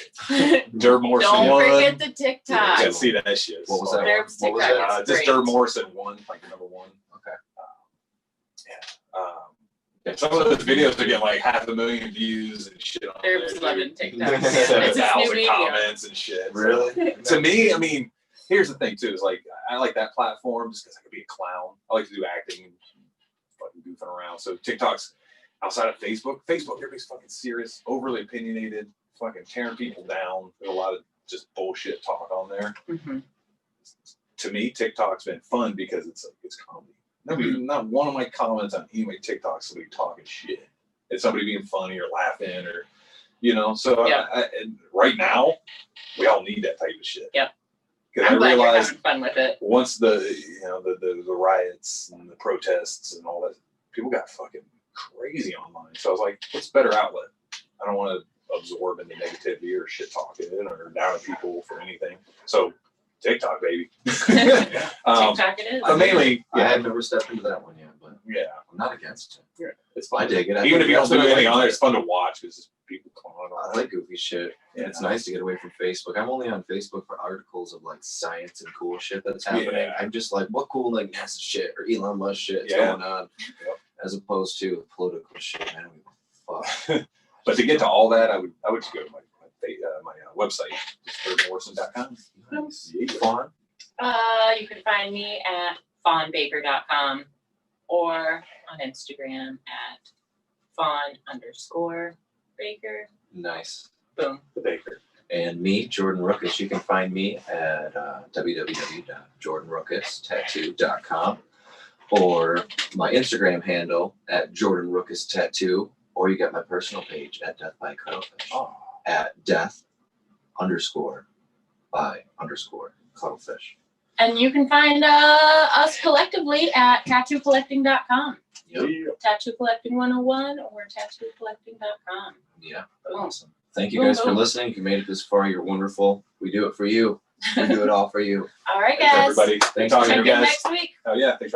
Durb Morrison Don't 1. forget the You TikTok. gotta see that shit. What was that? Durb's What was TikTok that? is Just great. Durb Morrison 1, like the number 1. Okay. Some of those videos are getting like 500,000 views and shit on there. Durb's loving TikTok. Yeah. It's his new 7,000 medium. comments and shit. So, Really? to me, I mean, here's the thing too, is like I like that platform just because I could be a clown. I like to do acting and fucking goofing around. So TikTok's outside of Facebook. Everybody's fucking serious, overly opinionated, fucking tearing people down. There's a lot of just bullshit talk on there. Mhm. To me, TikTok's been fun because it's comedy. Not one of my comments on any of my TikToks somebody talking shit. It's somebody being funny or laughing or, you know. So Yeah. and right now, we all need that type of shit. Yeah. Because I I'm glad you're realized having fun with it. once the riots and the protests and all that, people got fucking crazy online. So I was like, what's a better outlet? I don't want to absorb into negativity or shit talking or down people for anything. So TikTok, baby. TikTok it is. But mainly, I have never stepped into that one yet, but Yeah. I'm not against it. Yeah. It's I fun. dig it. Even if you don't do anything on there, it. it's fun to watch because people come on. I like goofy shit. Yeah. It's nice to get away from Facebook. I'm only on Facebook for articles of like science and cool shit that's happening. Yeah. I'm just like, what cool like NASA shit or Elon Musk shit is Yeah. going on, Yep. as opposed to political shit. Man, I don't give a fuck. But to get to all that, I would just go to my website, durbmorrison.com. Nice. Yeah. Fawn. You can find me at fawnbaker.com or on Instagram at fawn_baker. Nice. Boom. The Baker. And me, Jordan Rookus. You can find me at www.jordanrookustattoo.com or my Instagram handle at Jordan Rookus Tattoo, or you got my personal page at Death by Cuttlefish at death_by_cuttlefish. And you can find us collectively at tattoocollecting.com. Yep. Tattoo Collecting 101 or tattoocollecting.com. Yeah. Boom. Awesome. Thank you Boom, guys for boom. listening. If you made it this far, you're wonderful. We do it for you. We do it all for you. All right, Thanks, guys. everybody. Thanks. Talking to Check you in guys. next week. Oh yeah. Thanks.